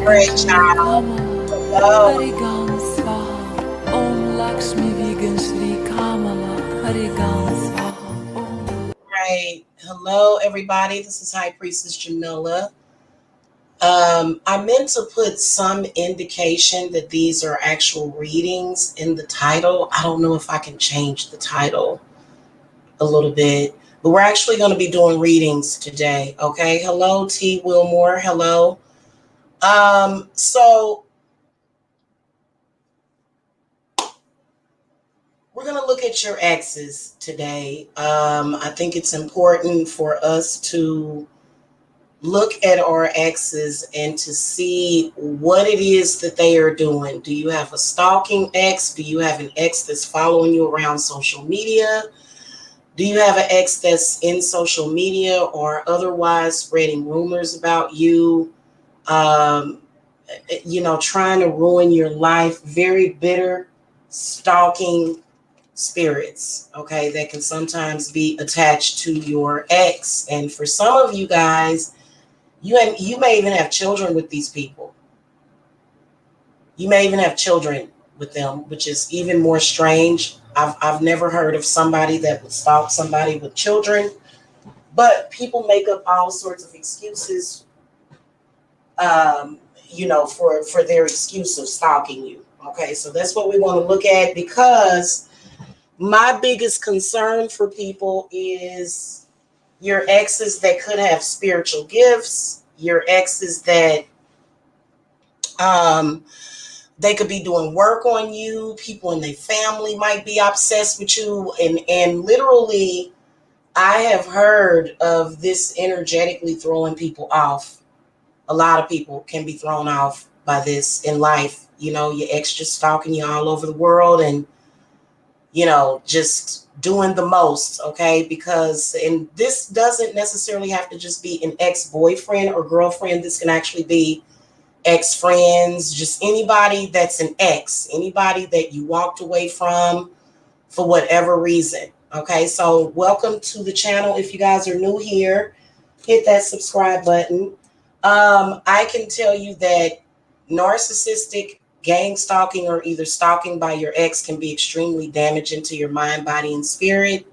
Great job. Hello. Right. Hello, everybody. This is High Priestess Jamila. I meant to put some indication that these are actual readings in the title. I don't know if I can change the title a little bit, but we're actually going to be doing readings today. Okay. Hello, T. Wilmore. Hello. So we're going to look at your exes today. I think it's important for us to look at our exes and to see what it is that they are doing. Do you have a stalking ex? Do you have an ex that's following you around social media? Do you have an ex that's in social media or otherwise spreading rumors about you? Um, trying to ruin your life. Very bitter, stalking spirits, okay, that can sometimes be attached to your ex. And for some of you guys, you may even have children with these people. You may even have children with them, which is even more strange. I've never heard of somebody that would stalk somebody with children, but people make up all sorts of excuses, for their excuse of stalking you. Okay, so that's what we want to look at, because my biggest concern for people is your exes that could have spiritual gifts, your exes that they could be doing work on you, people in their family might be obsessed with you, and literally I have heard of this energetically throwing people off. A lot of people can be thrown off by this in life. Your ex just stalking you all over the world and just doing the most, okay? And this doesn't necessarily have to just be an ex-boyfriend or girlfriend. This can actually be ex-friends, just anybody that's an ex, anybody that you walked away from for whatever reason, okay? So welcome to the channel. If you guys are new here, hit that subscribe button. I can tell you that narcissistic gang stalking or either stalking by your ex can be extremely damaging to your mind, body, and spirit.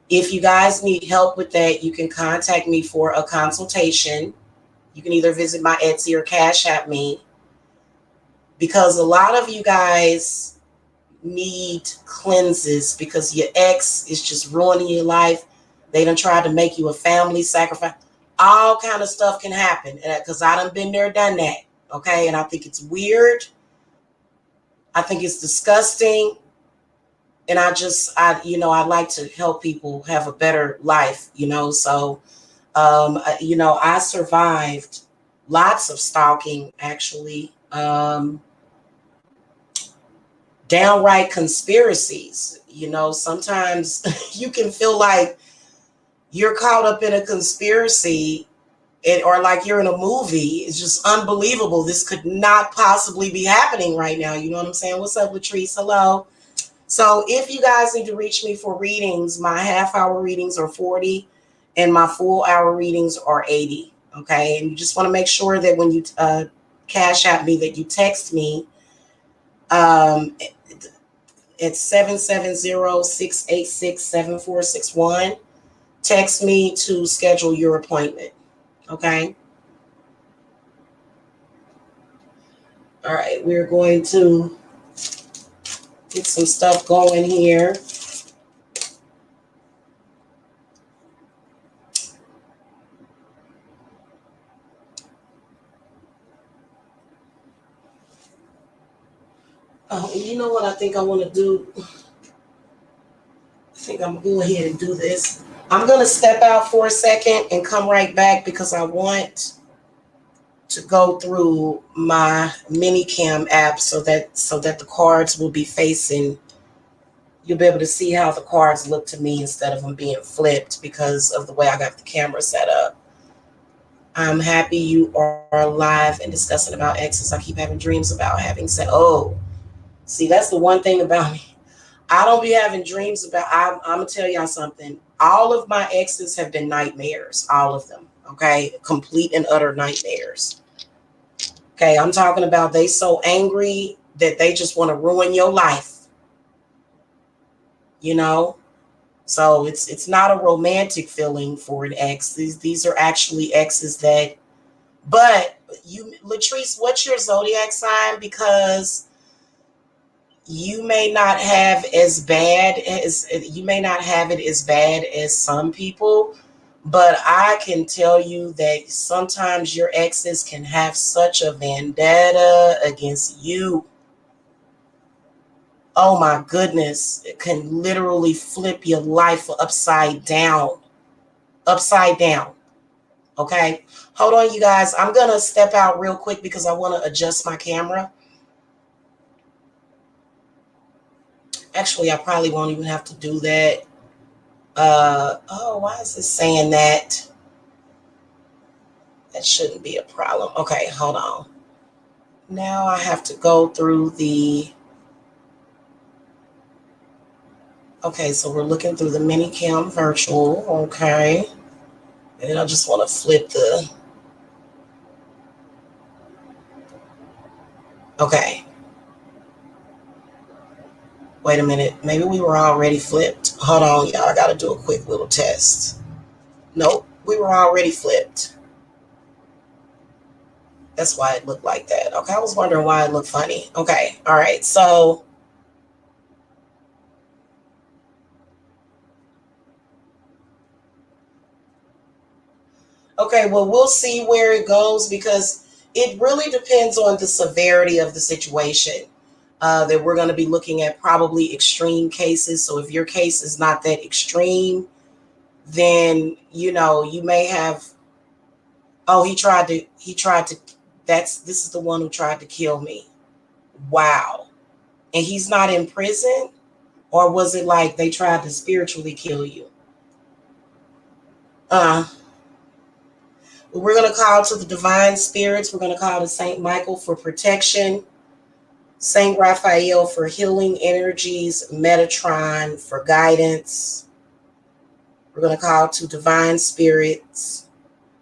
If you guys need help with that, you can contact me for a consultation. You can either visit my Etsy or Cashapp me, because a lot of you guys need cleanses because your ex is just ruining your life. They done tried to make you a family sacrifice. All kind of stuff can happen because I done been there, done that. Okay, and I think it's weird. I think it's disgusting. And I like to help people have a better life, so, I survived lots of stalking, actually, downright conspiracies. Sometimes you can feel like you're caught up in a conspiracy or like you're in a movie. It's just unbelievable. This could not possibly be happening right now. You know what I'm saying? What's up, Latrice? Hello. So if you guys need to reach me for readings, my half-hour readings are 40 and my full-hour readings are 80. Okay. And you just want to make sure that when you cash out me, that you text me at 770-686-7461. Text me to schedule your appointment. Okay. All right. We're going to get some stuff going here. Oh, you know what I think I want to do? I think I'm going to go ahead and do this. I'm going to step out for a second and come right back because I want to go through my Minicam app so that the cards will be facing. You'll be able to see how the cards look to me instead of them being flipped because of the way I got the camera set up. I'm happy you are alive and discussing about exes. I keep having dreams about having said, oh, see, that's the one thing about me. I don't be having dreams about, I'm going to tell y'all something. All of my exes have been nightmares. All of them. Okay. Complete and utter nightmares. Okay, I'm talking about they so angry that they just want to ruin your life. You know? So it's not a romantic feeling for an ex. These are actually exes that, but you, Latrice, what's your zodiac sign? Because you may not have as bad as you may not have it as bad as some people, but I can tell you that sometimes your exes can have such a vendetta against you. Oh my goodness, it can literally flip your life upside down. Upside down. Okay. Hold on, you guys. I'm going to step out real quick because I want to adjust my camera. Actually, I probably won't even have to do that. Oh, why is this saying that? That shouldn't be a problem. Okay, hold on. Now I have to go through the. Okay, so we're looking through the mini cam virtual. Okay. And then I just want to flip the. Okay. Wait a minute. Maybe we were already flipped. Hold on, y'all. I got to do a quick little test. Nope, we were already flipped. That's why it looked like that. Okay, I was wondering why it looked funny. Okay, all right. So, okay, well, we'll see where it goes because it really depends on the severity of the situation. That we're going to be looking at probably extreme cases. So if your case is not that extreme, then you may have. Oh, he tried to. This is the one who tried to kill me. Wow, and he's not in prison, or was it like they tried to spiritually kill you? Uh, we're going to call to the divine spirits. We're going to call to Saint Michael for protection. Saint Raphael for healing energies, Metatron for guidance. We're going to call to divine spirits,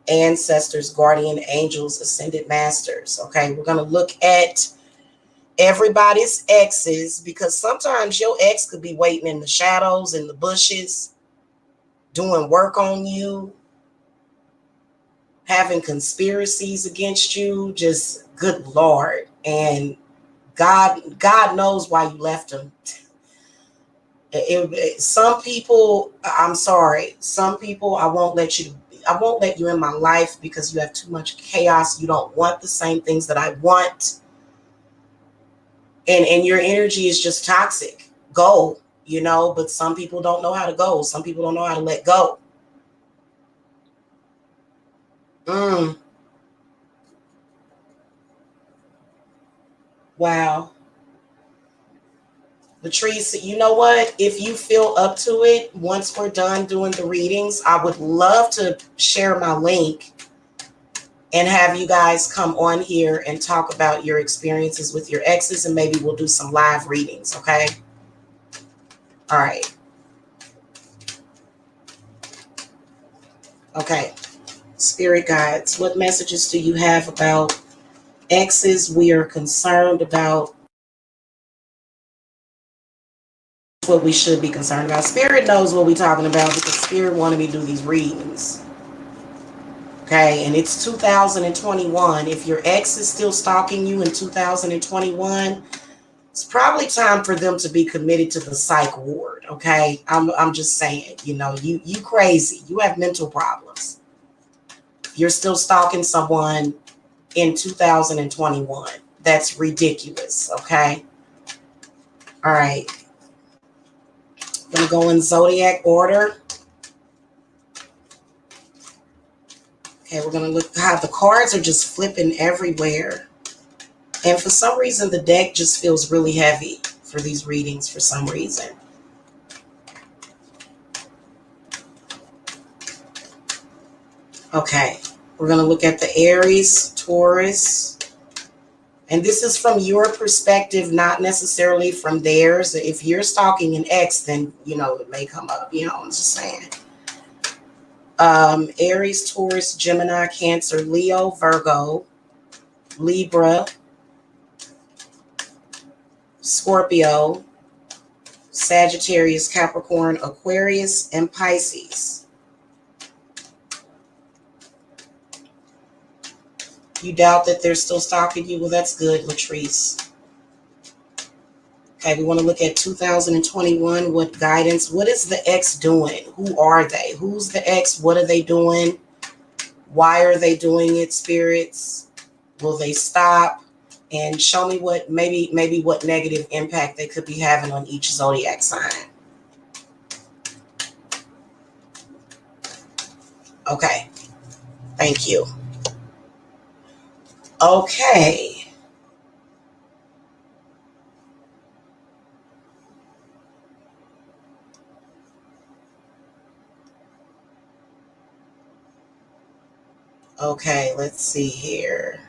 ancestors, guardian angels, ascended masters. Okay, we're going to look at everybody's exes because sometimes your ex could be waiting in the shadows, in the bushes, doing work on you, having conspiracies against you. Just good Lord. And God knows why you left him. Some people, I'm sorry. Some people, I won't let you in my life because you have too much chaos. You don't want the same things that I want. And your energy is just toxic. Go, but some people don't know how to go. Some people don't know how to let go. Wow. Latrice, you know what? If you feel up to it, once we're done doing the readings, I would love to share my link and have you guys come on here and talk about your experiences with your exes, and maybe we'll do some live readings, okay? All right. Okay. Spirit guides, what messages do you have about exes? We are concerned about what we should be concerned about. Spirit knows what we're talking about because Spirit wanted me to do these readings. Okay, and it's 2021. If your ex is still stalking you in 2021, it's probably time for them to be committed to the psych ward. Okay, I'm just saying, you crazy. You have mental problems. You're still stalking someone in 2021. That's ridiculous. Okay. All right. I'm gonna go in zodiac order. Okay, we're gonna look how the cards are just flipping everywhere. And for some reason, the deck just feels really heavy for these readings for some reason. Okay, we're going to look at the Aries, Taurus. And this is from your perspective, not necessarily from theirs. If you're stalking an ex, then, it may come up. I'm just saying. Aries, Taurus, Gemini, Cancer, Leo, Virgo. Libra, Scorpio, Sagittarius, Capricorn, Aquarius, and Pisces. You doubt that they're still stalking you? Well, that's good, Latrice. Okay, we want to look at 2021. What guidance? What is the ex doing? Who are they? Who's the ex? What are they doing? Why are they doing it, spirits? Will they stop? And show me what maybe what negative impact they could be having on each zodiac sign. Okay, thank you. Okay. Okay, let's see here.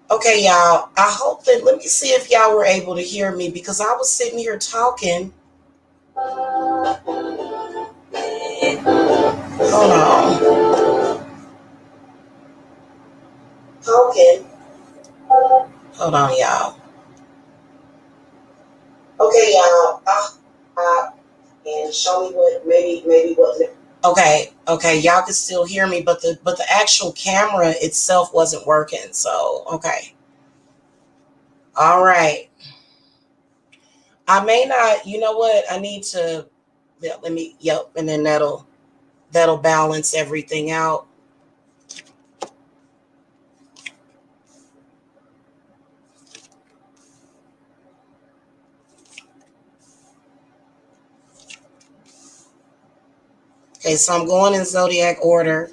Okay, y'all, I hope that, let me see if y'all were able to hear me because I was sitting here talking. Hold on. Talking. Hold on, y'all. Okay, y'all. And show me what maybe what. Okay, y'all can still hear me, but the actual camera itself wasn't working. So okay, all right. I may not. You know what? I need to. Yeah, let me. Yep, and then that'll balance everything out. Okay, so I'm going in zodiac order.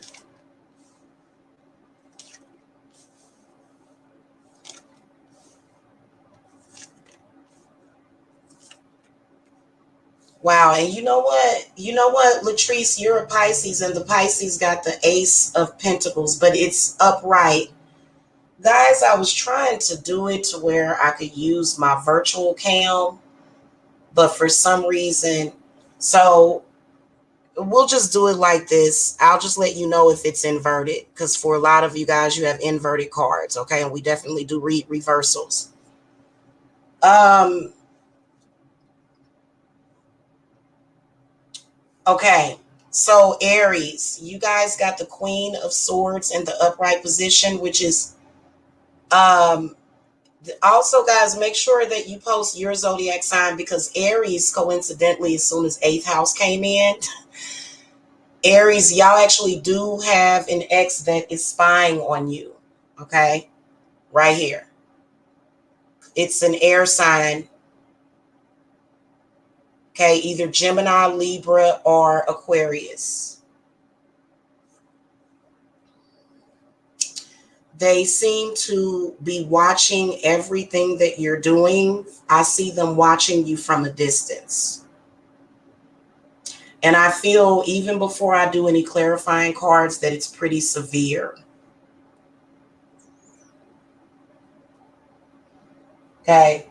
Wow, and you know what? You know what, Latrice, you're a Pisces, and the Pisces got the Ace of Pentacles, but it's upright. Guys, I was trying to do it to where I could use my virtual cam, but for some reason, so we'll just do it like this. I'll just let you know if it's inverted, because for a lot of you guys, you have inverted cards, okay? And we definitely do read reversals. Okay, so Aries, you guys got the Queen of Swords in the upright position, which is also, guys, make sure that you post your zodiac sign because Aries, coincidentally, as soon as 8th house came in, Aries, y'all actually do have an ex that is spying on you. Okay, right here. It's an air sign. Okay, either Gemini, Libra, or Aquarius. They seem to be watching everything that you're doing. I see them watching you from a distance. And I feel even before I do any clarifying cards that it's pretty severe. Okay.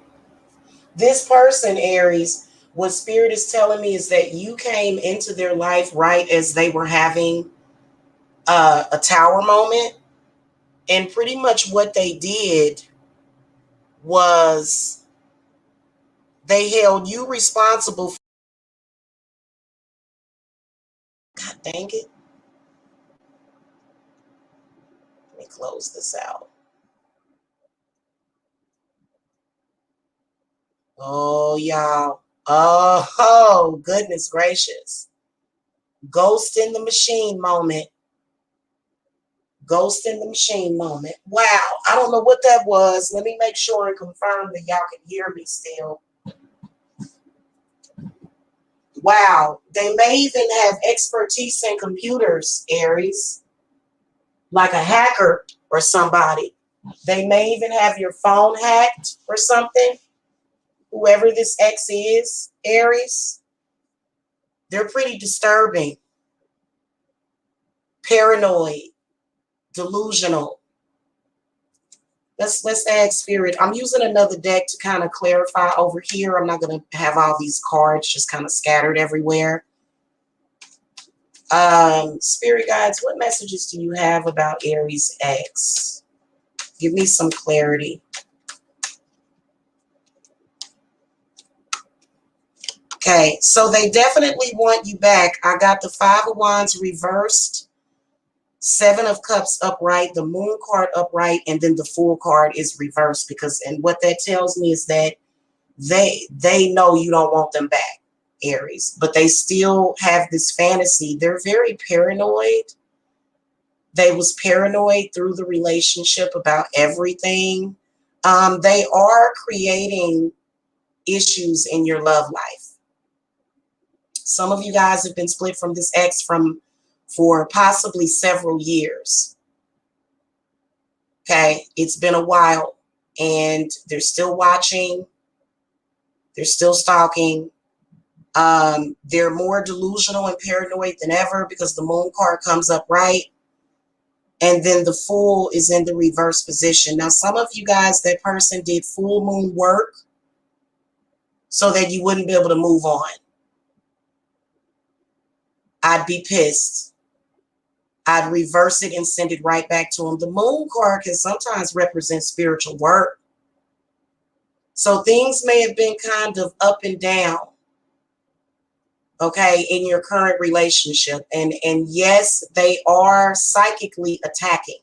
This person, Aries, what Spirit is telling me is that you came into their life right as they were having a tower moment. And pretty much what they did was they held you responsible for, God dang it. Let me close this out. Oh, y'all. Oh, goodness gracious. Ghost in the machine moment. Ghost in the machine moment. Wow. I don't know what that was. Let me make sure and confirm that y'all can hear me still. Wow. They may even have expertise in computers, Aries, like a hacker or somebody. They may even have your phone hacked or something. Whoever this ex is, Aries, they're pretty disturbing, paranoid, delusional. Let's add Spirit. I'm using another deck to kind of clarify over here. I'm not going to have all these cards just kind of scattered everywhere. Spirit guides, what messages do you have about Aries X? Give me some clarity. Okay, so they definitely want you back. I got the Five of Wands reversed, Seven of Cups upright, the Moon card upright, and then the Fool card is reversed, because, and what that tells me is that they know you don't want them back, Aries, but they still have this fantasy. They're very paranoid. They was paranoid through the relationship about everything. They are creating issues in your love life. Some of you guys have been split from this ex for possibly several years. Okay, it's been a while, and they're still watching. They're still stalking. They're more delusional and paranoid than ever because the Moon card comes up right. And then the Fool is in the reverse position. Now, some of you guys, that person did full moon work so that you wouldn't be able to move on. I'd be pissed. I'd reverse it and send it right back to them. The Moon card can sometimes represent spiritual work. So things may have been kind of up and down, okay, in your current relationship. And yes, they are psychically attacking.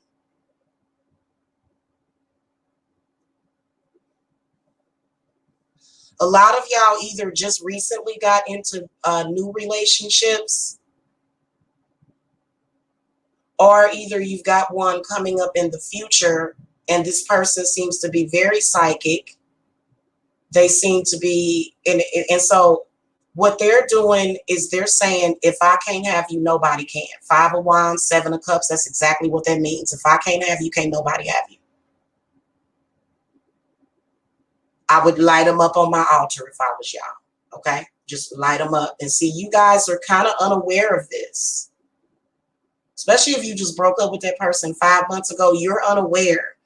A lot of y'all either just recently got into new relationships, or either you've got one coming up in the future, and this person seems to be very psychic. They seem to be, and so what they're doing is they're saying, if I can't have you, nobody can. Five of Wands, Seven of Cups, that's exactly what that means. If I can't have you, can't nobody have you. I would light them up on my altar if I was y'all, okay? Just light them up. And see, you guys are kind of unaware of this. Especially if you just broke up with that person 5 months ago, you're unaware.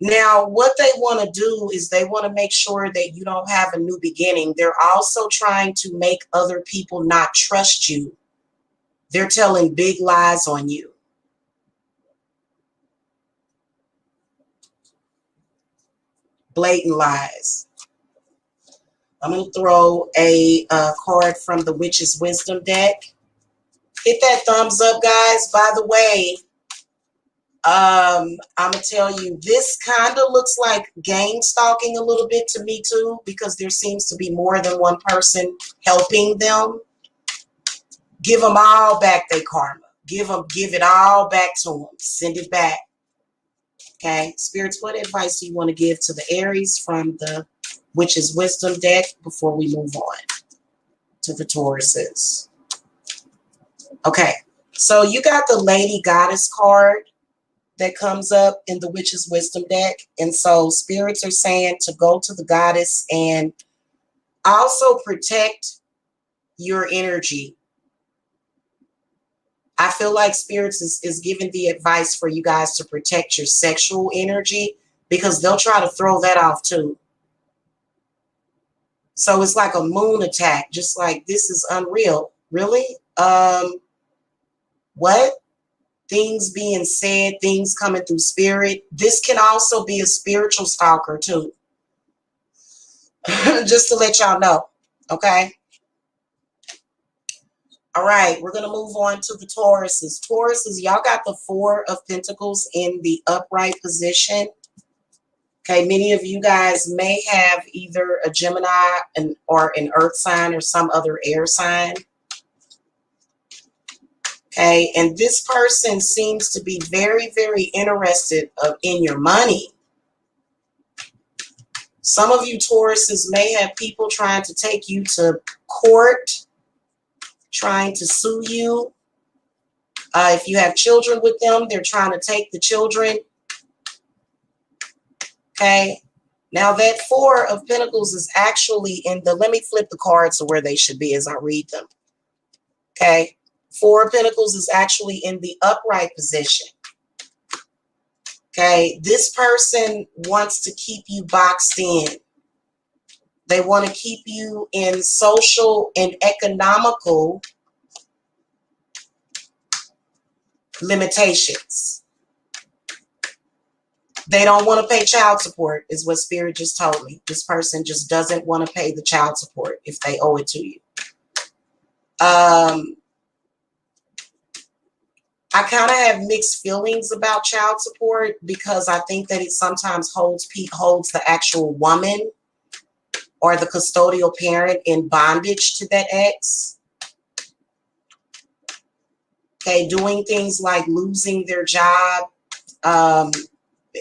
Now, what they want to do is they want to make sure that you don't have a new beginning. They're also trying to make other people not trust you. They're telling big lies on you. Blatant lies. I'm going to throw a card from the Witch's Wisdom deck. Hit that thumbs up, guys. By the way, I'm going to tell you, this kind of looks like game stalking a little bit to me too, because there seems to be more than one person helping them. Give them all back their karma. Give it all back to them. Send it back. Okay, spirits, what advice do you want to give to the Aries from the Witch's Wisdom deck before we move on to the Tauruses? Okay, so you got the Lady Goddess card that comes up in the Witch's Wisdom deck. And so spirits are saying to go to the goddess and also protect your energy. I feel like spirits is giving the advice for you guys to protect your sexual energy, because they'll try to throw that off too. So it's like a moon attack, just like, this is unreal. Really? What? Things being said, things coming through spirit. This can also be a spiritual stalker too. Just to let y'all know. Okay. All right. We're going to move on to the Tauruses. Tauruses, y'all got the Four of Pentacles in the upright position. Okay. Many of you guys may have either a Gemini or an earth sign or some other air sign. Okay, and this person seems to be very, very interested in your money. Some of you Tauruses may have people trying to take you to court, trying to sue you. If you have children with them, they're trying to take the children. Okay, now that Four of Pentacles is actually in the, let me flip the cards to where they should be as I read them. Okay. Four of Pentacles is actually in the upright position. Okay, this person wants to keep you boxed in. They want to keep you in social and economical limitations. They don't want to pay child support is what Spirit just told me. This person just doesn't want to pay the child support if they owe it to you. I kind of have mixed feelings about child support because I think that it sometimes holds the actual woman or the custodial parent in bondage to that ex. Okay, doing things like losing their job.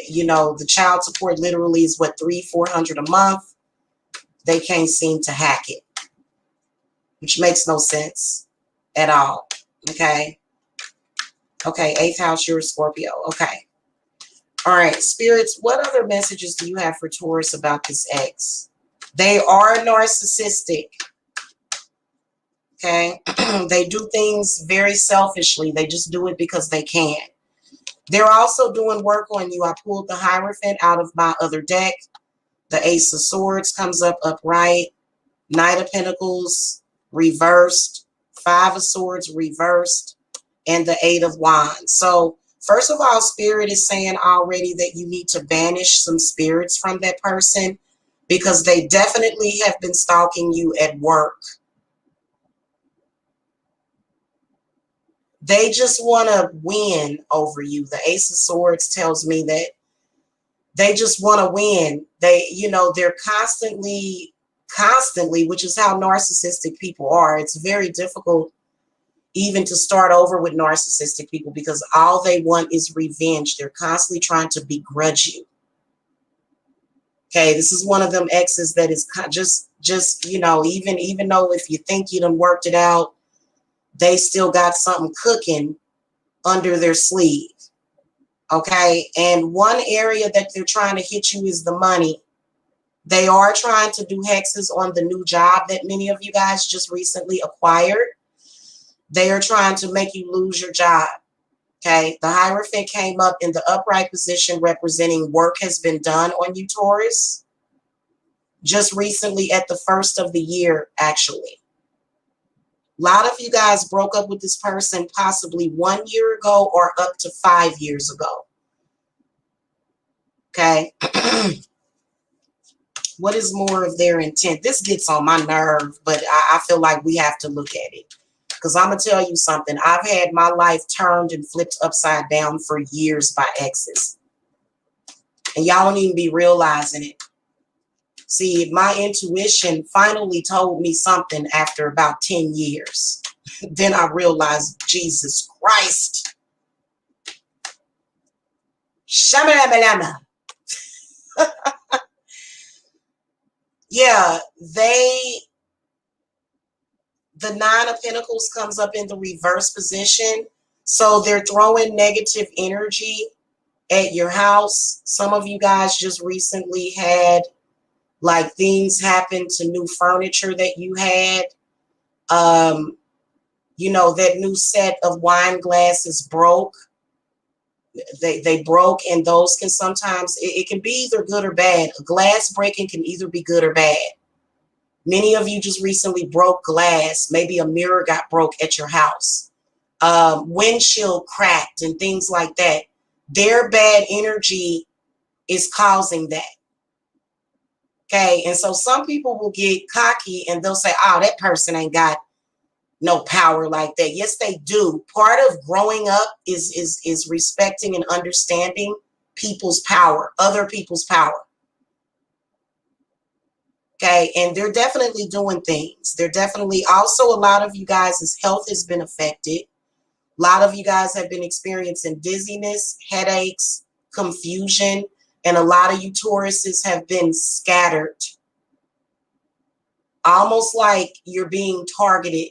You know, the child support literally is what, $300-400 a month. They can't seem to hack it, which makes no sense at all. Okay. Okay, 8th house, you're a Scorpio. Okay. All right, spirits, what other messages do you have for Taurus about this ex? They are narcissistic. Okay. They do things very selfishly. They just do it because they can. They're also doing work on you. I pulled the Hierophant out of my other deck. The Ace of Swords comes up upright. Knight of Pentacles reversed. 5 of Swords reversed. And the 8 of Wands. So first of all, Spirit is saying already that you need to banish some spirits from that person because they definitely have been stalking you at work. They just want to win over you. The Ace of Swords tells me that they just want to win. They, you know, they're constantly, which is how narcissistic people are. It's very difficult even to start over with narcissistic people because all they want is revenge. They're constantly trying to begrudge you. Okay, this is one of them exes that is just you know, even though if you think you done worked it out, they still got something cooking under their sleeve. Okay, and one area that they're trying to hit you is the money. They are trying to do hexes on the new job that many of you guys just recently acquired. They are trying to make you lose your job. Okay, the Hierophant came up in the upright position representing work has been done on you, Taurus. Just recently at the first of the year, actually. A lot of you guys broke up with this person possibly 1 year ago or up to 5 years ago. Okay. What is more of their intent? This gets on my nerve, but I feel like we have to look at it. Because I'm going to tell you something. I've had my life turned and flipped upside down for years by exes. And y'all don't even be realizing it. See, my intuition finally told me something after about 10 years. Then I realized, Jesus Christ. Shamalama. Yeah, the 9 of Pentacles comes up in the reverse position. So they're throwing negative energy at your house. Some of you guys just recently had like things happen to new furniture that you had. You know, that new set of wine glasses broke. They broke, and those can sometimes, it can be either good or bad. A glass breaking can either be good or bad. Many of you just recently broke glass. Maybe a mirror got broke at your house. Windshield cracked and things like that. Their bad energy is causing that. Okay, and so some people will get cocky and they'll say, oh, that person ain't got no power like that. Yes, they do. Part of growing up is respecting and understanding people's power, other people's power. Okay, and they're definitely doing things. They're definitely also, a lot of you guys' health has been affected. A lot of you guys have been experiencing dizziness, headaches, confusion, and a lot of you Tauruses have been scattered. Almost like you're being targeted.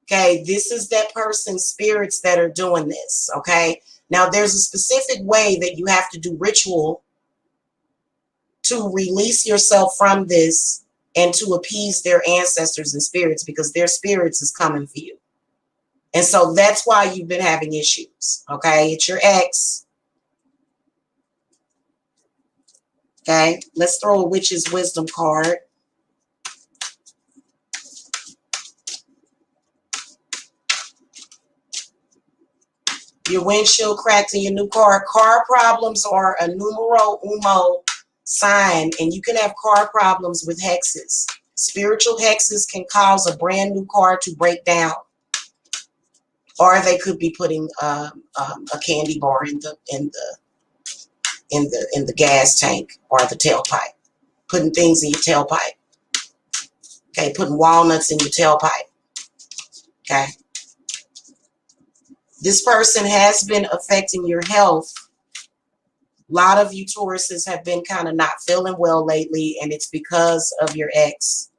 Okay, this is that person's spirits that are doing this. Okay, now there's a specific way that you have to do ritual to release yourself from this and to appease their ancestors and spirits, because their spirits is coming for you. And so that's why you've been having issues. Okay, it's your ex. Okay, let's throw a witch's wisdom card. Your windshield cracked in your new car. Car problems are a numero uno sign, and you can have car problems with hexes. Spiritual hexes can cause a brand new car to break down, or they could be putting a candy bar in the gas tank or the tailpipe, putting things in your tailpipe. Okay, putting walnuts in your tailpipe. Okay, this person has been affecting your health. A lot of you Tauruses have been kind of not feeling well lately, and it's because of your ex.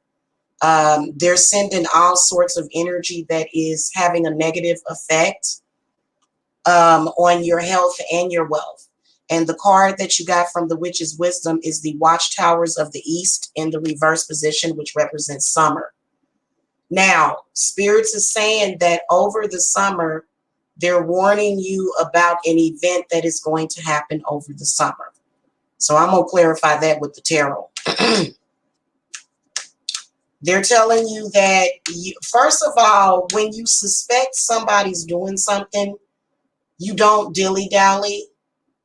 They're sending all sorts of energy that is having a negative effect on your health and your wealth. And the card that you got from the Witch's Wisdom is the Watchtowers of the East in the reverse position, which represents summer. Now, Spirits is saying that over the summer, they're warning you about an event that is going to happen over the summer. So I'm going to clarify that with the tarot. They're telling you that, first of all, when you suspect somebody's doing something, you don't dilly-dally.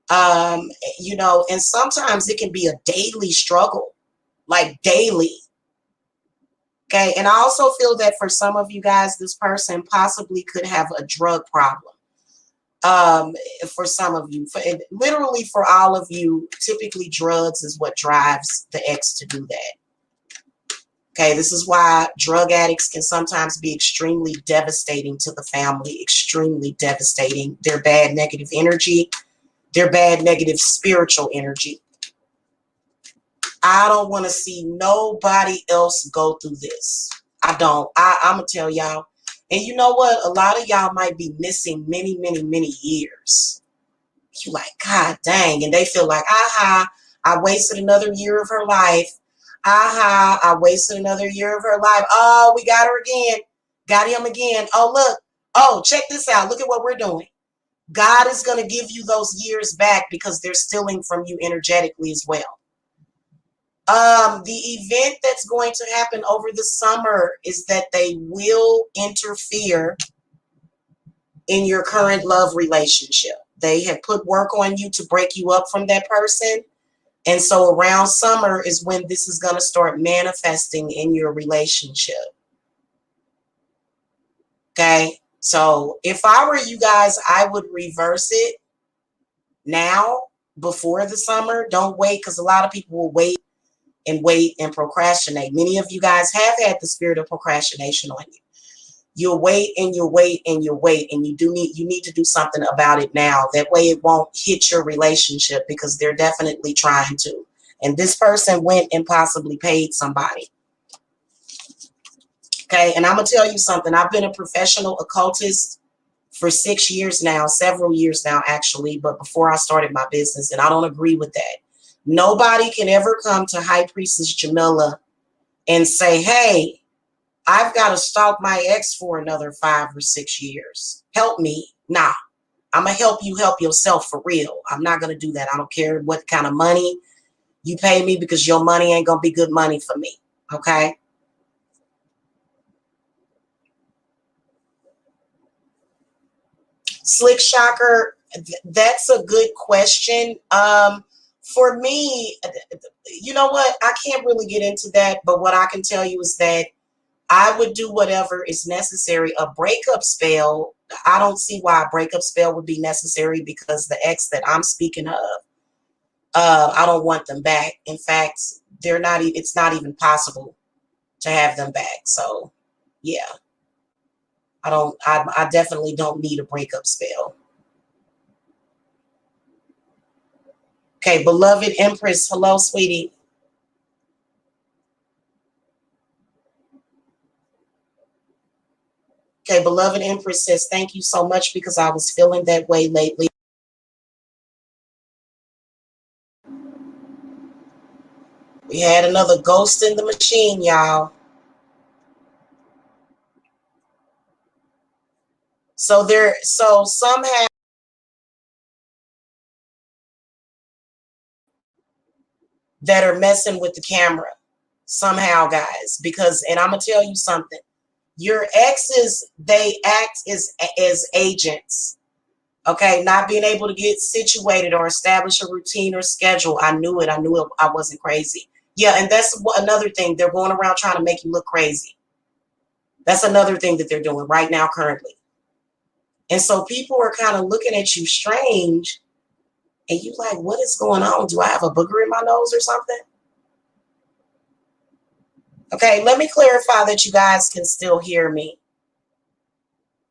And sometimes it can be a daily struggle, like daily. Okay, and I also feel that for some of you guys, this person possibly could have a drug problem. For some of you, literally for all of you, typically drugs is what drives the ex to do that. Okay, this is why drug addicts can sometimes be extremely devastating to the family, extremely devastating. They're bad negative energy. They're bad negative spiritual energy. I don't want to see nobody else go through this. I don't. I'm going to tell y'all. And you know what? A lot of y'all might be missing many, many, many years. You like, God dang. And they feel like, aha, I wasted another year of her life. Aha, I wasted another year of her life. Oh, we got her again. Got him again. Oh, look. Oh, check this out. Look at what we're doing. God is going to give you those years back because they're stealing from you energetically as well. The event that's going to happen over the summer is that they will interfere in your current love relationship. They have put work on you to break you up from that person. And so around summer is when this is going to start manifesting in your relationship. Okay. So if I were you guys, I would reverse it now before the summer. Don't wait, because a lot of people will wait and procrastinate. Many of you guys have had the spirit of procrastination on you. You'll wait and you'll wait and you'll wait, and you need to do something about it now. That way it won't hit your relationship, because they're definitely trying to. And this person went and possibly paid somebody. Okay, and I'm going to tell you something. I've been a professional occultist for 6 years now, several years now, actually, but before I started my business, and I don't agree with that. Nobody can ever come to High Priestess Jamila and say, hey, I've got to stalk my ex for another 5 or 6 years. Help me. Nah, I'm going to help you help yourself for real. I'm not going to do that. I don't care what kind of money you pay me, because your money ain't going to be good money for me. Okay? Slick Shocker, that's a good question. For me, you know what? I can't really get into that, but what I can tell you is that I would do whatever is necessary. A breakup spell, I don't see why a breakup spell would be necessary, because the ex that I'm speaking of, I don't want them back. In fact, it's not even possible to have them back. So, yeah. I definitely don't need a breakup spell. Okay, beloved Empress, hello, sweetie. Okay, beloved Empress says, thank you so much, because I was feeling that way lately. We had another ghost in the machine, y'all. So somehow that are messing with the camera somehow, guys, because, and I'm going to tell you something, your exes, they act as agents. Okay, not being able to get situated or establish a routine or schedule. I knew it. I wasn't crazy. Yeah, and that's another thing. They're going around trying to make you look crazy. That's another thing that they're doing right now currently. And so people are kind of looking at you strange, and you like, what is going on? Do I have a booger in my nose or something? Okay, let me clarify that you guys can still hear me.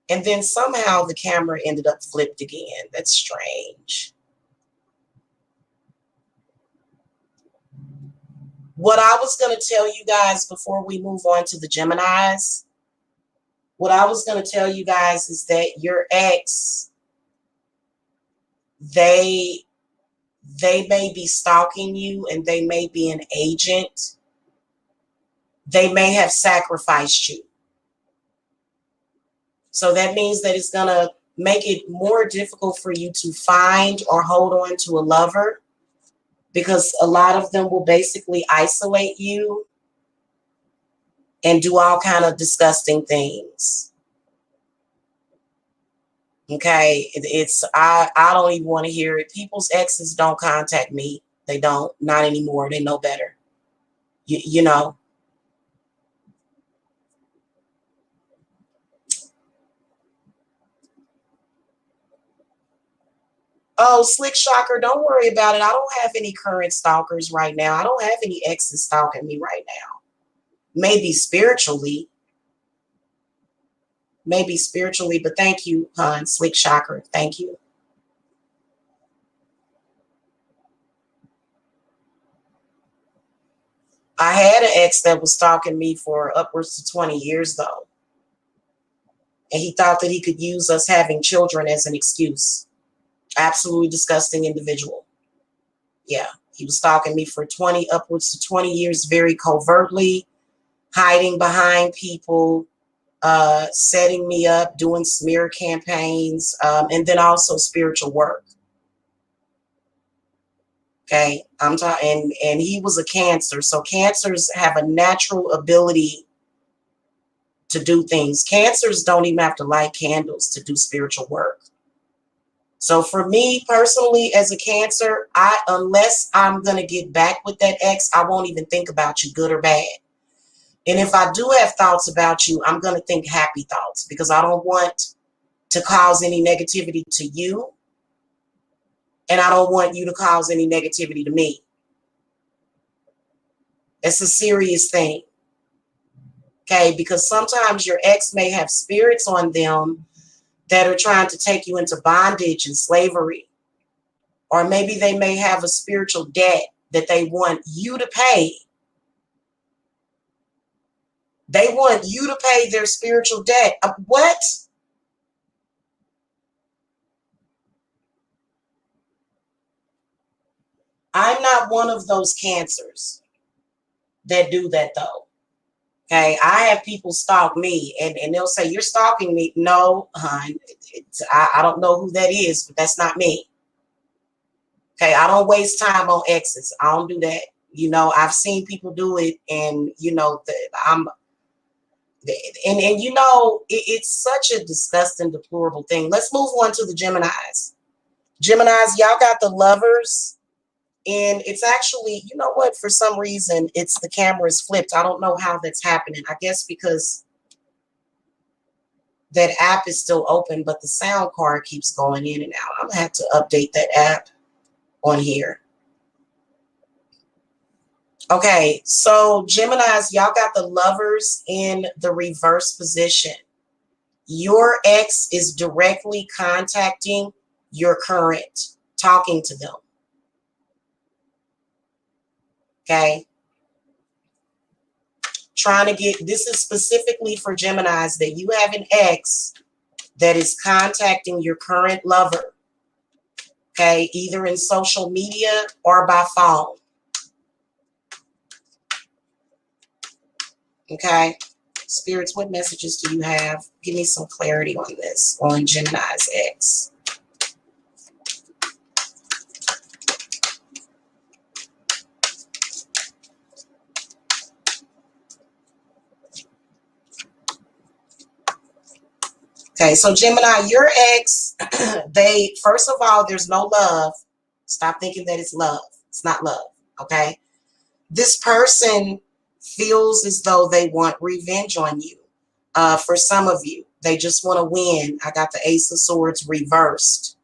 And then somehow the camera ended up flipped again. That's strange. What I was going to tell you guys before we move on to the Geminis, what I was going to tell you guys is that your ex, they may be stalking you, and they may be an agent. They may have sacrificed you. So that means that it's going to make it more difficult for you to find or hold on to a lover, because a lot of them will basically isolate you and do all kind of disgusting things. Okay, I don't even want to hear it. People's exes don't contact me. They don't, not anymore. They know better. You know. Oh, Slick Shocker, don't worry about it. I don't have any current stalkers right now. I don't have any exes stalking me right now. Maybe spiritually. Maybe spiritually, but thank you, hon, Slick Shocker. Thank you. I had an ex that was stalking me for upwards to 20 years, though. And he thought that he could use us having children as an excuse. Absolutely disgusting individual. Yeah, he was stalking me for upwards to 20 years, very covertly, hiding behind people, setting me up, doing smear campaigns, and then also spiritual work. Okay, I'm talking, and he was a Cancer, so Cancers have a natural ability to do things. Cancers don't even have to light candles to do spiritual work. So for me personally, as a Cancer, unless I'm going to get back with that ex, I won't even think about you, good or bad. And if I do have thoughts about you, I'm going to think happy thoughts, because I don't want to cause any negativity to you, and I don't want you to cause any negativity to me. It's a serious thing. Okay, because sometimes your ex may have spirits on them that are trying to take you into bondage and slavery. Or maybe they may have a spiritual debt that they want you to pay. They want you to pay their spiritual debt. What? I'm not one of those Cancers that do that, though. Okay, I have people stalk me, and they'll say, "You're stalking me." No, hon, I don't know who that is, but that's not me. Okay, I don't waste time on exes. I don't do that. I've seen people do it, and it's such a disgusting, deplorable thing. Let's move on to the Geminis. Geminis, y'all got the Lovers, and it's actually, you know what? For some reason, the camera is flipped. I don't know how that's happening. I guess because that app is still open, but the sound card keeps going in and out. I'm gonna have to update that app on here. Okay, so Geminis, y'all got the Lovers in the reverse position. Your ex is directly contacting your current, talking to them. Okay. This is specifically for Geminis, that you have an ex that is contacting your current lover. Okay. Either in social media or by phone. Okay. Spirits, what messages do you have? Give me some clarity on this, on Gemini's ex. Okay, so Gemini, your ex, first of all, there's no love. Stop thinking that it's love. It's not love, okay? This person feels as though they want revenge on you. For some of you, they just want to win. I got the Ace of Swords reversed.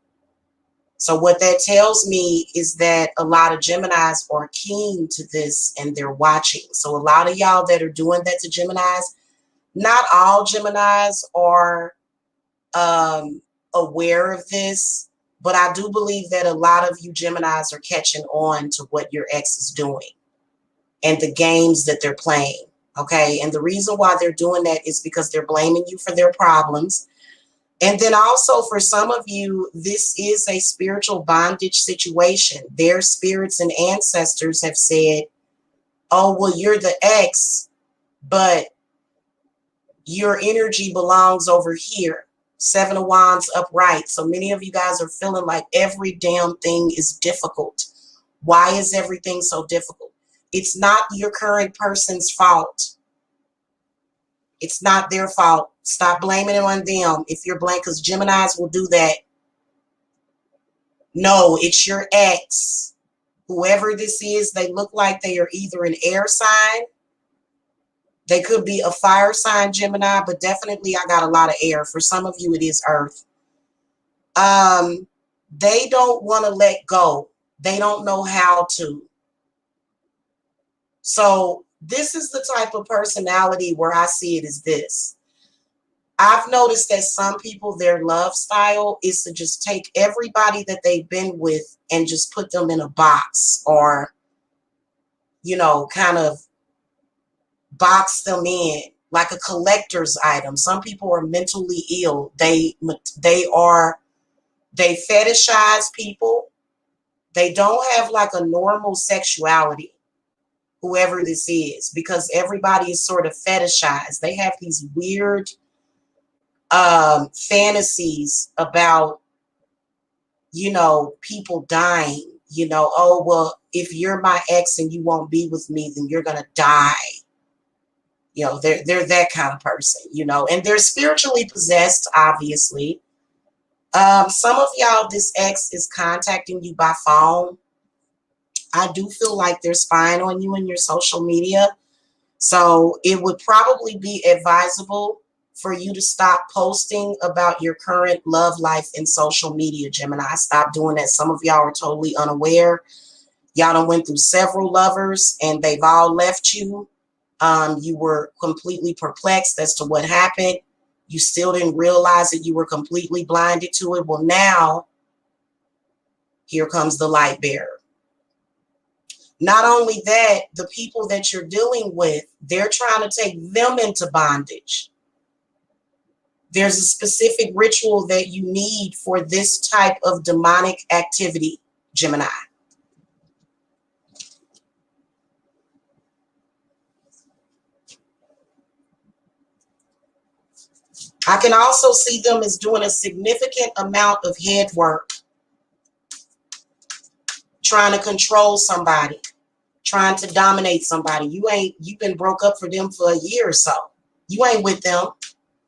So what that tells me is that a lot of Geminis are keen to this and they're watching. So a lot of y'all that are doing that to Geminis, not all Geminis are aware of this, but I do believe that a lot of you Geminis are catching on to what your ex is doing and the games that they're playing. Okay. And the reason why they're doing that is because they're blaming you for their problems. And then also for some of you, this is a spiritual bondage situation. Their spirits and ancestors have said, oh, well, you're the ex, but your energy belongs over here. Seven of Wands upright. So many of you guys are feeling like every damn thing is difficult. Why is everything so difficult? It's not your current person's fault. It's not their fault. Stop blaming it on them. If you're blank, because Geminis will do that. No, it's your ex. Whoever this is, they look like they are either an air sign. They could be a fire sign Gemini, but definitely I got a lot of air. For some of you, it is earth. They don't want to let go. They don't know how to. So this is the type of personality where I see it as this. I've noticed that some people, their love style is to just take everybody that they've been with and just put them in a box or, you know, kind of box them in like a collector's item. Some people are mentally ill. They fetishize people. They don't have like a normal sexuality, whoever this is, because everybody is sort of fetishized. They have these weird fantasies about, you know, people dying, you know, oh, well, if you're my ex and you won't be with me, then you're going to die. You know, they're that kind of person, you know, and they're spiritually possessed, obviously. Some of y'all, this ex is contacting you by phone. I do feel like they're spying on you in your social media. So it would probably be advisable for you to stop posting about your current love life in social media, Gemini. Stop doing that. Some of y'all are totally unaware. Y'all done went through several lovers and they've all left you. You were completely perplexed as to what happened. You still didn't realize that you were completely blinded to it. Well, now, here comes the light bearer. Not only that, the people that you're dealing with, they're trying to take them into bondage. There's a specific ritual that you need for this type of demonic activity, Gemini. I can also see them as doing a significant amount of head work, trying to control somebody, trying to dominate somebody. You've been broke up for them for a year or so. You ain't with them.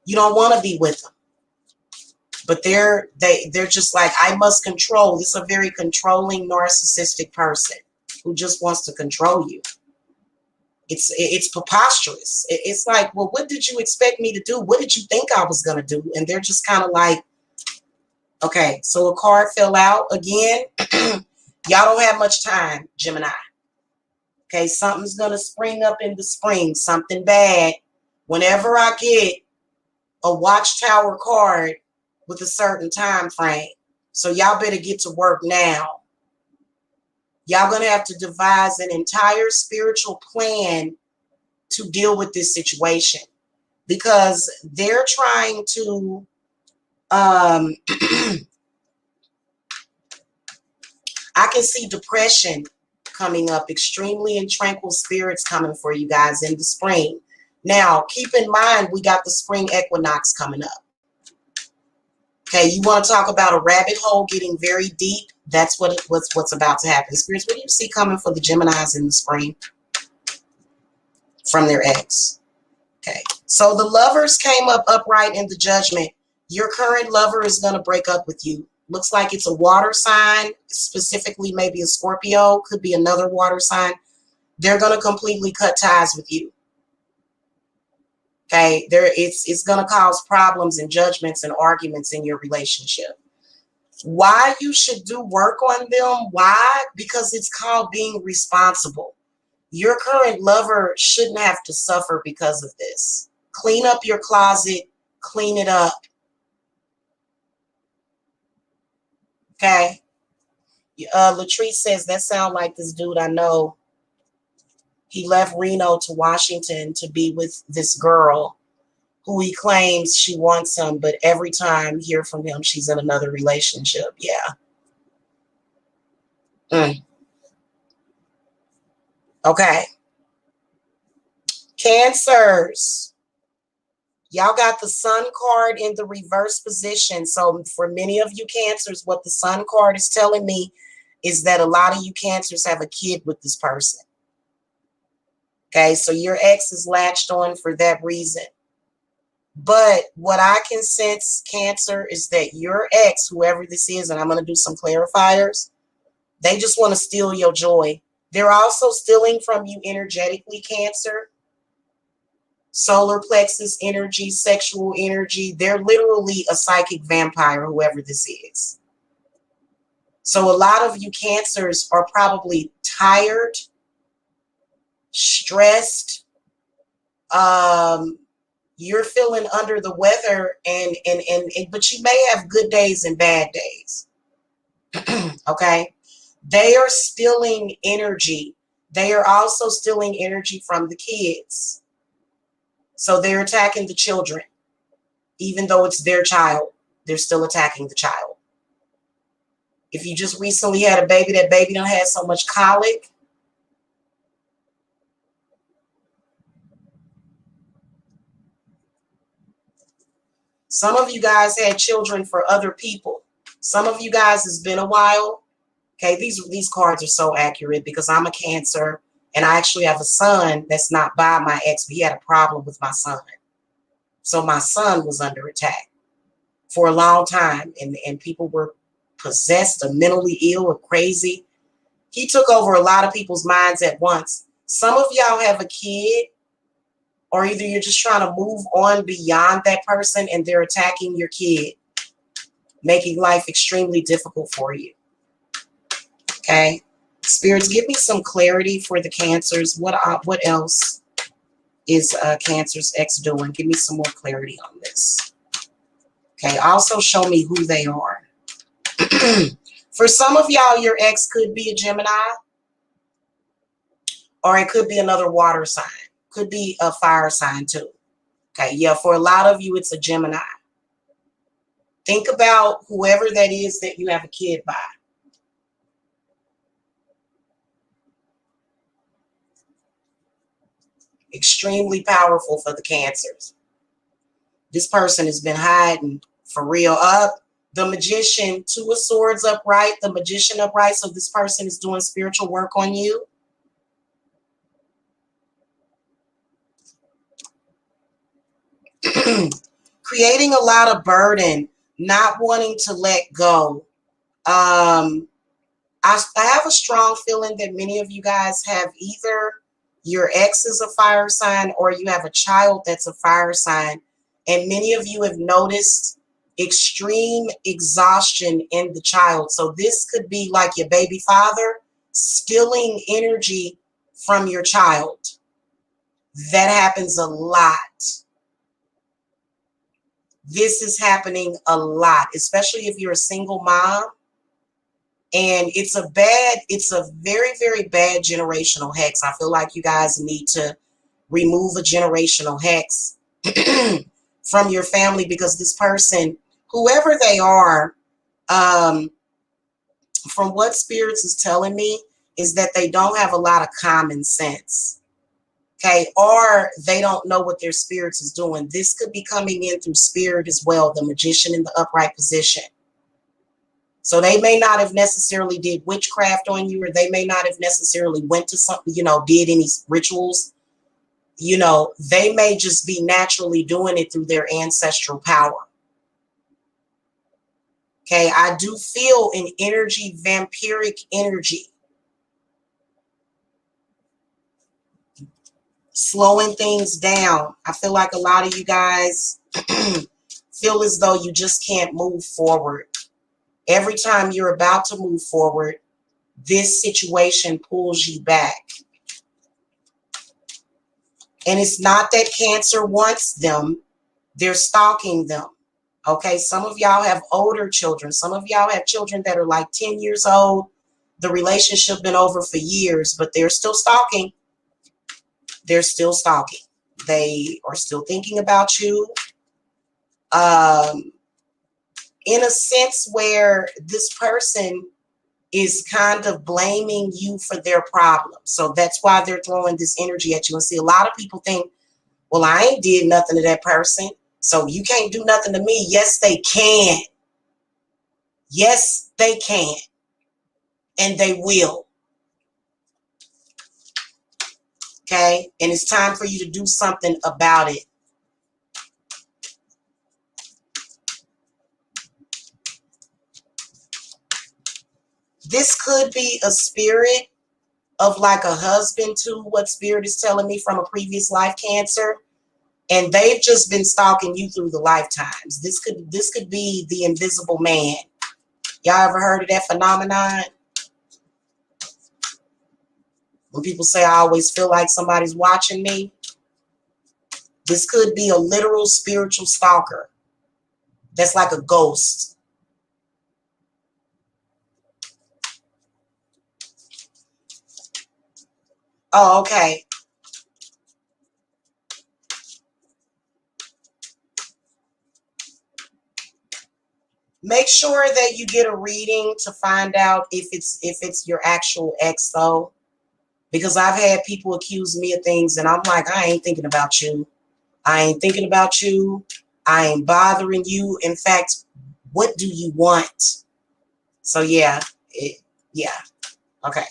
You don't want to be with them. But they're just like, I must control. This is a very controlling, narcissistic person who just wants to control you. It's preposterous. It's like, well, what did you expect me to do? What did you think I was going to do? And they're just kind of like, okay, so a card fell out again. Y'all don't have much time, Gemini. Okay, something's going to spring up in the spring, something bad. Whenever I get a watchtower card with a certain time frame. So y'all better get to work now. Y'all going to have to devise an entire spiritual plan to deal with this situation because they're trying to I can see depression coming up, extremely and tranquil spirits coming for you guys in the spring. Now, keep in mind, we got the spring equinox coming up. Okay, you want to talk about a rabbit hole getting very deep? That's what's about to happen. Spirits, what do you see coming for the Geminis in the spring from their ex? Okay, so the lovers came up upright in the judgment. Your current lover is going to break up with you. Looks like it's a water sign, specifically maybe a Scorpio, could be another water sign. They're going to completely cut ties with you. Okay, it's going to cause problems and judgments and arguments in your relationship. Why you should do work on them? Why? Because it's called being responsible. Your current lover shouldn't have to suffer because of this. Clean up your closet, clean it up. Okay. Latrice says, that sounds like this dude I know. He left Reno to Washington to be with this girl who he claims she wants him, but every time I hear from him, she's in another relationship. Yeah. Okay. Cancers. Y'all got the Sun card in the reverse position. So for many of you Cancers, what the Sun card is telling me is that a lot of you Cancers have a kid with this person. Okay, so your ex is latched on for that reason. But what I can sense, Cancer, is that your ex, whoever this is, and I'm going to do some clarifiers, they just want to steal your joy. They're also stealing from you energetically, Cancer. Solar plexus energy, sexual energy. They're literally a psychic vampire, whoever this is. So a lot of you Cancers are probably tired, stressed, you're feeling under the weather, and but you may have good days and bad days. Okay, they are stealing energy. They are also stealing energy from the kids. So they're attacking the children. Even though it's their child, they're still attacking the child. If you just recently had a baby, that baby done had so much colic. Some of you guys had children for other people. Some of you guys, it's been a while. Okay, these cards are so accurate because I'm a Cancer and I actually have a son that's not by my ex, but he had a problem with my son. So my son was under attack for a long time, and people were possessed or mentally ill or crazy. He took over a lot of people's minds at once. Some of y'all have a kid, or either you're just trying to move on beyond that person and they're attacking your kid, making life extremely difficult for you. Okay. Spirits, give me some clarity for the Cancers. What else is Cancer's ex doing? Give me some more clarity on this. Okay. Also show me who they are. For some of y'all, your ex could be a Gemini, or it could be another water sign. Could be a fire sign too. Okay. Yeah. For a lot of you, it's a Gemini. Think about whoever that is that you have a kid by. Extremely powerful for the Cancers. This person has been hiding for real. Up, the Magician, 2 of Swords upright, the Magician upright. So this person is doing spiritual work on you. Creating a lot of burden, not wanting to let go. I have a strong feeling that many of you guys have either your ex is a fire sign or you have a child that's a fire sign. And many of you have noticed extreme exhaustion in the child. So this could be like your baby father stealing energy from your child. That happens a lot. This is happening a lot, especially if you're a single mom. And it's a very, very bad generational hex. I feel like you guys need to remove a generational hex from your family, because this person, whoever they are, from what Spirits is telling me, is that they don't have a lot of common sense. Okay, or they don't know what their spirits is doing. This could be coming in through spirit as well, the Magician in the upright position. So they may not have necessarily did witchcraft on you, or they may not have necessarily went to something, did any rituals. They may just be naturally doing it through their ancestral power. Okay, I do feel an energy, vampiric energy. Slowing things down. I feel like a lot of you guys feel as though you just can't move forward. Every time you're about to move forward, this situation pulls you back. And it's not that Cancer wants them. They're stalking them. Okay, some of y'all have older children. Some of y'all have children that are like 10 years old. The relationship been over for years, but they're still stalking. They're still stalking. They are still thinking about you. In a sense where this person is kind of blaming you for their problem. So that's why they're throwing this energy at you. And see, a lot of people think, well, I ain't did nothing to that person, so you can't do nothing to me. Yes, they can. Yes, they can. And they will. Okay? And it's time for you to do something about it. This could be a spirit of like a husband too, what spirit is telling me from a previous life, Cancer. And they've just been stalking you through the lifetimes. This could be the invisible man. Y'all ever heard of that phenomenon? When people say, I always feel like somebody's watching me. This could be a literal spiritual stalker. That's like a ghost. Oh, okay. Make sure that you get a reading to find out if it's your actual ex though. Because I've had people accuse me of things and I'm like, I ain't thinking about you. I ain't thinking about you. I ain't bothering you. In fact, what do you want? So yeah, yeah. Okay.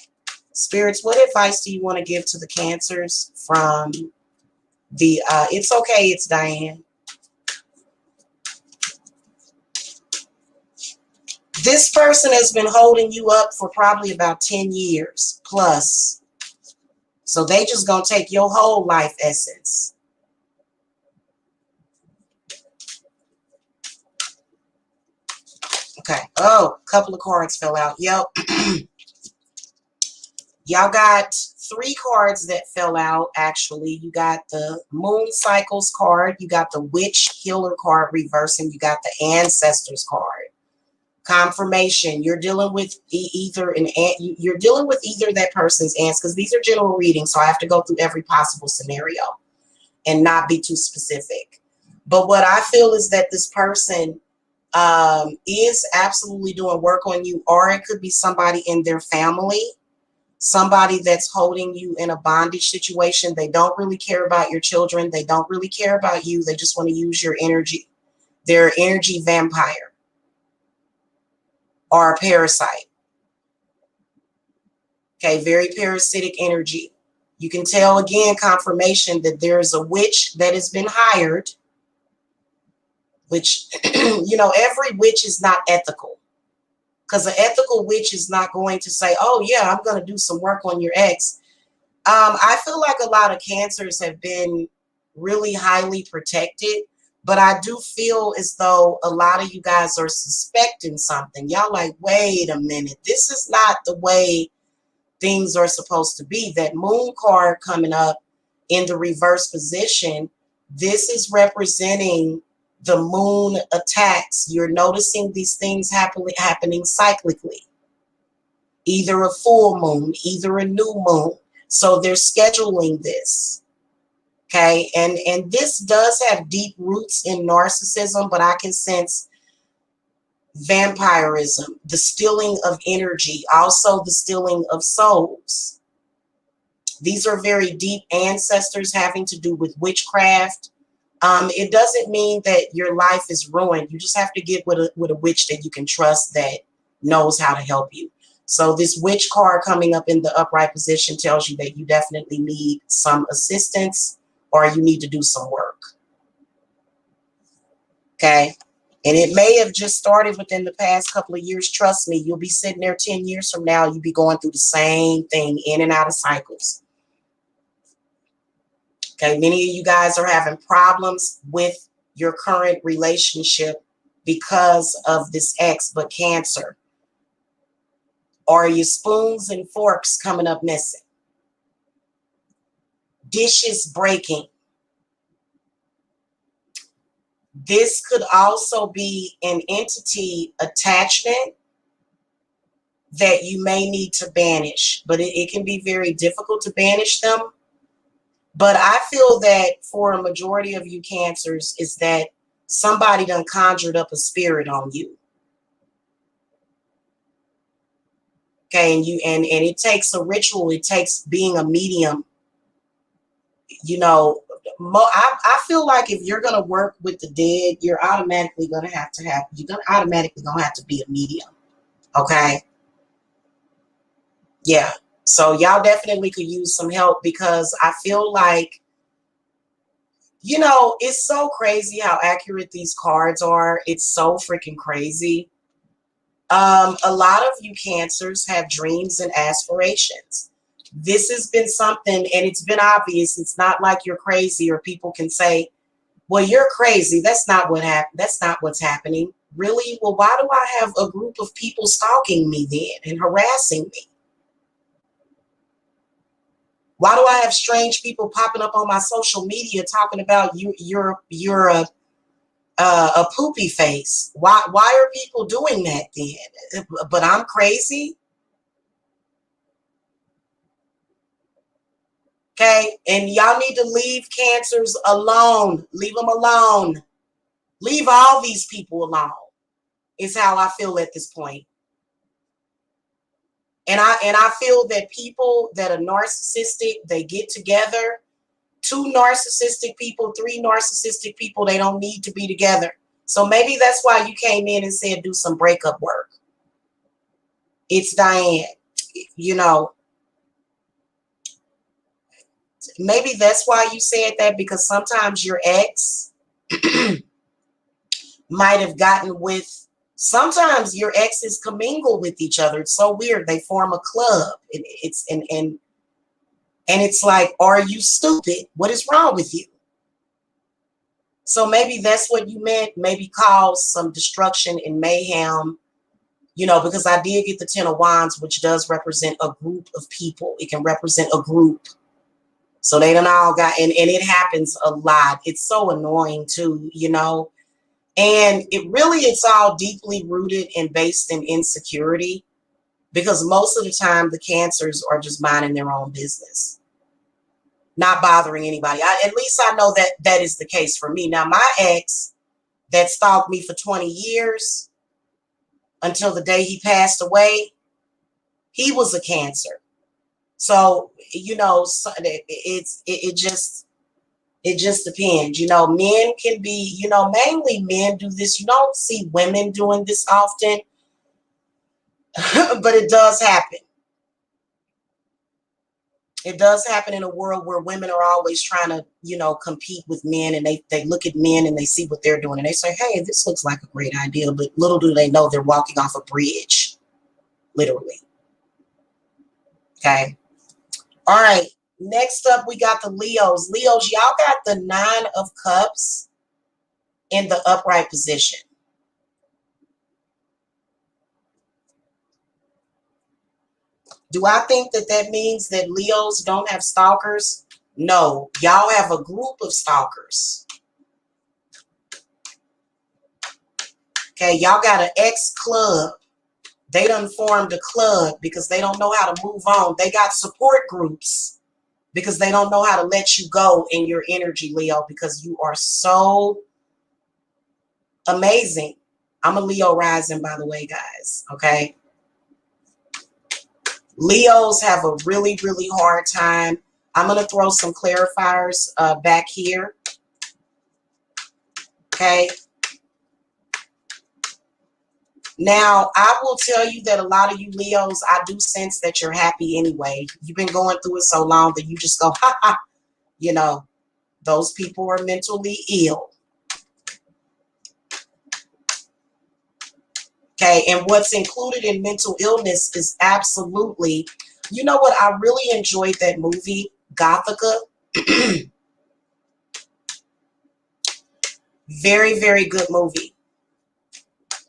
Spirits, what advice do you want to give to the Cancers from the, it's okay, it's Diane. This person has been holding you up for probably about 10 years plus. So they just gonna take your whole life essence. Okay. Oh, a couple of cards fell out. Yep. Y'all got 3 cards that fell out, actually. You got the Moon Cycles card. You got the Witch Healer card reverse, and you got the Ancestors card. Confirmation. You're dealing with you're dealing with either that person's ancestors, because these are general readings, so I have to go through every possible scenario and not be too specific. But what I feel is that this person is absolutely doing work on you, or it could be somebody in their family, somebody that's holding you in a bondage situation. They don't really care about your children. They don't really care about you. They just want to use your energy. They're an energy vampire or a parasite. Okay, very parasitic energy. You can tell, again, confirmation that there's a witch that has been hired, which, you know, every witch is not ethical. Because an ethical witch is not going to say, oh, yeah, I'm going to do some work on your ex. I feel like a lot of Cancers have been really highly protected, but I do feel as though a lot of you guys are suspecting something. Y'all like, wait a minute, this is not the way things are supposed to be. That Moon card coming up in the reverse position, this is representing the moon attacks. You're noticing these things happening cyclically. Either a full moon, either a new moon. So they're scheduling this. Okay, and this does have deep roots in narcissism, but I can sense vampirism, the stealing of energy, also the stealing of souls. These are very deep ancestors having to do with witchcraft. It doesn't mean that your life is ruined. You just have to get with a witch that you can trust, that knows how to help you. So this witch card coming up in the upright position tells you that you definitely need some assistance or you need to do some work. Okay. And it may have just started within the past couple of years. Trust me, you'll be sitting there 10 years from now. You'll be going through the same thing, in and out of cycles. Okay, many of you guys are having problems with your current relationship because of this ex, but Cancer. Are your spoons and forks coming up missing? Dishes breaking. This could also be an entity attachment that you may need to banish, but it can be very difficult to banish them. But I feel that for a majority of you Cancers is that somebody done conjured up a spirit on you. Okay, and it takes a ritual. It takes being a medium. You know, I feel like if you're gonna work with the dead, you're automatically gonna have to be a medium. Okay. Yeah. So y'all definitely could use some help, because I feel like, you know, it's so crazy how accurate these cards are. It's so freaking crazy. A lot of you Cancers have dreams and aspirations. This has been something, and it's been obvious. It's not like you're crazy, or people can say, well, you're crazy. That's not what happened. That's not what's happening. Really? Well, why do I have a group of people stalking me then and harassing me? Why do I have strange people popping up on my social media talking about you're a poopy face? Why are people doing that then? But I'm crazy? Okay, and y'all need to leave Cancers alone. Leave them alone. Leave all these people alone, is how I feel at this point. And I feel that people that are narcissistic, they get together. 2 narcissistic people, 3 narcissistic people, they don't need to be together. So maybe that's why you came in and said do some breakup work. It's Diane. You know, maybe that's why you said that, because sometimes your ex might have gotten with, sometimes your exes commingle with each other. It's so weird. They form a club. And it's like, are you stupid? What is wrong with you? So maybe that's what you meant. Maybe cause some destruction and mayhem, you know, because I did get the 10 of Wands, which does represent a group of people. It can represent a group. So they done all got, and it happens a lot. It's so annoying too, you know. And it's all deeply rooted and based in insecurity, because most of the time the Cancers are just minding their own business, not bothering anybody. At least I know that that is the case for me. Now, my ex that stalked me for 20 years until the day he passed away, he was a Cancer. So, you know, it just depends. You know, men can be, you know, mainly men do this. You don't see women doing this often, but it does happen. It does happen in a world where women are always trying to, you know, compete with men, and they look at men and they see what they're doing and they say, hey, this looks like a great idea. But little do they know they're walking off a bridge, literally. Okay. All right. Next up, we got the Leos. Leos, y'all got the 9 of Cups in the upright position. Do I think that that means that Leos don't have stalkers? No, y'all have a group of stalkers. Okay, y'all got an ex-club. They done formed a club because they don't know how to move on. They got support groups because they don't know how to let you go in your energy, Leo, because you are so amazing. I'm a Leo rising, by the way, guys, okay? Leos have a really, really hard time. I'm going to throw some clarifiers back here, okay? Now, I will tell you that a lot of you Leos, I do sense that you're happy anyway. You've been going through it so long that you just go, ha ha. You know, those people are mentally ill. Okay. And what's included in mental illness is absolutely, you know what? I really enjoyed that movie, Gothica. Very, very good movie.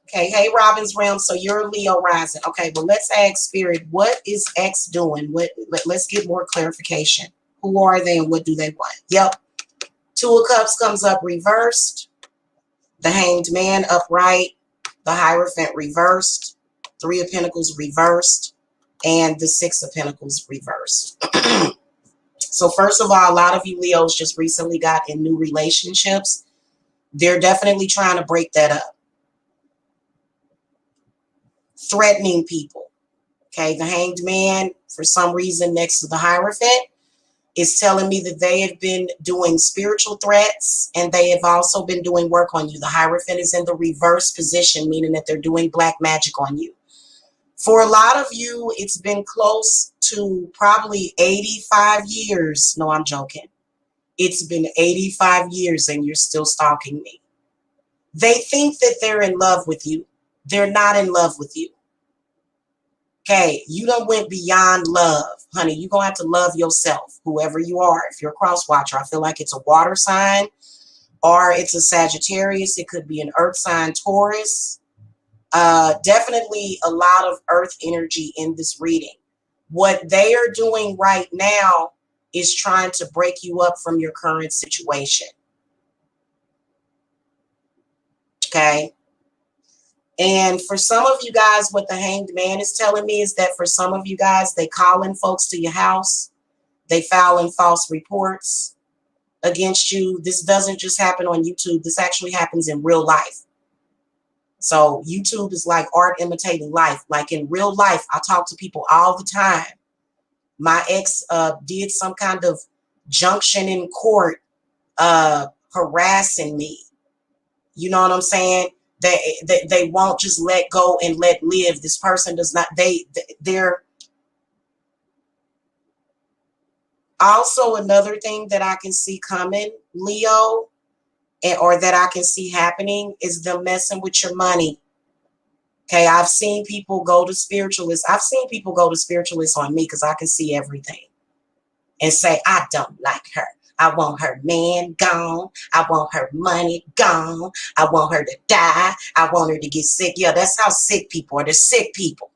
Okay. Hey, Robin's Realm. So you're Leo rising. Okay. Well, let's ask Spirit, what is X doing? Let's get more clarification. Who are they and what do they want? Yep. Two of Cups comes up reversed. The Hanged Man upright. The Hierophant reversed. Three of Pentacles reversed. And the Six of Pentacles reversed. So first of all, a lot of you Leos just recently got in new relationships. They're definitely trying to break that up. Threatening people. Okay, the Hanged Man, for some reason next to the Hierophant, is telling me that they have been doing spiritual threats and they have also been doing work on you. The Hierophant is in the reverse position, meaning that they're doing black magic on you. For a lot of you, it's been close to probably 85 years. No, I'm joking. It's been 85 years and you're still stalking me. They think that they're in love with you. They're not in love with you. Okay, you done went beyond love, honey. You're going to have to love yourself, whoever you are. If you're a cross watcher, I feel like it's a water sign or it's a Sagittarius. It could be an earth sign, Taurus. Definitely a lot of earth energy in this reading. What they are doing right now is trying to break you up from your current situation. Okay. And for some of you guys, what the Hanged Man is telling me is that for some of you guys, they calling folks to your house. They filing false reports against you. This doesn't just happen on YouTube. This actually happens in real life. So YouTube is like art imitating life. Like in real life, I talk to people all the time. My ex did some kind of junction in court harassing me. You know what I'm saying? They won't just let go and let live. This person does not, they're also another thing that I can see coming, Leo, or that I can see happening is them messing with your money. Okay, I've seen people go to spiritualists. I've seen people go to spiritualists on me because I can see everything and say, I don't like her. I want her man gone. I want her money gone. I want her to die. I want her to get sick. Yeah, that's how sick people are. They're sick people.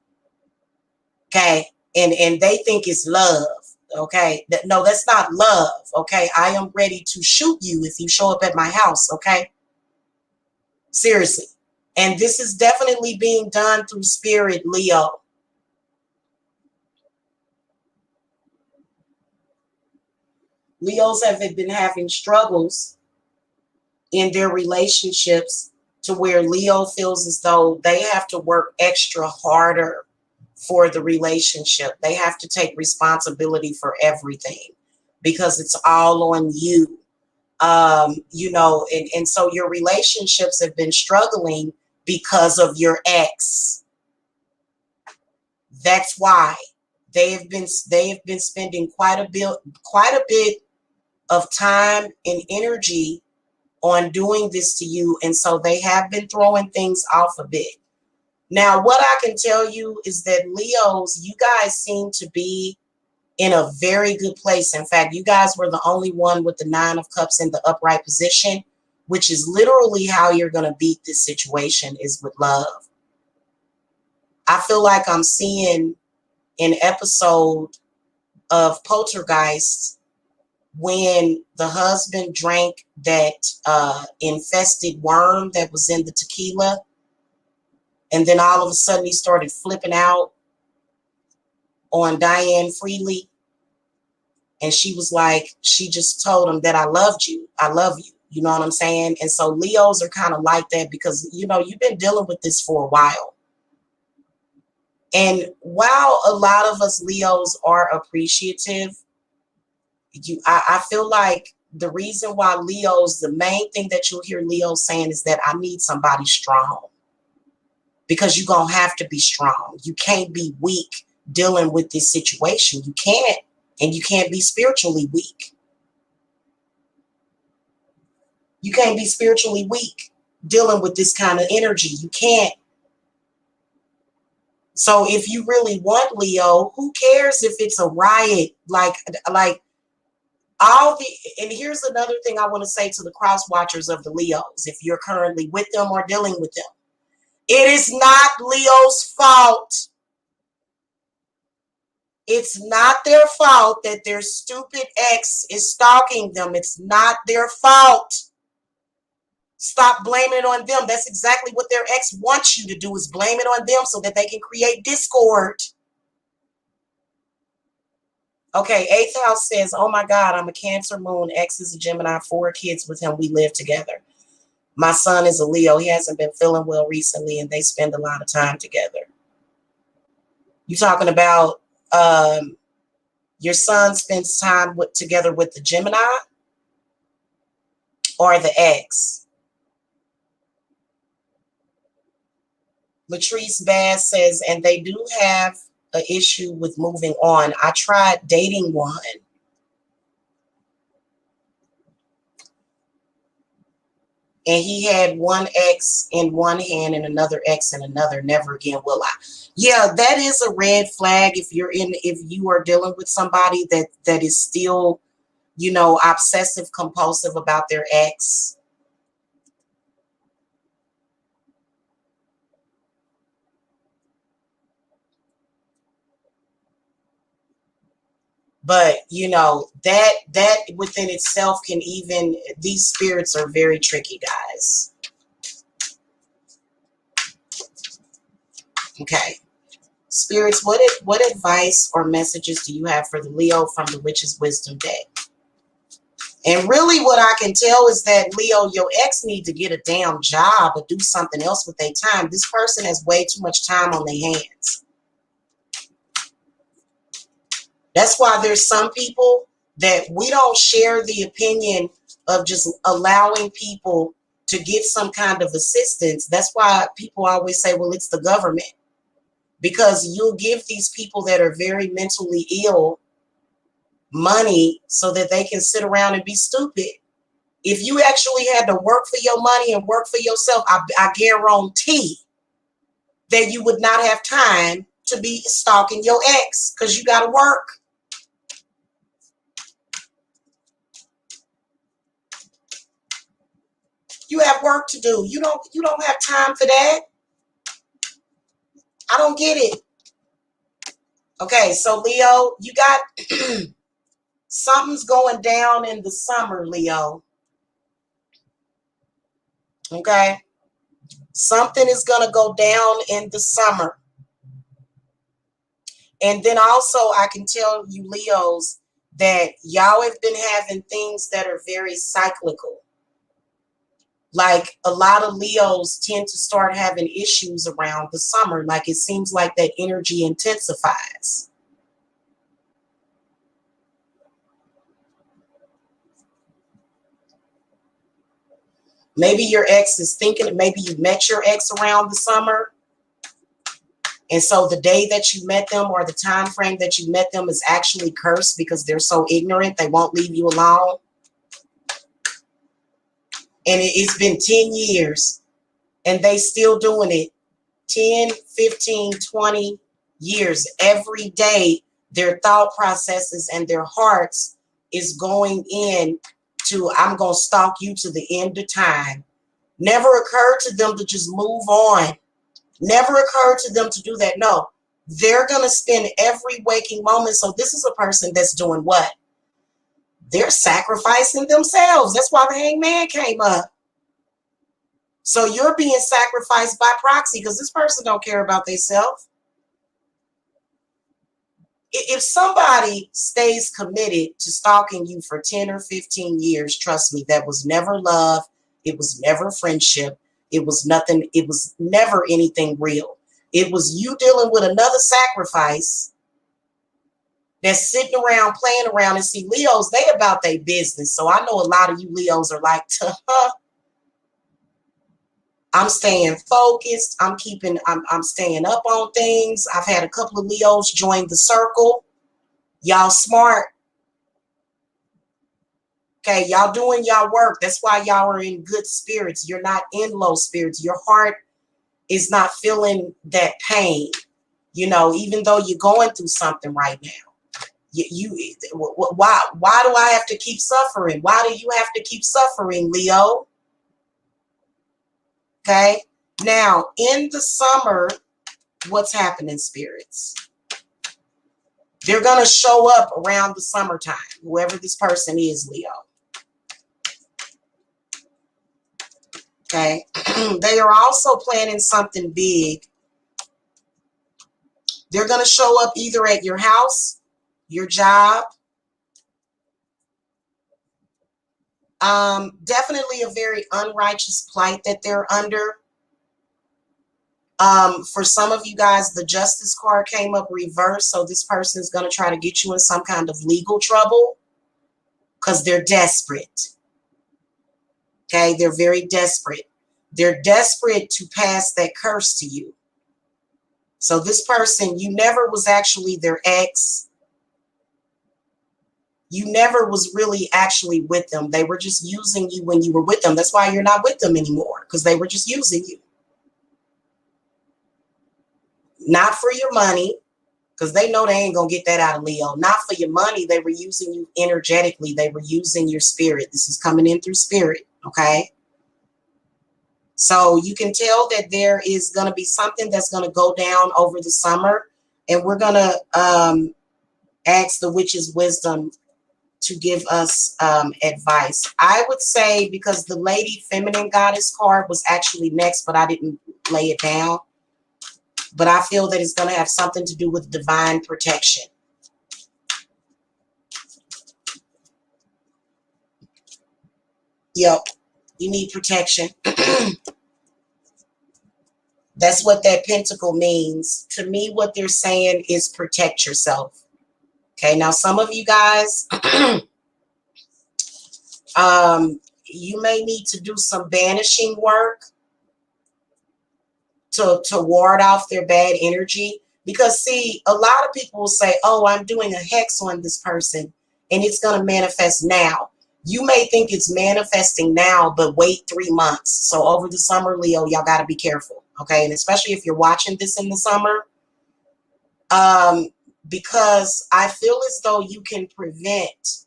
Okay. And they think it's love. Okay. No, that's not love. Okay. I am ready to shoot you if you show up at my house. Okay. Seriously. And this is definitely being done through spirit, Leo. Leos have been having struggles in their relationships to where Leo feels as though they have to work extra harder for the relationship. They have to take responsibility for everything because it's all on you. You know, and so your relationships have been struggling because of your ex. That's why they have been spending quite a bit of time and energy on doing this to you, and so they have been throwing things off a bit. Now, what I can tell you is that Leos, you guys seem to be in a very good place. In fact, you guys were the only one with the Nine of Cups in the upright position, which is literally how you're going to beat this situation is with love. I feel like I'm seeing an episode of Poltergeist when the husband drank that infested worm that was in the tequila. And then all of a sudden he started flipping out on Diane Freely. And she was like, she just told him that I loved you. I love you. You know what I'm saying? And so Leos are kind of like that because, you know, you've been dealing with this for a while. And while a lot of us Leos are appreciative, I feel like the reason why Leos, the main thing that you'll hear Leos saying is that I need somebody strong. Because you're going to have to be strong. You can't be weak dealing with this situation. You can't. And you can't be spiritually weak. You can't be spiritually weak dealing with this kind of energy. You can't. So if you really want Leo, who cares if it's a riot? Like all the, and here's another thing I want to say to the cross watchers of the Leos, if you're currently with them or dealing with them. It is not Leo's fault. It's not their fault that their stupid ex is stalking them. It's not their fault. Stop blaming it on them. That's exactly what their ex wants you to do, is blame it on them so that they can create discord. Okay, 8th house says, oh my God, I'm a Cancer moon. Ex is a Gemini, 4 kids with him. We live together. My son is a Leo. He hasn't been feeling well recently, and they spend a lot of time together. You talking about your son spends time together with the Gemini or the ex? Latrice Bass says, and they do have an issue with moving on. I tried dating one. And he had one ex in one hand and another ex in another. Never again will I. Yeah, that is a red flag if you are dealing with somebody that is still, you know, obsessive compulsive about their ex. But you know, that within itself can even, these spirits are very tricky, guys. Okay. Spirits, what advice or messages do you have for the Leo from the Witch's Wisdom deck? And really what I can tell is that, Leo, your ex need to get a damn job or do something else with their time. This person has way too much time on their hands. That's why there's some people that we don't share the opinion of just allowing people to get some kind of assistance. That's why people always say, well, it's the government. Because you'll give these people that are very mentally ill money so that they can sit around and be stupid. If you actually had to work for your money and work for yourself, I guarantee that you would not have time to be stalking your ex because you got to work. You have work to do. You don't have time for that. I don't get it. Okay, so Leo, you got something's going down in the summer, Leo. Okay? Something is going to go down in the summer. And then also I can tell you, Leos, that y'all have been having things that are very cyclical. Like a lot of Leos tend to start having issues around the summer. Like it seems like that energy intensifies. Maybe your ex is thinking, maybe you met your ex around the summer. And so the day that you met them or the time frame that you met them is actually cursed because they're so ignorant, they won't leave you alone. And it's been 10 years and they still doing it. 10, 15, 20 years. Every day, their thought processes and their hearts is going in to, I'm going to stalk you to the end of time. Never occurred to them to just move on. Never occurred to them to do that. No, they're going to spend every waking moment. So this is a person that's doing what? They're sacrificing themselves. That's why the Hangman came up. So you're being sacrificed by proxy because this person don't care about themselves. If somebody stays committed to stalking you for 10 or 15 years, trust me, that was never love. It was never friendship. It was nothing. It was never anything real. It was you dealing with another sacrifice that's sitting around, playing around. And see, Leos, they about their business. So I know a lot of you Leos are like, I'm staying focused. I'm staying up on things. I've had a couple of Leos join the circle. Y'all smart. Okay, y'all doing y'all work. That's why y'all are in good spirits. You're not in low spirits. Your heart is not feeling that pain. Even though you're going through something right now, why do I have to keep suffering? Why do you have to keep suffering, Leo? Okay. Now, in the summer, what's happening, spirits? They're going to show up around the summertime, whoever this person is, Leo. Okay. They are also planning something big. They're going to show up either at your house, your job. Definitely a very unrighteous plight that they're under. For some of you guys, the justice card came up reversed. So this person is going to try to get you in some kind of legal trouble because they're desperate. Okay, they're very desperate. They're desperate to pass that curse to you. So this person, you never was actually their ex. You never was really actually with them. They were just using you when you were with them. That's why you're not with them anymore, because they were just using you. Not for your money, because they know they ain't going to get that out of Leo. Not for your money. They were using you energetically. They were using your spirit. This is coming in through spirit, okay? So you can tell that there is going to be something that's going to go down over the summer. And we're going to ask the witch's wisdom to give us advice. I would say, because the Lady Feminine Goddess card was actually next, but I didn't lay it down. But I feel that it's going to have something to do with divine protection. Yep, you need protection. That's what that pentacle means. To me, what they're saying is protect yourself. Okay, now some of you guys, you may need to do some banishing work to ward off their bad energy. Because, see, a lot of people will say, oh, I'm doing a hex on this person, and it's going to manifest now. You may think it's manifesting now, but wait 3 months. So over the summer, Leo, y'all got to be careful, okay? And especially if you're watching this in the summer, because I feel as though you can prevent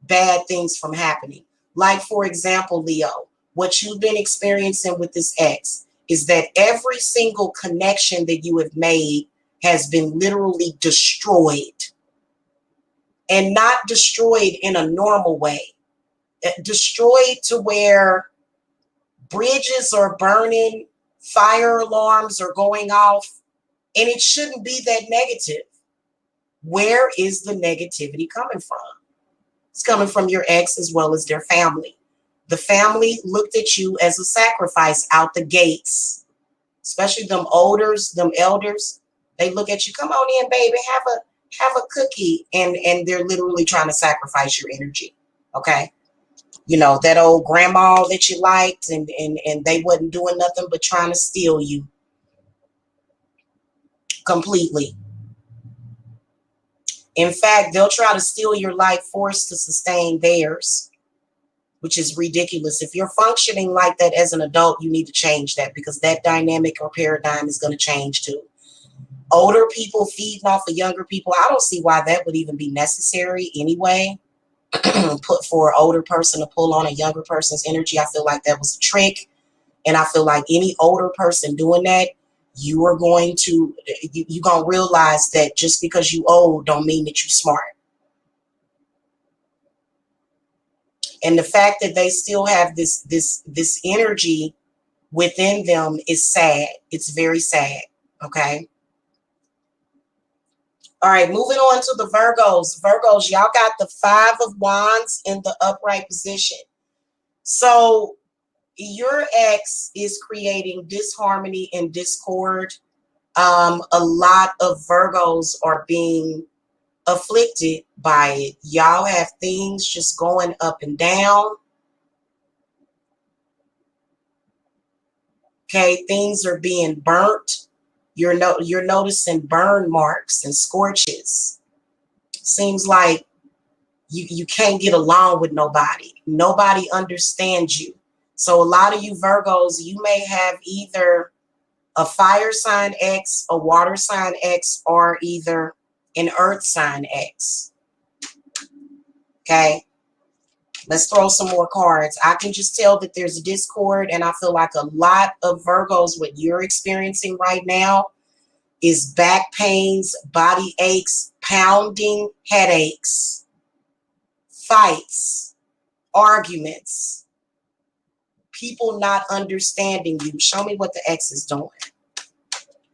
bad things from happening. Like, for example, Leo, what you've been experiencing with this ex is that every single connection that you have made has been literally destroyed. And not destroyed in a normal way. Destroyed to where bridges are burning, fire alarms are going off, and it shouldn't be that negative. Where is the negativity coming from? It's coming from your ex as well as their family. The family looked at you as a sacrifice out the gates, especially them elders. They look at you, come on in, baby, have a cookie, and they're literally trying to sacrifice your energy. Okay, that old grandma that you liked, and they wasn't doing nothing but trying to steal you completely. In fact, they'll try to steal your life force to sustain theirs, which is ridiculous. If you're functioning like that as an adult, you need to change that, because that dynamic or paradigm is going to change too. Older people feeding off of younger people, I don't see why that would even be necessary anyway. Put for an older person to pull on a younger person's energy. I feel like that was a trick. And I feel like any older person doing that, you're going to realize that just because you old don't mean that you're smart. And the fact that they still have this energy within them is sad. It's very sad. Okay. All right, moving on to the Virgos. Virgos, y'all got the 5 of Wands in the upright position. So your ex is creating disharmony and discord. A lot of Virgos are being afflicted by it. Y'all have things just going up and down. Okay, things are being burnt. You're noticing burn marks and scorches. Seems like you can't get along with nobody. Nobody understands you. So a lot of you Virgos, you may have either a fire sign ex, a water sign ex, or either an earth sign ex. Okay. Let's throw some more cards. I can just tell that there's a discord, and I feel like a lot of Virgos, what you're experiencing right now is back pains, body aches, pounding headaches, fights, arguments, people not understanding you. Show me what the ex is doing.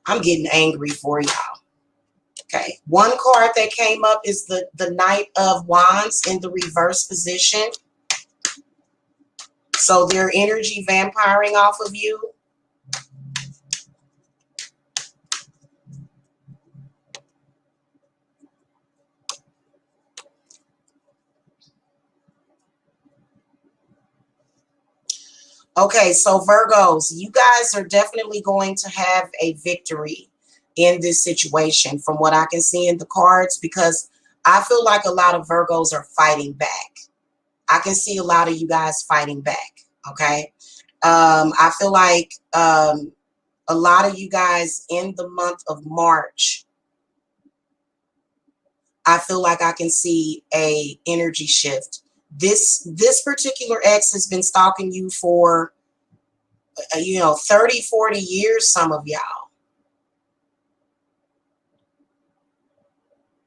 I'm getting angry for y'all. Okay. One card that came up is the Knight of Wands in the reverse position. So their energy vampiring off of you. Okay, so Virgos, you guys are definitely going to have a victory in this situation from what I can see in the cards, because I feel like a lot of Virgos are fighting back. I can see a lot of you guys fighting back, okay? I feel like a lot of you guys in the month of March, I feel like I can see a energy shift. This particular ex has been stalking you for 30, 40 years, some of y'all.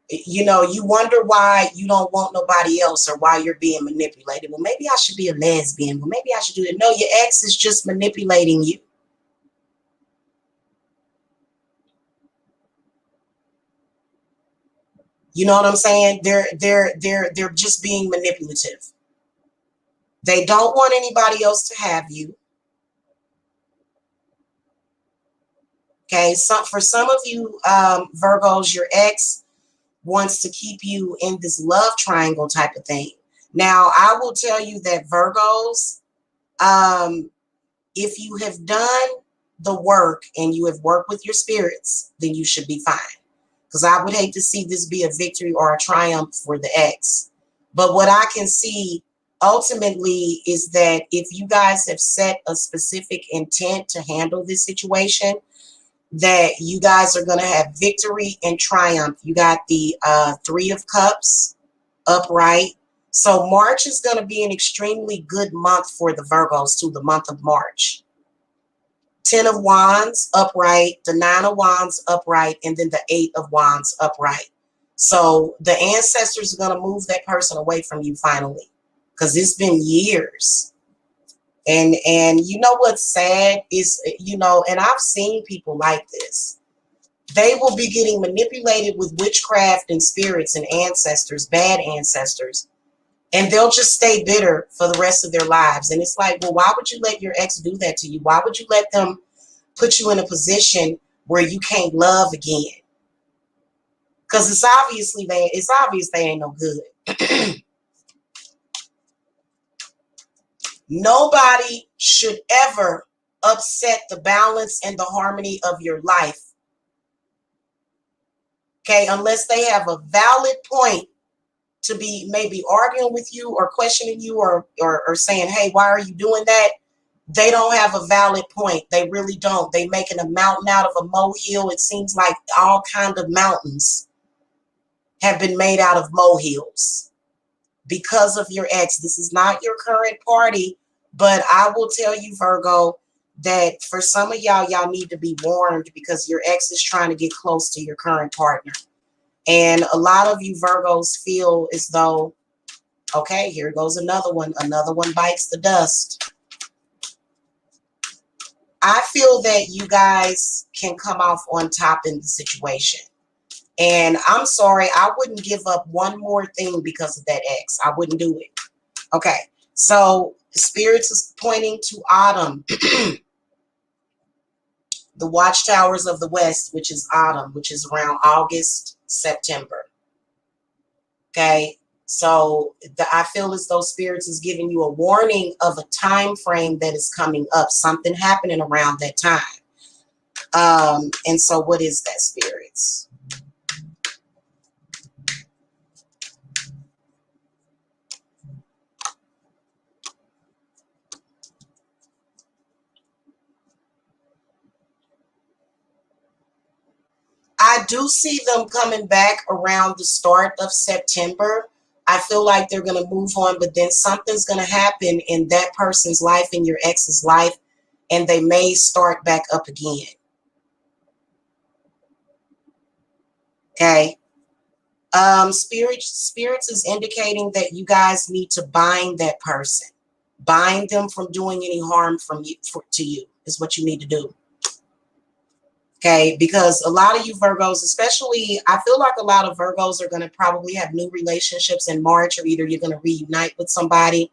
You wonder why you don't want nobody else or why you're being manipulated. Well, maybe I should be a lesbian. Well, maybe I should do that. No, your ex is just manipulating you. You know what I'm saying? They're just being manipulative. They don't want anybody else to have you. Okay, for some of you Virgos, your ex wants to keep you in this love triangle type of thing. Now, I will tell you that Virgos, if you have done the work and you have worked with your spirits, then you should be fine. Because I would hate to see this be a victory or a triumph for the ex. But what I can see ultimately is that if you guys have set a specific intent to handle this situation, that you guys are going to have victory and triumph. You got the Three of Cups upright. So March is going to be an extremely good month for the Virgos, to the month of March. Ten of Wands upright, the Nine of Wands upright, and then the Eight of Wands upright. So the ancestors are going to move that person away from you finally, because it's been years. And you know what's sad is, and I've seen people like this. They will be getting manipulated with witchcraft and spirits and ancestors, bad ancestors, and they'll just stay bitter for the rest of their lives. And it's like, well, why would you let your ex do that to you? Why would you let them put you in a position where you can't love again? Because it's obvious they ain't no good. Nobody should ever upset the balance and the harmony of your life. Okay, unless they have a valid point to be maybe arguing with you or questioning you or saying, hey, why are you doing that? They don't have a valid point. They really don't. They making a mountain out of a molehill. It seems like all kind of mountains have been made out of molehills because of your ex. This is not your current party, but I will tell you, Virgo, that for some of y'all need to be warned, because your ex is trying to get close to your current partner. And a lot of you Virgos feel as though, okay, here goes another one. Another one bites the dust. I feel that you guys can come off on top in the situation. And I'm sorry, I wouldn't give up one more thing because of that ex. I wouldn't do it. Okay, so Spirits is pointing to autumn. The watchtowers of the West, which is autumn, which is around August, September. Okay, so I feel as though Spirits is giving you a warning of a time frame that is coming up, something happening around that time. And so what is that, Spirits? I do see them coming back around the start of September. I feel like they're going to move on, but then something's going to happen in that person's life, in your ex's life, and they may start back up again. Okay. Spirits is indicating that you guys need to bind that person. Bind them from doing any harm to you is what you need to do. Okay, because a lot of you Virgos, especially, I feel like a lot of Virgos are going to probably have new relationships in March, or either you're going to reunite with somebody,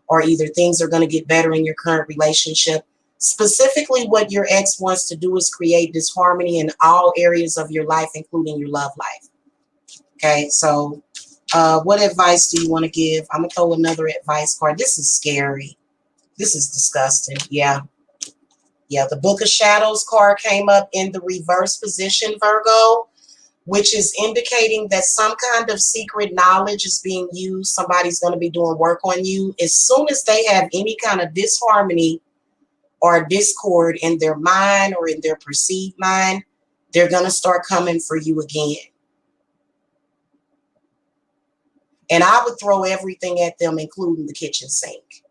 or either things are going to get better in your current relationship. Specifically, what your ex wants to do is create disharmony in all areas of your life, including your love life. Okay, so what advice do you want to give? I'm going to throw another advice card. This is scary. This is disgusting. Yeah. Yeah, the Book of Shadows card came up in the reverse position, Virgo, which is indicating that some kind of secret knowledge is being used. Somebody's going to be doing work on you. As soon as they have any kind of disharmony or discord in their mind or in their perceived mind, they're going to start coming for you again. And I would throw everything at them, including the kitchen sink.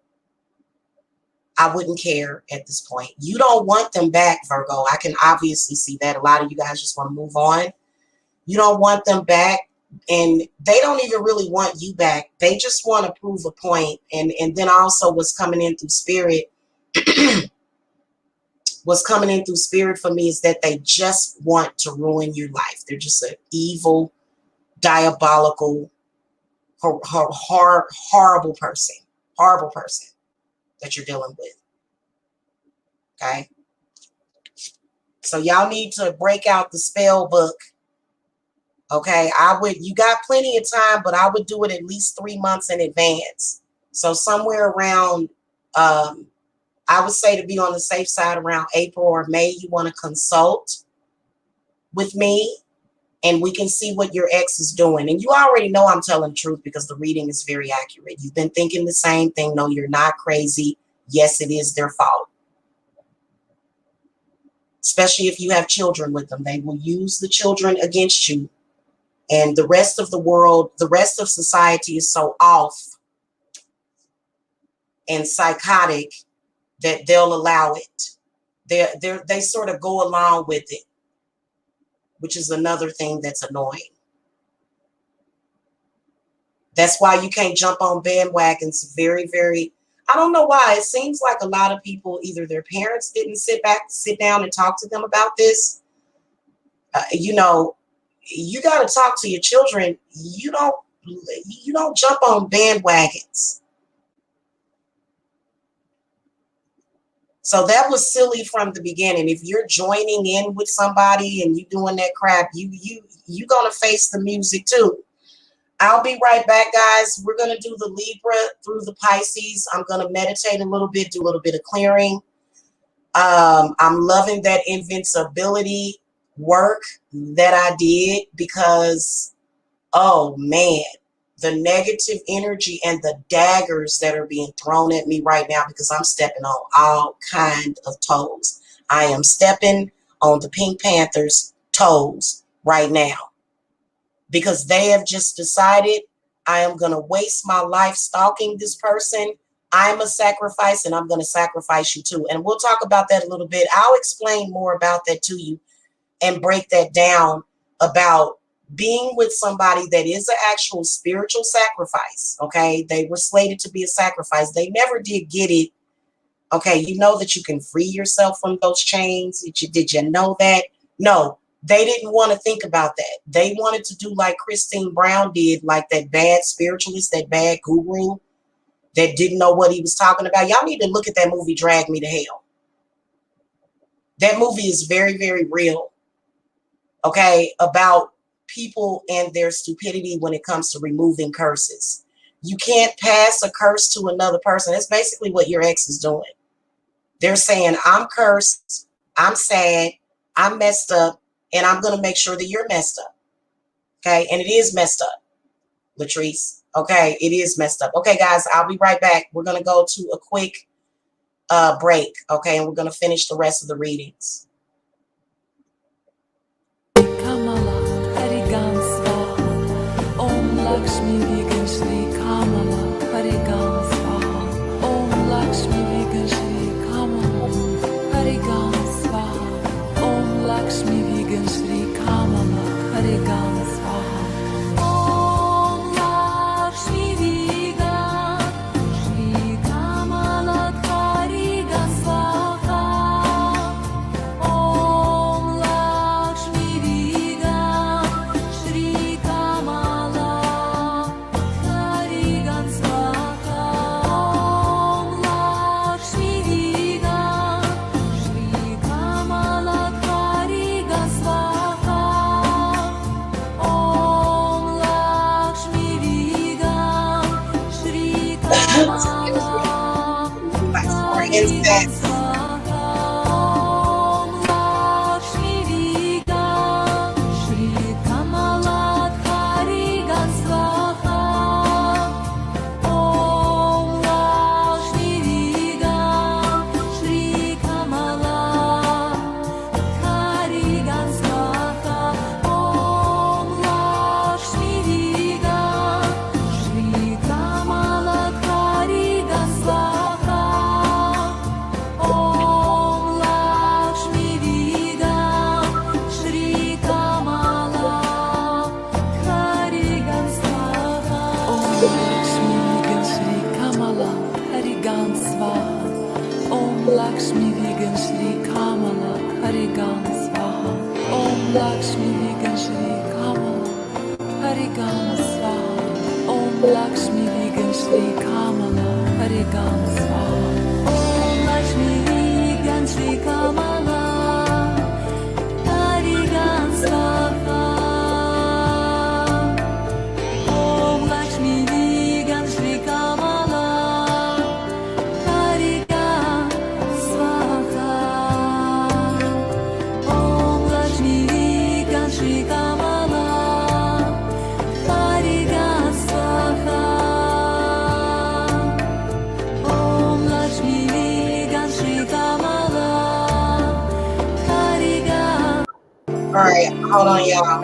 I wouldn't care at this point. You don't want them back, Virgo. I can obviously see that. A lot of you guys just want to move on. You don't want them back, and they don't even really want you back. They just want to prove a point. And then also what's coming in through spirit, what's coming in through spirit for me is that they just want to ruin your life. They're just an evil, diabolical, horrible person that you're dealing with. Okay, so y'all need to break out the spell book. Okay, you got plenty of time, but I would do it at least 3 months in advance. So somewhere around, I would say, to be on the safe side, around April or May, you want to consult with me, and we can see what your ex is doing. And you already know I'm telling the truth because the reading is very accurate. You've been thinking the same thing. No, you're not crazy. Yes, it is their fault. Especially if you have children with them. They will use the children against you. And the rest of the world, the rest of society is so off and psychotic that they'll allow it. They sort of go along with it, which is another thing that's annoying. That's why you can't jump on bandwagons. Very, very, I don't know why. It seems like a lot of people, either their parents didn't sit down and talk to them about this. You know, you got to talk to your children. You don't jump on bandwagons. So that was silly from the beginning. If you're joining in with somebody and you doing that crap, you gonna face the music too. I'll be right back, guys. We're gonna do the Libra through the Pisces. I'm gonna meditate a little bit, do a little bit of clearing. I'm loving that invincibility work that I did because, oh man, the negative energy and the daggers that are being thrown at me right now, because I'm stepping on all kind of toes. I am stepping on the Pink Panthers' toes right now because they have just decided I am going to waste my life stalking this person. I'm a sacrifice, and I'm going to sacrifice you too. And we'll talk about that a little bit. I'll explain more about that to you and break that down about being with somebody that is an actual spiritual sacrifice. Okay, they were slated to be a sacrifice. They never did get it. Okay, you know that you can free yourself from those chains. Did you know that? No, they didn't want to think about that. They wanted to do like Christine Brown did, like that bad spiritualist, that bad guru that didn't know what he was talking about. Y'all need to look at that movie, Drag Me to Hell. That movie is very, very real. Okay, about people and their stupidity when it comes to removing curses. You can't pass a curse to another person. That's basically what your ex is doing. They're saying, I'm cursed, I'm sad, I'm messed up, and I'm going to make sure that you're messed up. Okay, and it is messed up, Latrice. Okay, it is messed up. Okay, guys, I'll be right back. We're going to go to a quick break, okay, and we're going to finish the rest of the readings. Come on. Lakshmi Vigan Shri Kamala Harigama Swaha. Om Lakshmi Vigan Shri Kamala Harigama Swaha. Om Lakshmi Vigan Shri Kamala Harigama Swaha. Om Lakshmi Vigan Shri Kamala Harigama Swaha. Om Lakshmi Vigan Shri Kamala Harigama Swaha. Om Lakshmi Vigan Shri Kamala Harigama. All right, hold on, y'all.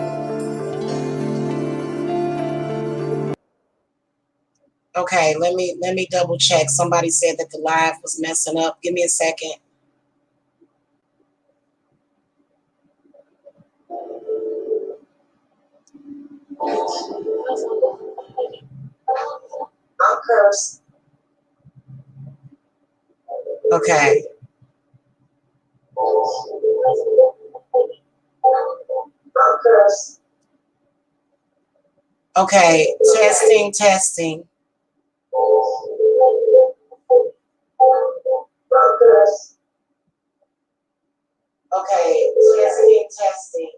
Okay, let me double check. Somebody said that the live was messing up. Give me a second. I'm cursed. Okay. I'm cursed. Okay, testing, testing. I'm cursed. Okay, testing, testing.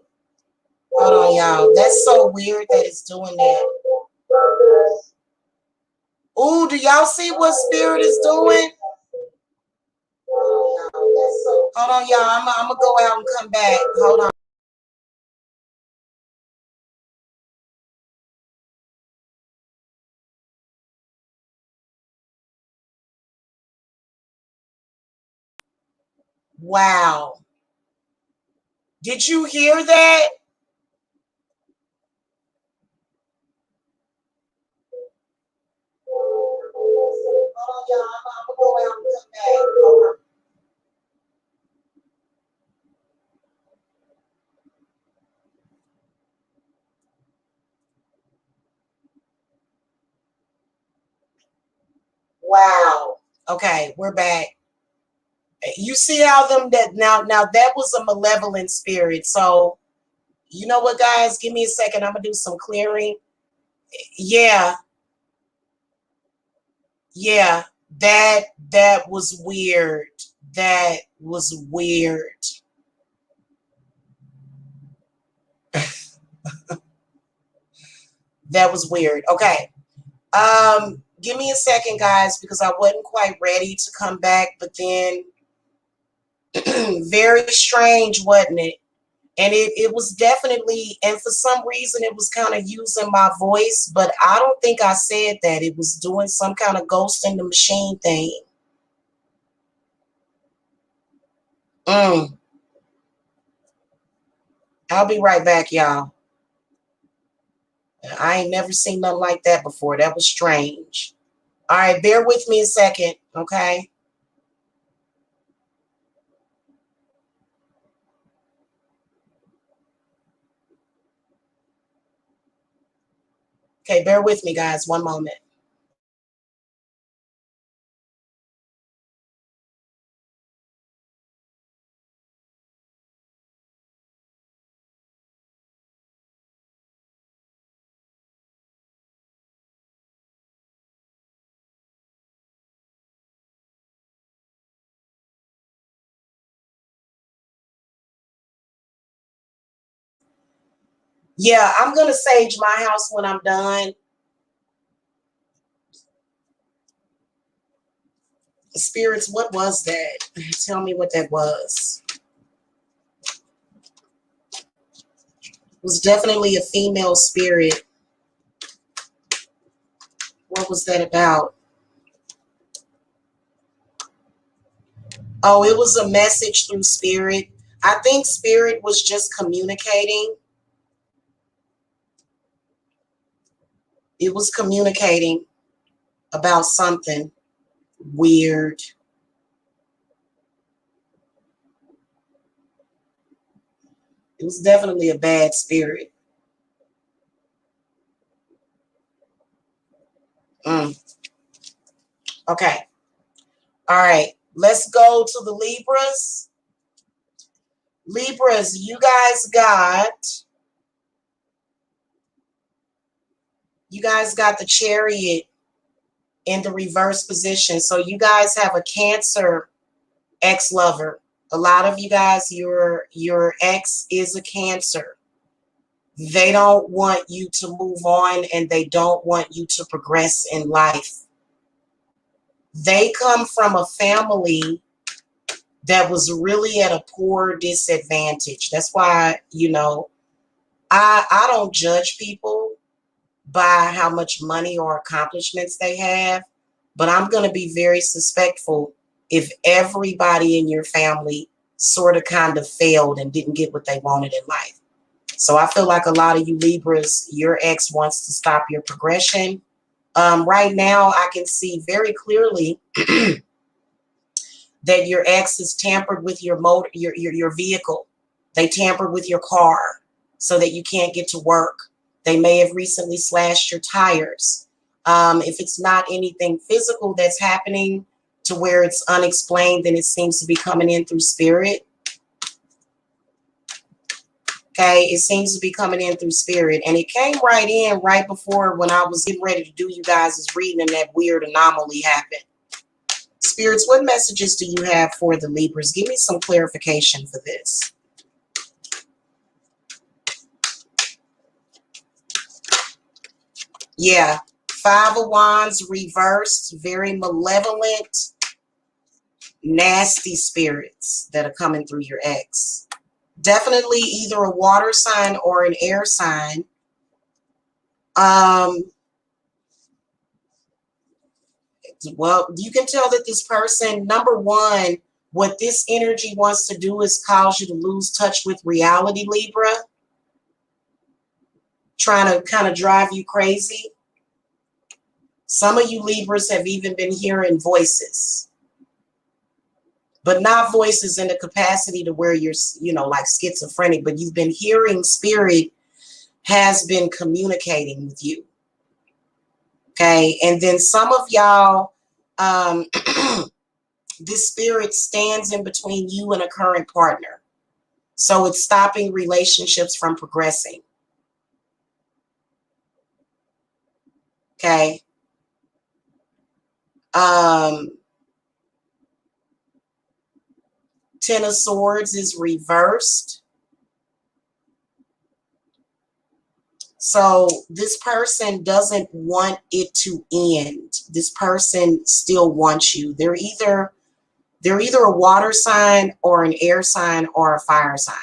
Hold on, y'all. That's so weird that it's doing that. Ooh, do y'all see what Spirit is doing? Hold on, y'all. I'm gonna go out and come back. Hold on. Wow. Did you hear that? Hold on, y'all. I'm gonna go out and come back. Hold on. Wow. Okay, we're back. You see how them that now that was a malevolent spirit. So you know what, guys? Give me a second. I'm gonna do some clearing. Yeah, yeah. That was weird. That was weird. That was weird. Okay. Give me a second, guys, because I wasn't quite ready to come back, but then very strange, wasn't it? And it was definitely, and for some reason it was kind of using my voice, but I don't think I said that. It was doing some kind of ghost in the machine thing. I'll be right back, y'all. I ain't never seen nothing like that before. That was strange. All right, bear with me a second, okay? Okay, bear with me, guys. One moment. Yeah, I'm going to sage my house when I'm done. Spirits, what was that? Tell me what that was. It was definitely a female spirit. What was that about? Oh, it was a message through spirit. I think spirit was just communicating. It was communicating about something weird. It was definitely a bad spirit. Okay. All right. Let's go to the Libras. Libras, you guys got the Chariot in the reverse position. So you guys have a Cancer ex-lover. A lot of you guys, your ex is a Cancer. They don't want you to move on and they don't want you to progress in life. They come from a family that was really at a poor disadvantage. That's why, I don't judge people by how much money or accomplishments they have, but I'm going to be very suspectful if everybody in your family sort of kind of failed and didn't get what they wanted in life. So I feel like a lot of you Libras, your ex wants to stop your progression. Right now, I can see very clearly that your ex has tampered with your motor, your vehicle. They tampered with your car so that you can't get to work. They may have recently slashed your tires. If it's not anything physical that's happening to where it's unexplained, then it seems to be coming in through spirit. Okay, it seems to be coming in through spirit. And it came right in right before when I was getting ready to do you guys' reading and that weird anomaly happened. Spirits, what messages do you have for the Libras? Give me some clarification for this. Yeah, Five of Wands reversed, very malevolent, nasty spirits that are coming through your ex. Definitely either a water sign or an air sign. Well, you can tell that this person, number one, what this energy wants to do is cause you to lose touch with reality, Libra. Trying to kind of drive you crazy. Some of you Libras have even been hearing voices, but not voices in the capacity to where you're, like schizophrenic, but you've been hearing spirit has been communicating with you. Okay. And then some of y'all, this spirit stands in between you and a current partner. So it's stopping relationships from progressing. Okay. Ten of Swords is reversed. So this person doesn't want it to end. This person still wants you. They're either a water sign or an air sign or a fire sign.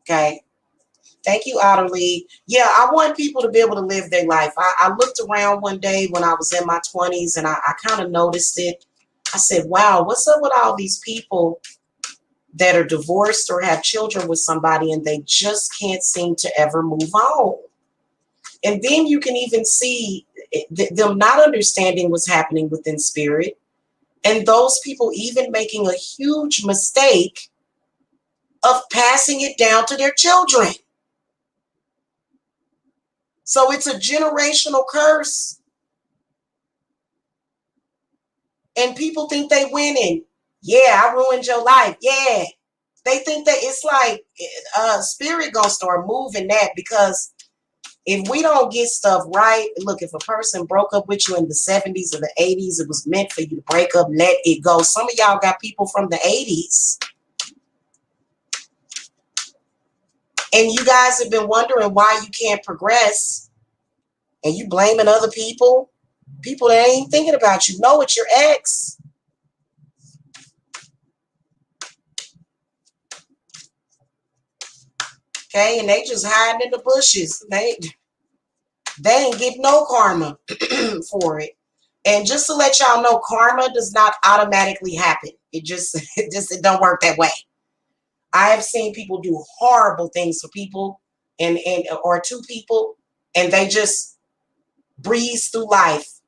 Okay. Thank you, Otterly. Yeah, I want people to be able to live their life. I looked around one day when I was in my 20s and I kind of noticed it. I said, wow, what's up with all these people that are divorced or have children with somebody and they just can't seem to ever move on? And then you can even see them not understanding what's happening within spirit. And those people even making a huge mistake of passing it down to their children. So it's a generational curse. And people think they winning. Yeah, I ruined your life. Yeah. They think that it's like spirit gonna start moving that, because if we don't get stuff right, look, if a person broke up with you in the 70s or the 80s, it was meant for you to break up, let it go. Some of y'all got people from the 80s. And you guys have been wondering why you can't progress. And you blaming other people. People that ain't thinking about you. No, it's your ex. Okay, and they just hiding in the bushes. They ain't get no karma for it. And just to let y'all know, karma does not automatically happen. It don't work that way. I have seen people do horrible things for people and or to people, and they just breeze through life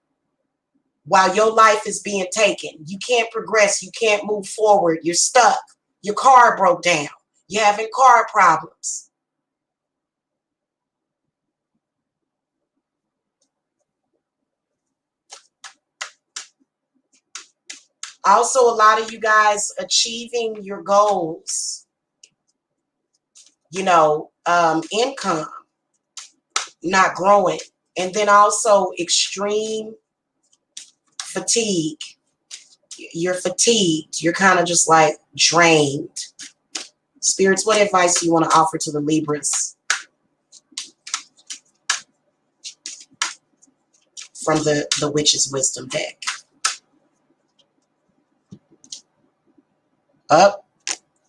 while your life is being taken. You can't progress. You can't move forward. You're stuck. Your car broke down. You're having car problems. Also, a lot of you guys achieving your goals, income not growing. And then also extreme fatigue. You're fatigued. You're kind of just like drained. Spirits, what advice do you want to offer to the Libras from the Witch's Wisdom deck? Up.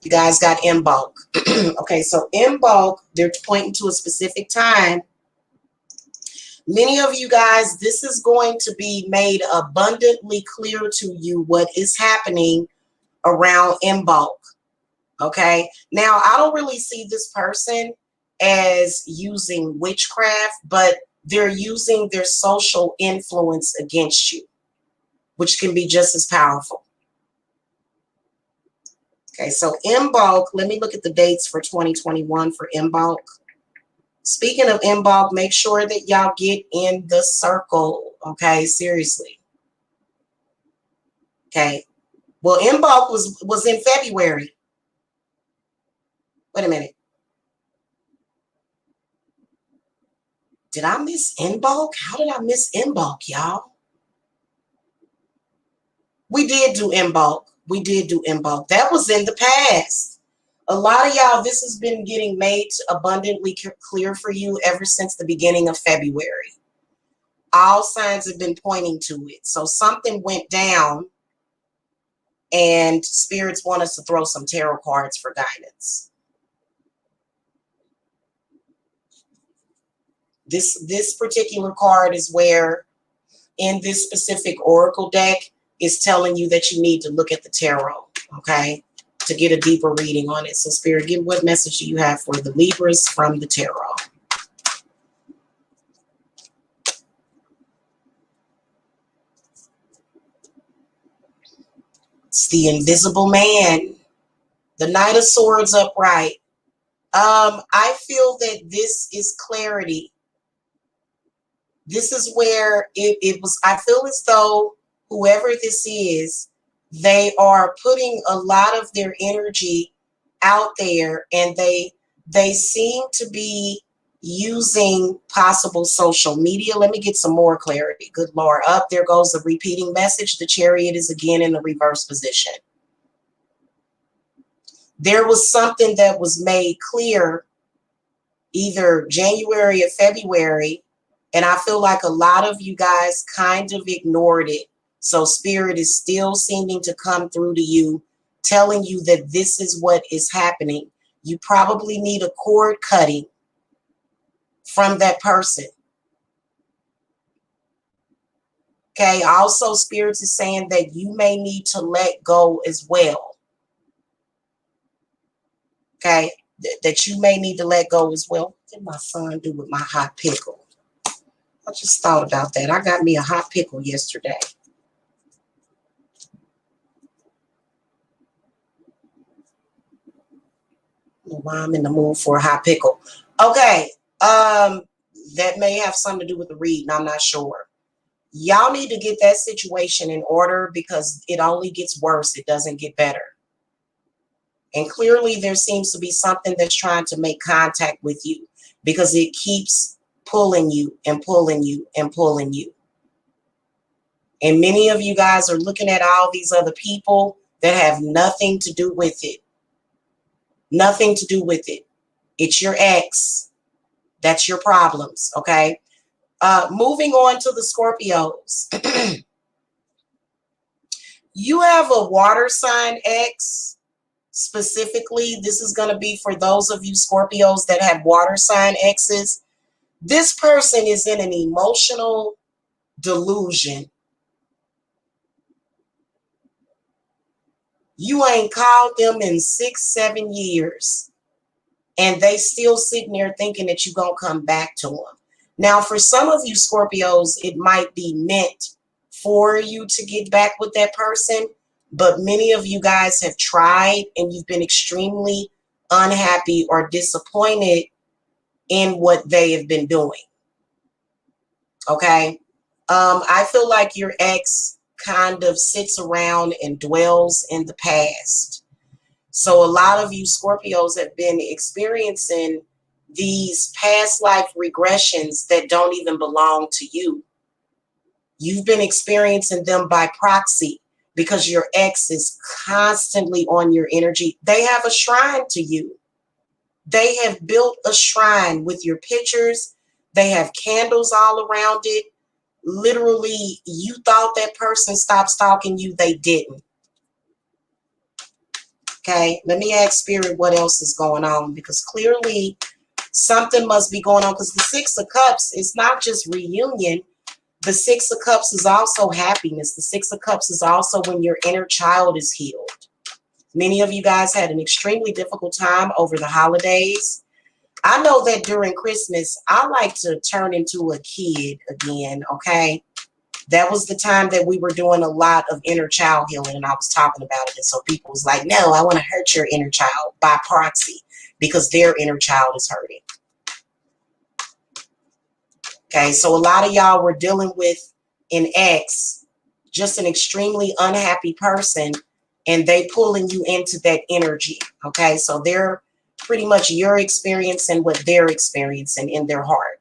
You guys got in bulk. Okay, so in bulk, they're pointing to a specific time. Many of you guys, this is going to be made abundantly clear to you what is happening around in bulk. Okay, now I don't really see this person as using witchcraft, but they're using their social influence against you, which can be just as powerful. Okay, so in bulk, let me look at the dates for 2021 for in bulk. Speaking of in bulk, make sure that y'all get in the circle. Okay, seriously. Okay, well, in bulk was in February. Wait a minute. Did I miss in bulk? How did I miss in bulk, y'all? We did do in bulk. We did do in bulk. That was in the past. A lot of y'all, this has been getting made abundantly clear for you ever since the beginning of February. All signs have been pointing to it. So something went down and spirits want us to throw some tarot cards for guidance. This particular card is where in this specific oracle deck is telling you that you need to look at the tarot, okay, to get a deeper reading on it. So Spirit, give what message do you have for the Libras from the tarot? It's the Invisible Man, the Knight of Swords upright. I feel that this is clarity. This is where it was, I feel as though whoever this is, they are putting a lot of their energy out there, and they seem to be using possible social media. Let me get some more clarity. Good Lord. Up there goes the repeating message. The Chariot is again in the reverse position. There was something that was made clear either January or February, and I feel like a lot of you guys kind of ignored it. So Spirit is still seeming to come through to you, telling you that this is what is happening. You probably need a cord cutting from that person. Okay, also Spirit is saying that you may need to let go as well. Okay, that you may need to let go as well. What did my son do with my hot pickle? I just thought about that. I got me a hot pickle yesterday. I don't know why I'm in the mood for a hot pickle. Okay, that may have something to do with the reading. I'm not sure. Y'all need to get that situation in order because it only gets worse. It doesn't get better. And clearly there seems to be something that's trying to make contact with you because it keeps pulling you and pulling you and pulling you. And many of you guys are looking at all these other people that have nothing to do with it. Nothing to do with it. It's your ex. That's your problems, okay? Moving on to the Scorpios. You have a water sign ex. Specifically, this is going to be for those of you Scorpios that have water sign exes. This person is in an emotional delusion. You ain't called them in 6-7 years, and they still sitting there thinking that you're going to come back to them. Now, for some of you Scorpios, it might be meant for you to get back with that person, but many of you guys have tried and you've been extremely unhappy or disappointed in what they have been doing. Okay. I feel like your ex kind of sits around and dwells in the past. So a lot of you Scorpios have been experiencing these past life regressions that don't even belong to you. You've been experiencing them by proxy because your ex is constantly on your energy. They have a shrine to you. They have built a shrine with your pictures. They have candles all around it. Literally, you thought that person stopped stalking you. They didn't. Okay, let me ask Spirit what else is going on, because clearly something must be going on, because the Six of Cups is not just reunion. The Six of Cups is also happiness. The Six of Cups is also when your inner child is healed. Many of you guys had an extremely difficult time over the holidays. I know that during Christmas, I like to turn into a kid again, okay? That was the time that we were doing a lot of inner child healing, and I was talking about it. And so people was like, no, I want to hurt your inner child by proxy because their inner child is hurting. Okay, so a lot of y'all were dealing with an ex, just an extremely unhappy person, and they pulling you into that energy. Okay, so they're pretty much you're experiencing what they're experiencing in their heart,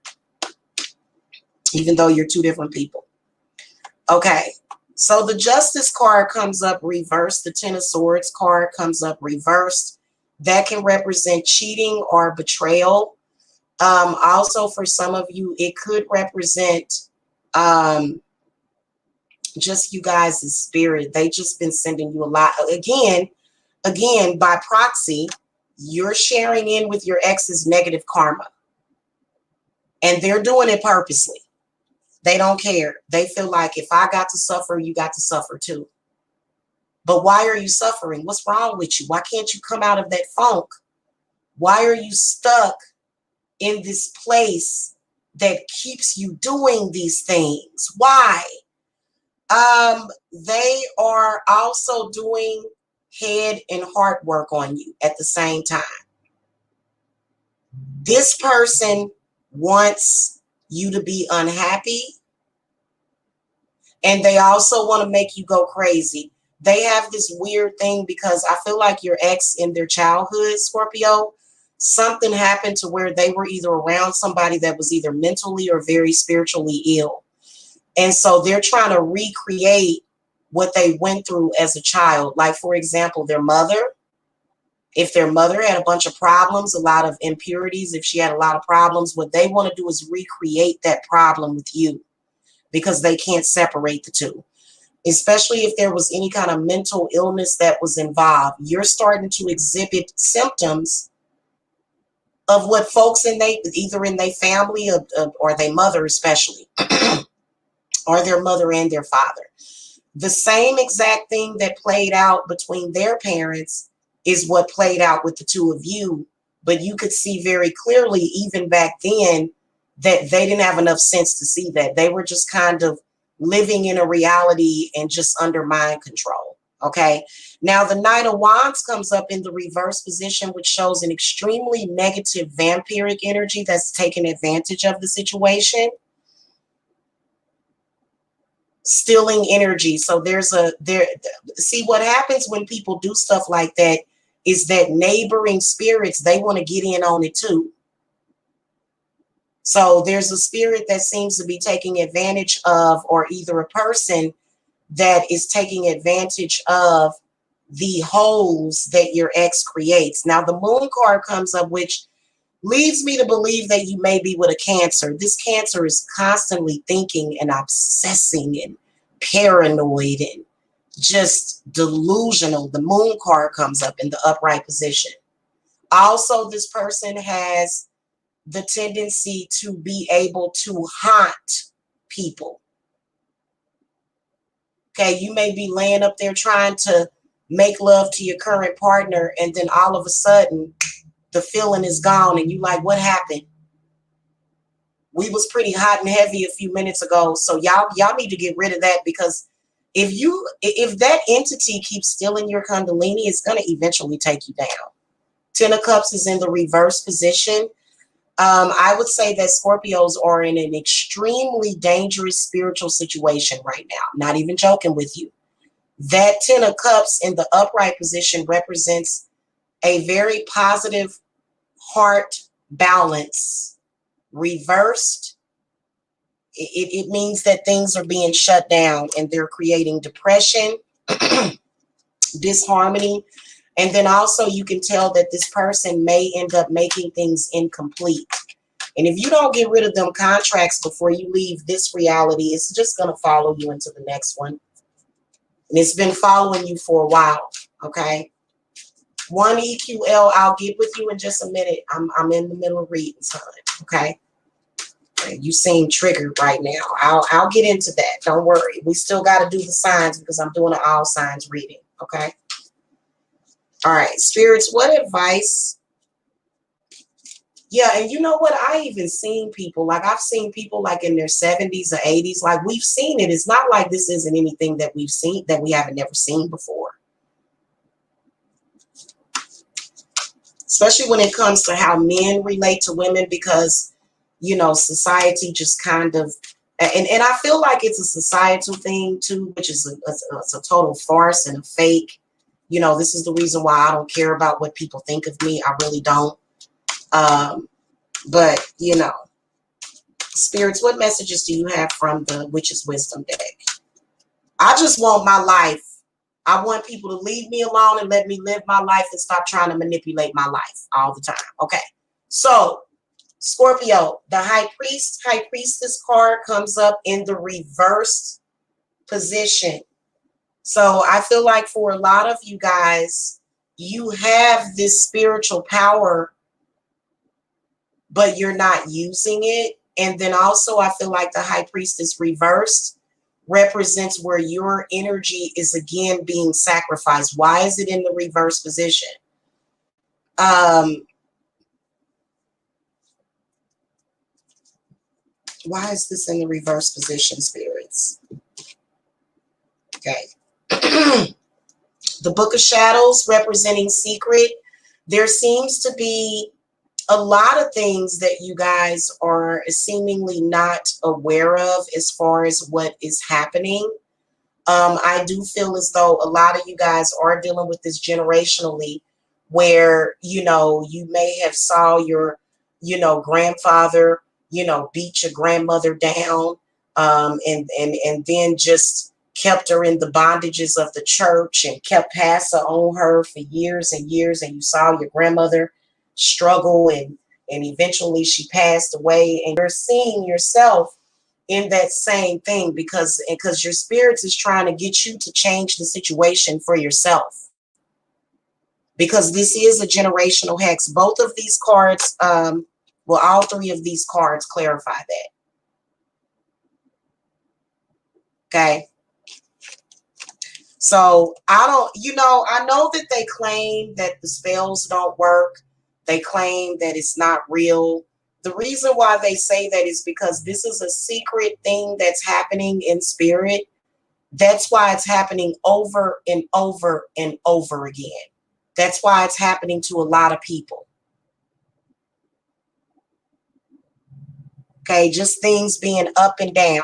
even though you're two different people. Okay, so the Justice card comes up reversed. The Ten of Swords card comes up reversed. That can represent cheating or betrayal. Also, for some of you, it could represent just you guys' spirit. They just been sending you a lot. Again, by proxy, you're sharing in with your ex's negative karma. And they're doing it purposely. They don't care. They feel like if I got to suffer, you got to suffer too. But why are you suffering? What's wrong with you? Why can't you come out of that funk? Why are you stuck in this place that keeps you doing these things? Why? They are also doing head and heart work on you at the same time. This person wants you to be unhappy, and they also want to make you go crazy. They have this weird thing because I feel like your ex in their childhood, Scorpio, something happened to where they were either around somebody that was either mentally or very spiritually ill. And so they're trying to recreate what they went through as a child. Like, for example, their mother. If their mother had a bunch of problems, a lot of impurities, if she had a lot of problems, what they want to do is recreate that problem with you because they can't separate the two. Especially if there was any kind of mental illness that was involved. You're starting to exhibit symptoms of what folks either in their family or their mother especially, or their mother and their father. The same exact thing that played out between their parents is what played out with the two of you. But you could see very clearly, even back then, that they didn't have enough sense to see that. They were just kind of living in a reality and just under mind control. Okay. Now, the Knight of Wands comes up in the reverse position, which shows an extremely negative vampiric energy that's taking advantage of the situation. Stealing energy. So see what happens when people do stuff like that is that neighboring spirits, they want to get in on it too. So there's a spirit that seems to be taking advantage of, or either a person that is taking advantage of the holes that your ex creates. Now the Moon card comes up, which leads me to believe that you may be with a Cancer. This Cancer is constantly thinking and obsessing and paranoid and just delusional. The Moon card comes up in the upright position. Also, this person has the tendency to be able to haunt people. Okay, you may be laying up there trying to make love to your current partner, and then all of a sudden the feeling is gone and you like, what happened? We was pretty hot and heavy a few minutes ago. So y'all need to get rid of that, because if that entity keeps stealing your Kundalini, it's going to eventually take you down. Ten of Cups is in the reverse position. I would say that Scorpios are in an extremely dangerous spiritual situation right now. Not even joking with you. That 10 of Cups in the upright position represents a very positive heart balance. Reversed, it means that things are being shut down and they're creating depression, disharmony. And then also you can tell that this person may end up making things incomplete. And if you don't get rid of them contracts before you leave this reality, it's just going to follow you into the next one. And it's been following you for a while, okay? 1 EQL, I'll get with you in just a minute. I'm in the middle of reading something, okay? You seem triggered right now. I'll get into that. Don't worry. We still got to do the signs because I'm doing an all signs reading, okay? All right, spirits, what advice? Yeah, and you know what? I even seen people, like I've seen people like in their 70s or 80s, like we've seen it. It's not like this isn't anything that we've seen, that we haven't never seen before. Especially when it comes to how men relate to women, because, you know, society just kind of, and I feel like it's a societal thing too, which is it's a total farce and a fake. You know, this is the reason why I don't care about what people think of me. I really don't. But, you know, spirits, what messages do you have from the Witch's Wisdom deck? I just want my life. I want people to leave me alone and let me live my life and stop trying to manipulate my life all the time. Okay. So, Scorpio, the High Priestess card comes up in the reversed position. So I feel like for a lot of you guys, you have this spiritual power, but you're not using it. And then also I feel like the High Priestess reversed represents where your energy is again being sacrificed. Why is it in the reverse position? Why is this in the reverse position, spirits? Okay. The Book of Shadows representing secret. There seems to be a lot of things that you guys are seemingly not aware of as far as what is happening. I do feel as though a lot of you guys are dealing with this generationally, where, you know, you may have saw your, you know, grandfather, you know, beat your grandmother down, and then just kept her in the bondages of the church and kept passing on her for years and years. And you saw your grandmother struggle and eventually she passed away, and you're seeing yourself in that same thing because your spirits is trying to get you to change the situation for yourself, because this is a generational hex. Both of these cards, well, all three of these cards clarify that. Okay. So I don't, you know, I know that they claim that the spells don't work. They claim that it's not real. The reason why they say that is because this is a secret thing that's happening in spirit. That's why it's happening over and over and over again. That's why it's happening to a lot of people. Okay, just things being up and down.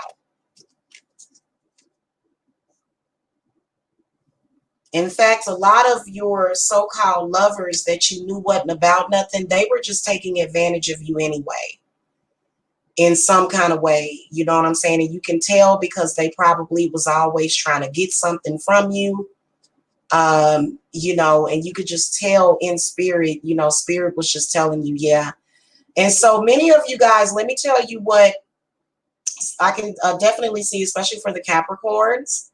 In fact, a lot of your so-called lovers that you knew wasn't about nothing, they were just taking advantage of you anyway, in some kind of way. You know what I'm saying? And you can tell because they probably was always trying to get something from you. You know, and you could just tell in spirit, you know, spirit was just telling you, yeah. And so many of you guys, let me tell you what I can definitely see, especially for the Capricorns.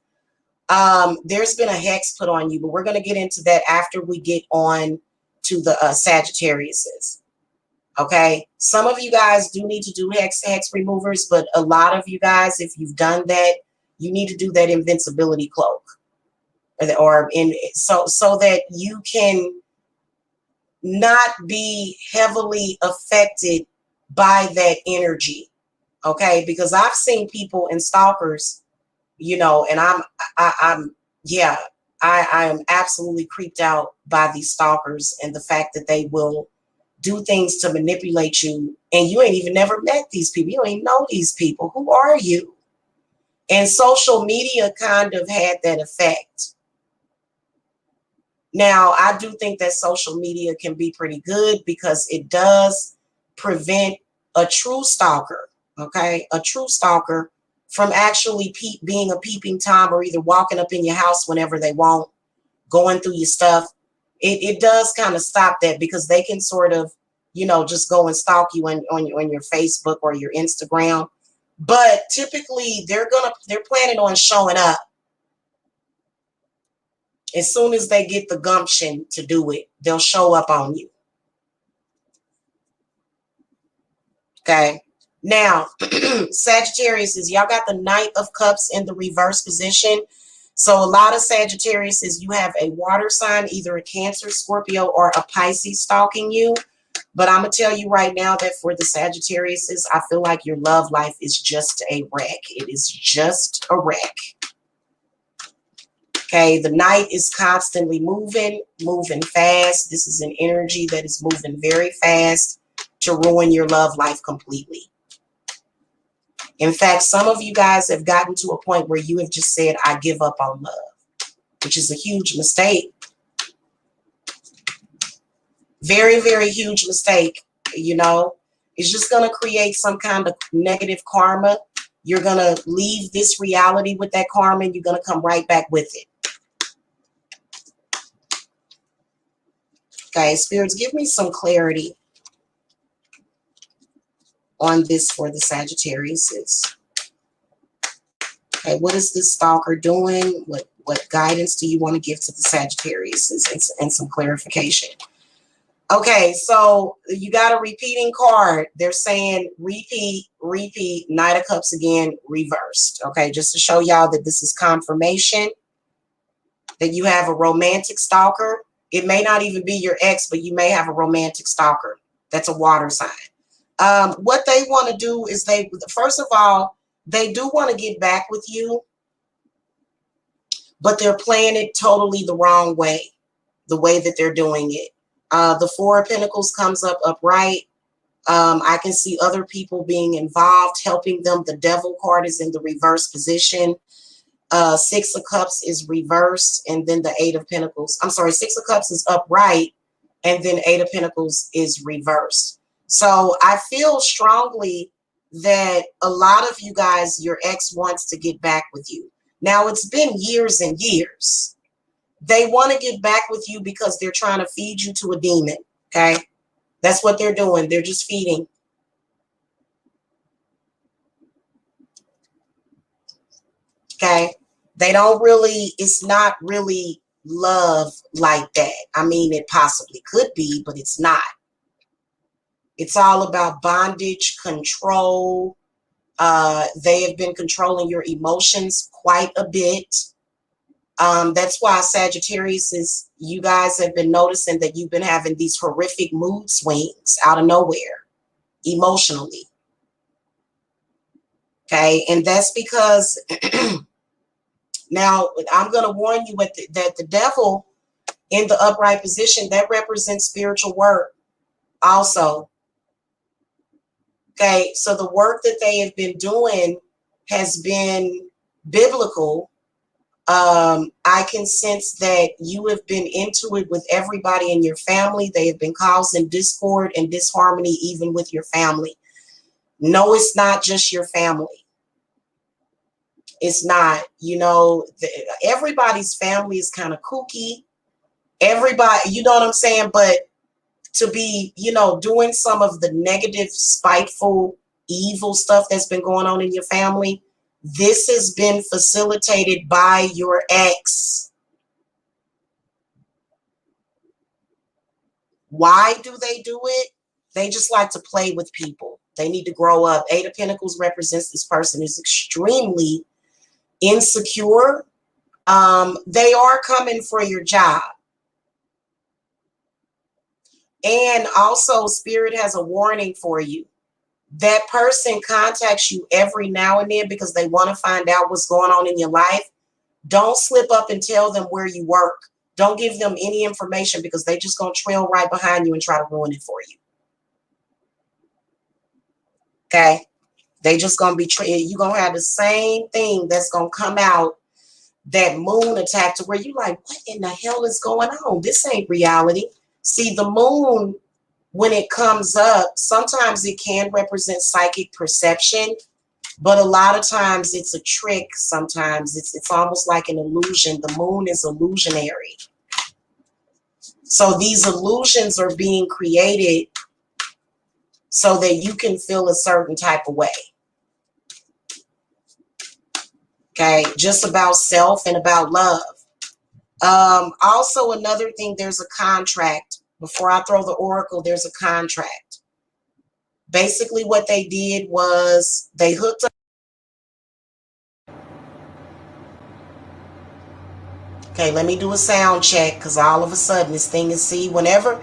There's been a hex put on you, but we're going to get into that after we get on to the Sagittariuses. Okay. Some of you guys do need to do hex removers, but a lot of you guys, if you've done that, you need to do that invincibility cloak, or in so that you can not be heavily affected by that energy. Okay. Because I've seen people in stalkers, you know, and I'm yeah, I am absolutely creeped out by these stalkers and the fact that they will do things to manipulate you, and you ain't even never met these people. You don't even know these people. Who are you? And social media kind of had that effect. Now, I do think that social media can be pretty good because it does prevent a true stalker, okay, a true stalker from actually being a peeping Tom, or either walking up in your house whenever they want, going through your stuff. It does kind of stop that, because they can sort of, just go and stalk you on your Facebook or your Instagram. But typically they're planning on showing up as soon as they get the gumption to do it. They'll show up on you. Okay. Now, Sagittarius is, y'all got the Knight of Cups in the reverse position. So a lot of Sagittarius is, you have a water sign, either a Cancer, Scorpio, or a Pisces stalking you. But I'm going to tell you right now that for the Sagittarius, I feel like your love life is just a wreck. It is just a wreck. Okay, the Knight is constantly moving fast. This is an energy that is moving very fast to ruin your love life completely. In fact, some of you guys have gotten to a point where you have just said, I give up on love, which is a huge mistake. Very, very huge mistake. It's just going to create some kind of negative karma. You're going to leave this reality with that karma, and you're going to come right back with it. Okay, spirits, give me some clarity on this for the Sagittarius. Okay, what is this stalker doing? What guidance do you want to give to the Sagittarius, and some clarification? Okay, so you got a repeating card. They're saying repeat, Knight of Cups again, reversed. Okay, just to show y'all that this is confirmation that you have a romantic stalker. It may not even be your ex, but you may have a romantic stalker. That's a water sign. What they want to do is, first of all, they do want to get back with you, but they're playing it totally the wrong way, the way that they're doing it. The Four of Pentacles comes up upright. I can see other people being involved, helping them. The Devil card is in the reverse position. Six of Cups is reversed, and then the Eight of Pentacles. I'm sorry, Six of Cups is upright, and then Eight of Pentacles is reversed. So I feel strongly that a lot of you guys, your ex wants to get back with you. Now, it's been years and years. They want to get back with you because they're trying to feed you to a demon, okay? That's what they're doing. They're just feeding. Okay? They don't really, it's not really love like that. I mean, it possibly could be, but it's not. It's all about bondage, control. They have been controlling your emotions quite a bit. That's why Sagittarius is, you guys have been noticing that you've been having these horrific mood swings out of nowhere, emotionally. Okay, and that's because now I'm going to warn you that the Devil in the upright position, that represents spiritual work also. Okay, so the work that they have been doing has been biblical. I can sense that you have been into it with everybody in your family. They have been causing discord and disharmony even with your family. No, it's not just your family. It's not, everybody's family is kind of kooky. Everybody, you know what I'm saying? But to be, doing some of the negative, spiteful, evil stuff that's been going on in your family, this has been facilitated by your ex. Why do they do it? They just like to play with people. They need to grow up. Eight of Pentacles represents this person who's extremely insecure. They are coming for your job. And also, Spirit has a warning for you. That person contacts you every now and then because they want to find out what's going on in your life. Don't slip up and tell them where you work. Don't give them any information because they just going to trail right behind you and try to ruin it for you. Okay. They just going to be, you're going to have the same thing that's going to come out, that moon attack, to where you like, what in the hell is going on? This ain't reality. See, the moon, when it comes up, sometimes it can represent psychic perception, but a lot of times it's a trick. Sometimes it's almost like an illusion. The moon is illusionary. So these illusions are being created so that you can feel a certain type of way. Okay, just about self and about love. Also, another thing, there's a contract. Before I throw the oracle, there's a contract. Basically, what they did was they hooked up. Okay, let me do a sound check, because all of a sudden this thing is, see, whenever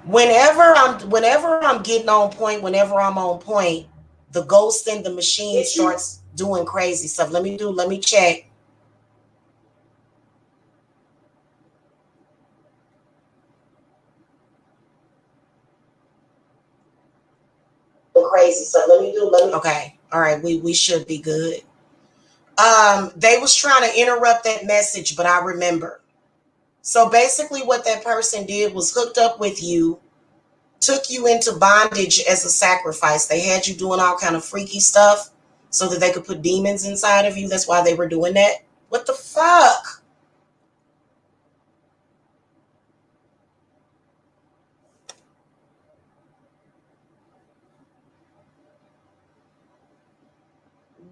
I'm getting on point, whenever I'm on point, the ghost in the machine starts doing crazy stuff. Let me check. Crazy stuff. Okay. All right. We should be good. They was trying to interrupt that message, but I remember. So basically what that person did was hooked up with you, took you into bondage as a sacrifice. They had you doing all kind of freaky stuff so that they could put demons inside of you. That's why they were doing that. What the fuck?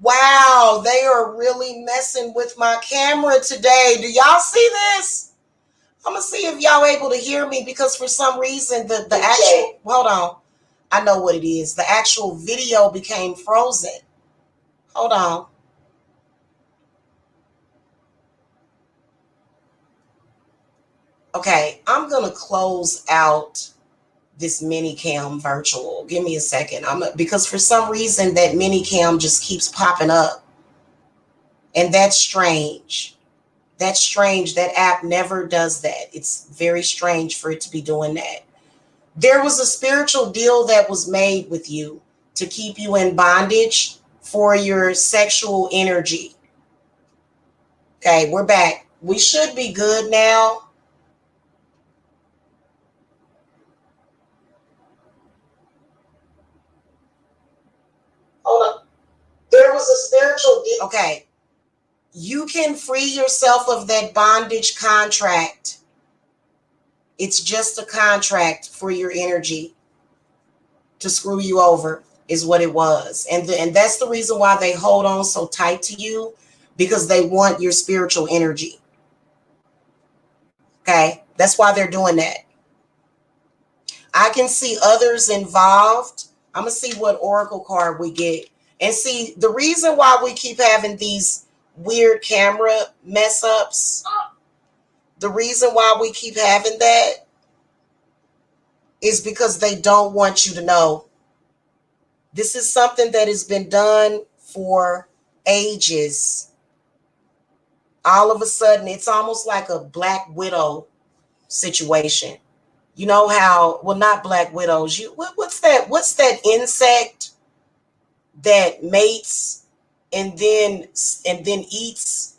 Wow, they are really messing with my camera today. Do y'all see this? I'm gonna see if y'all able to hear me, because for some reason the actual, hold on, I know what it is. The actual video became frozen. Hold on. Okay, I'm gonna close out this mini cam virtual. Give me a second. Because for some reason that mini cam just keeps popping up, and that's strange. That's strange. That app never does that. It's very strange for it to be doing that. There was a spiritual deal that was made with you to keep you in bondage for your sexual energy. Okay, we're back. We should be good now. Hold on. There was a spiritual deal. Okay. You can free yourself of that bondage contract. It's just a contract for your energy to screw you over, is what it was. And that's the reason why they hold on so tight to you, because they want your spiritual energy. Okay, that's why they're doing that. I can see others involved. I'm gonna see what oracle card we get, and see the reason why we keep having these weird camera mess ups. The reason why we keep having that is because they don't want you to know. This is something that has been done for ages. All of a sudden, it's almost like a Black Widow situation. You know how, well, not Black Widows. What's that? What's that insect that mates and then eats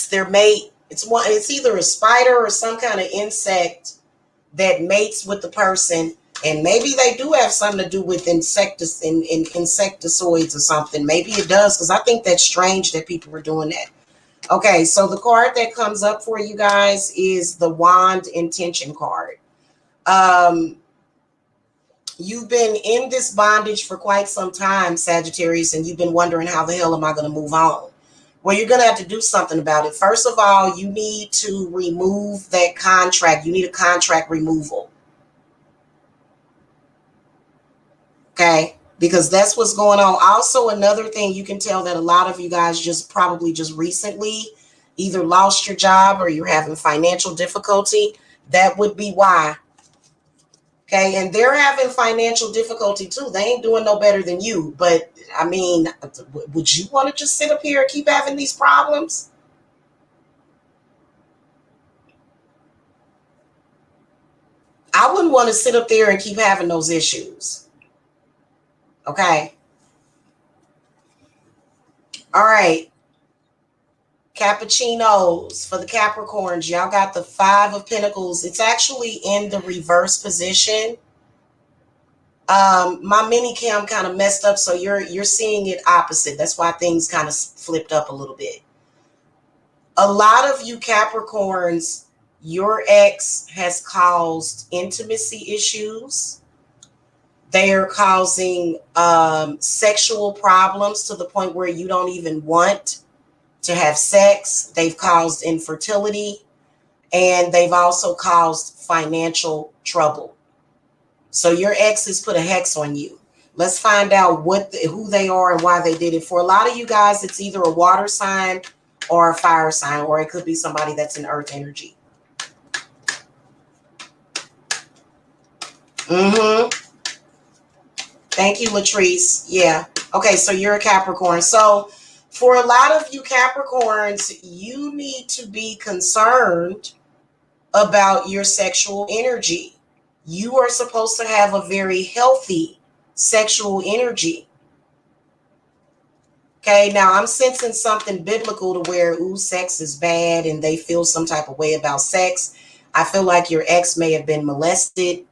their mate? It's either a spider or some kind of insect that mates with the person, and maybe they do have something to do with insectoids or something. Maybe it does, because I think that's strange that people are doing that. Okay, so the card that comes up for you guys is the Wand Intention card. You've been in this bondage for quite some time, Sagittarius, and you've been wondering, how the hell am I going to move on? Well, you're going to have to do something about it. First of all, you need to remove that contract. You need a contract removal. Okay, because that's what's going on. Also, another thing, you can tell that a lot of you guys just recently either lost your job or you're having financial difficulty. That would be why. Okay, and they're having financial difficulty too. They ain't doing no better than you. But I mean, would you want to just sit up here and keep having these problems? I wouldn't want to sit up there and keep having those issues. Okay. All right. Cappuccinos for the Capricorns. Y'all got the 5 of Pentacles. It's actually in the reverse position. My mini cam kind of messed up, so you're seeing it opposite. That's why things kind of flipped up a little bit. A lot of you Capricorns, your ex has caused intimacy issues. They are causing sexual problems to the point where you don't even want to have sex. They've caused infertility, and they've also caused financial trouble. So your ex has put a hex on you. Let's find out who they are and why they did it. For a lot of you guys, it's either a water sign or a fire sign, or it could be somebody that's in earth energy. Thank you, Latrice. Yeah. Okay, so you're a Capricorn. So for a lot of you Capricorns, you need to be concerned about your sexual energy. You are supposed to have a very healthy sexual energy. Okay, now I'm sensing something biblical to where, sex is bad and they feel some type of way about sex. I feel like your ex may have been molested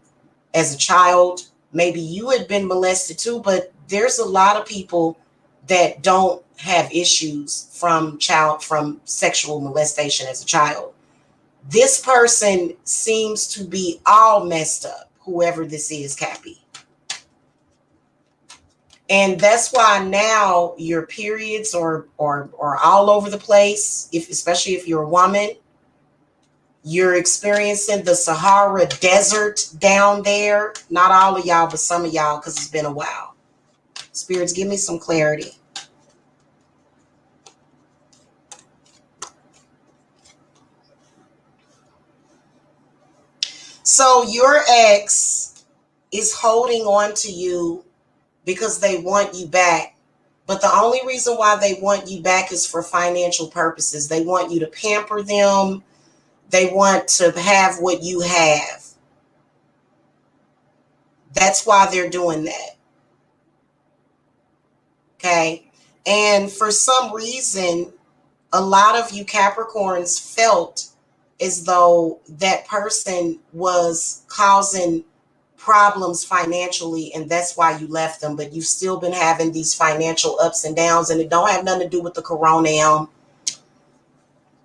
as a child. Maybe you had been molested too, but there's a lot of people that don't have issues from sexual molestation as a child. This person seems to be all messed up, whoever this is, Cappy. And that's why now your periods are all over the place, especially if you're a woman. You're experiencing the Sahara Desert down there. Not all of y'all, but some of y'all, because it's been a while. Spirits, give me some clarity. So your ex is holding on to you because they want you back. But the only reason why they want you back is for financial purposes. They want you to pamper them. They want to have what you have. That's why they're doing that. Okay. And for some reason, a lot of you Capricorns felt as though that person was causing problems financially, and that's why you left them. But you've still been having these financial ups and downs, and it don't have nothing to do with the corona.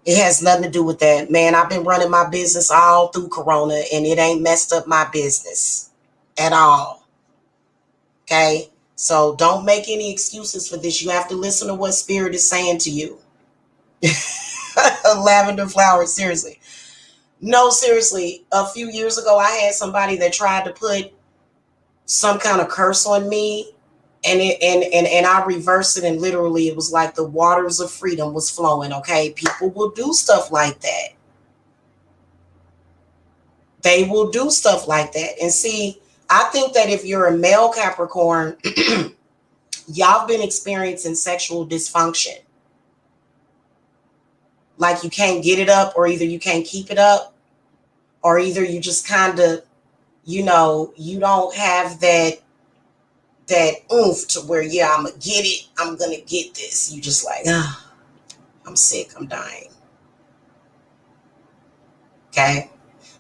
It has nothing to do with that. Man, I've been running my business all through corona, and it ain't messed up my business at all. Okay? So don't make any excuses for this. You have to listen to what Spirit is saying to you. Lavender flowers, seriously. No, seriously. A few years ago, I had somebody that tried to put some kind of curse on me, and I reversed it, and literally it was like the waters of freedom was flowing. Okay, people will do stuff like that. They will do stuff like that. And see, I think that if you're a male Capricorn, y'all been experiencing sexual dysfunction. Like you can't get it up, or either you can't keep it up, or either you just kind of, you don't have that oomph to where, yeah, I'm gonna get it. I'm gonna get this. You just like, I'm sick. I'm dying. Okay.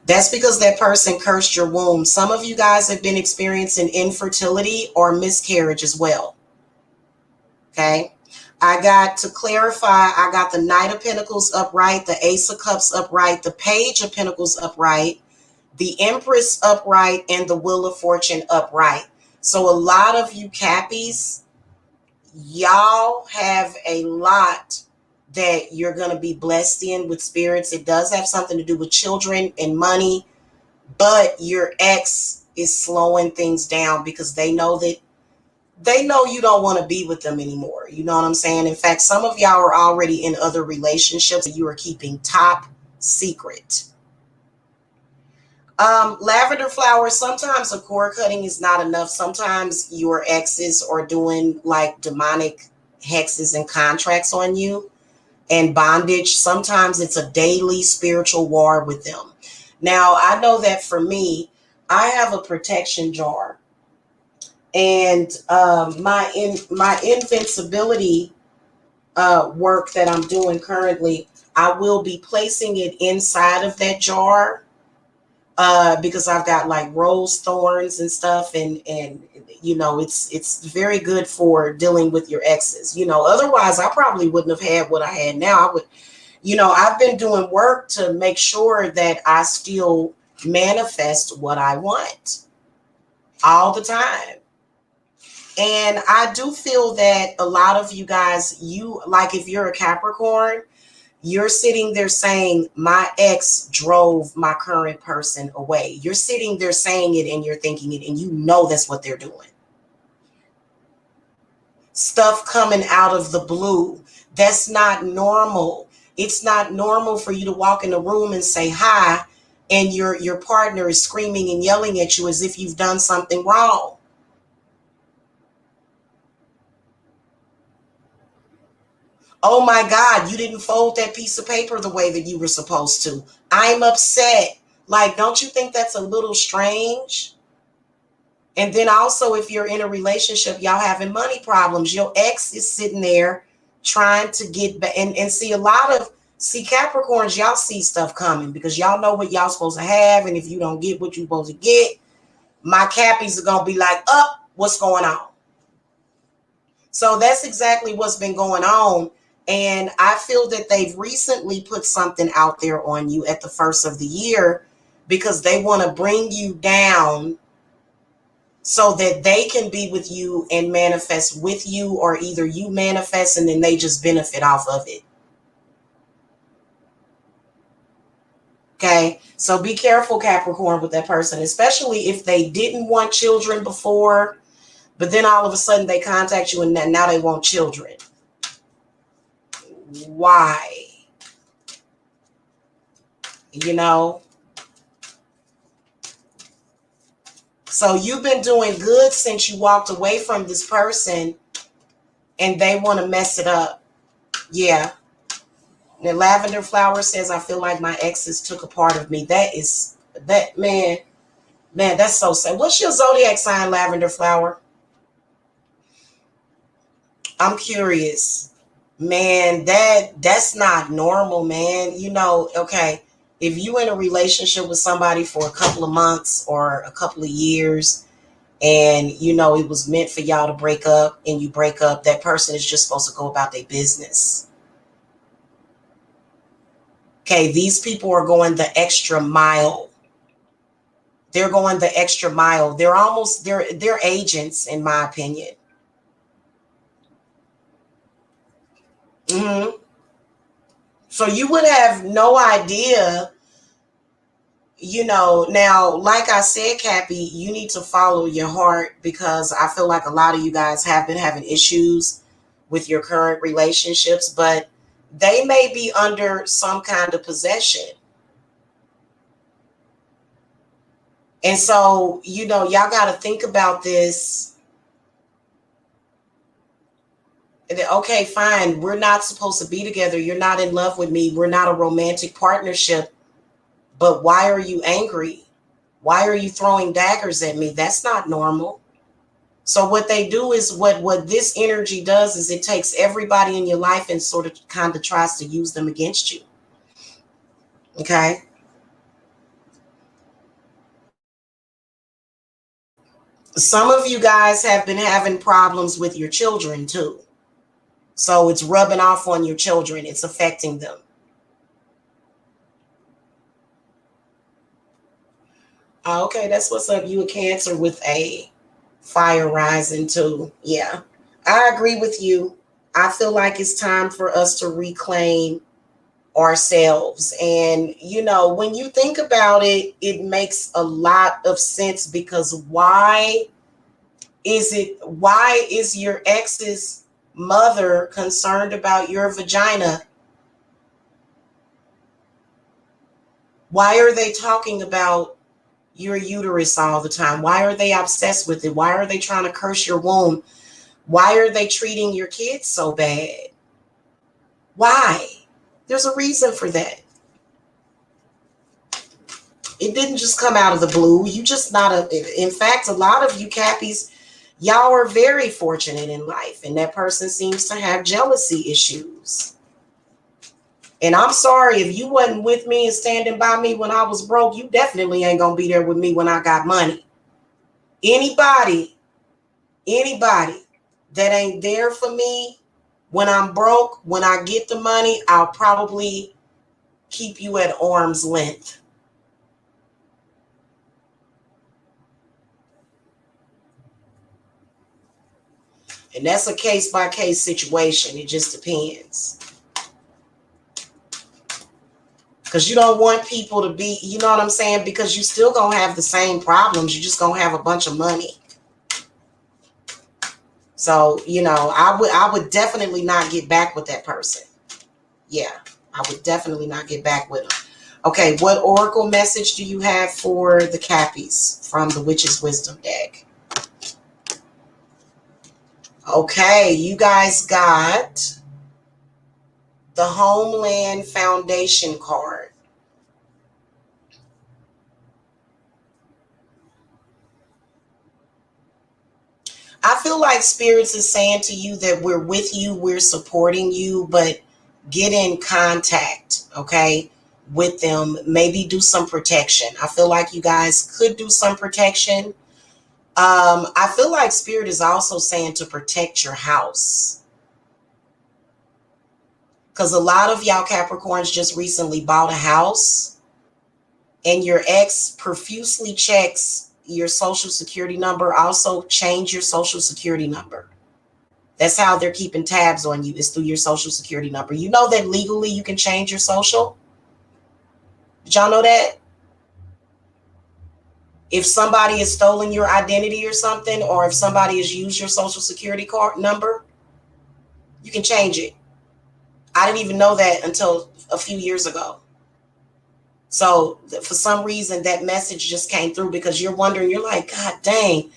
That's because that person cursed your womb. Some of you guys have been experiencing infertility or miscarriage as well. Okay. I got to clarify, I got the Knight of Pentacles upright, the Ace of Cups upright, the Page of Pentacles upright, the Empress upright, and the Wheel of Fortune upright. So a lot of you Cappies, y'all have a lot that you're going to be blessed in with spirits. It does have something to do with children and money, but your ex is slowing things down because they know you don't want to be with them anymore. You know what I'm saying? In fact, some of y'all are already in other relationships that you are keeping top secret. Lavender flowers, sometimes a cord cutting is not enough. Sometimes your exes are doing like demonic hexes and contracts on you and bondage. Sometimes it's a daily spiritual war with them. Now, I know that for me, I have a protection jar. And my invincibility work that I'm doing currently, I will be placing it inside of that jar because I've got like rose thorns and stuff, and it's very good for dealing with your exes. Otherwise I probably wouldn't have had what I had now. I would, I've been doing work to make sure that I still manifest what I want all the time. And I do feel that a lot of you guys, like if you're a Capricorn, you're sitting there saying, my ex drove my current person away. You're sitting there saying it and you're thinking it, and you know that's what they're doing. Stuff coming out of the blue. That's not normal. It's not normal for you to walk in a room and say hi, and your partner is screaming and yelling at you as if you've done something wrong. Oh my God, you didn't fold that piece of paper the way that you were supposed to. I'm upset. Like, don't you think that's a little strange? And then also, if you're in a relationship, y'all having money problems, your ex is sitting there trying to get back. And see, Capricorns, y'all see stuff coming because y'all know what y'all supposed to have. And if you don't get what you're supposed to get, my Cappies are going to be like, what's going on? So that's exactly what's been going on. And I feel that they've recently put something out there on you at the first of the year because they want to bring you down so that they can be with you and manifest with you, or either you manifest and then they just benefit off of it. Okay, so be careful, Capricorn, with that person, especially if they didn't want children before, but then all of a sudden they contact you and now they want children. Why? So you've been doing good since you walked away from this person and they want to mess it up. Yeah. The Lavender Flower says, I feel like my exes took a part of me. Man, that's so sad. What's your zodiac sign, Lavender Flower? I'm curious. Man, that's not normal, man. Okay, if you in a relationship with somebody for a couple of months or a couple of years, and it was meant for y'all to break up, and you break up, that person is just supposed to go about their business. Okay, these people are going the extra mile. They're going the extra mile. They're agents, in my opinion. Mm-hmm. So you would have no idea, now, like I said, Cappy, you need to follow your heart, because I feel like a lot of you guys have been having issues with your current relationships, but they may be under some kind of possession. And so, y'all got to think about this. Okay, fine. We're not supposed to be together. You're not in love with me. We're not a romantic partnership. But why are you angry? Why are you throwing daggers at me? That's not normal. So what they do is what this energy does is it takes everybody in your life and sort of kind of tries to use them against you. Okay. Some of you guys have been having problems with your children too. So it's rubbing off on your children. It's affecting them. Okay, that's what's up. You a Cancer with a fire rising too. Yeah, I agree with you. I feel like it's time for us to reclaim ourselves. And, when you think about it, it makes a lot of sense, because why is your ex's mother concerned about your vagina? Why are they talking about your uterus all the time? Why are they obsessed with it? Why are they trying to curse your womb? Why are they treating your kids so bad? Why? There's a reason for that. It didn't just come out of the blue. You just not in fact, a lot of you Cappies, Y'all are very fortunate in life, and that person seems to have jealousy issues. And I'm sorry, if you wasn't with me and standing by me when I was broke, you definitely ain't gonna be there with me when I got money. Anybody that ain't there for me when I'm broke, when I get the money, I'll probably keep you at arm's length. And that's a case by case situation. It just depends. Because you don't want people to be, you know what I'm saying? Because you still gonna have the same problems. You just gonna have a bunch of money. So, I would definitely not get back with that person. Yeah, I would definitely not get back with them. Okay, what oracle message do you have for the Cappies from the Witch's Wisdom deck? Okay, you guys got the Homeland Foundation card. I feel like Spirits is saying to you that we're with you, we're supporting you, but get in contact, okay, with them. Maybe do some protection. I feel like you guys could do some protection. I feel like Spirit is also saying to protect your house. Because a lot of y'all Capricorns just recently bought a house, and your ex profusely checks your social security number. Also change your social security number. That's how they're keeping tabs on you, is through your social security number. You know that legally you can change your social? Did y'all know that? If somebody has stolen your identity or something, or if somebody has used your social security card number, you can change it. I didn't even know that until a few years ago. So for some reason, that message just came through, because you're wondering, you're like, God dang,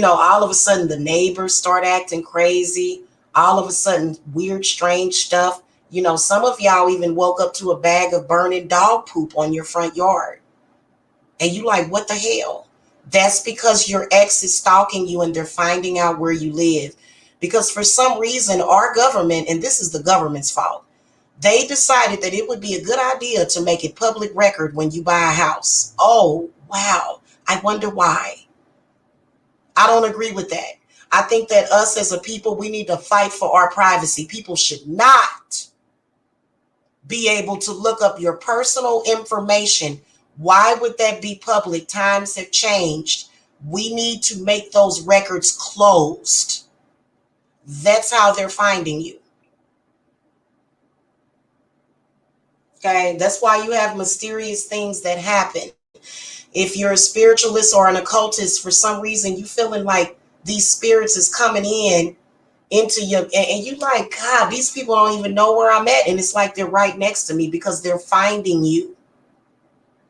all of a sudden the neighbors start acting crazy. All of a sudden, weird, strange stuff. Some of y'all even woke up to a bag of burning dog poop on your front yard. And you like, what the hell? That's because your ex is stalking you and they're finding out where you live. Because for some reason, our government, and this is the government's fault, they decided that it would be a good idea to make it public record when you buy a house. Oh, wow. I wonder why. I don't agree with that. I think that us as a people, we need to fight for our privacy. People should not be able to look up your personal information. Why would that be public? Times have changed. We need to make those records closed. That's how they're finding you. Okay, that's why you have mysterious things that happen. If you're a spiritualist or an occultist, for some reason you feeling like these spirits is coming into you, and you like, God, these people don't even know where I'm at, and it's like they're right next to me, because they're finding you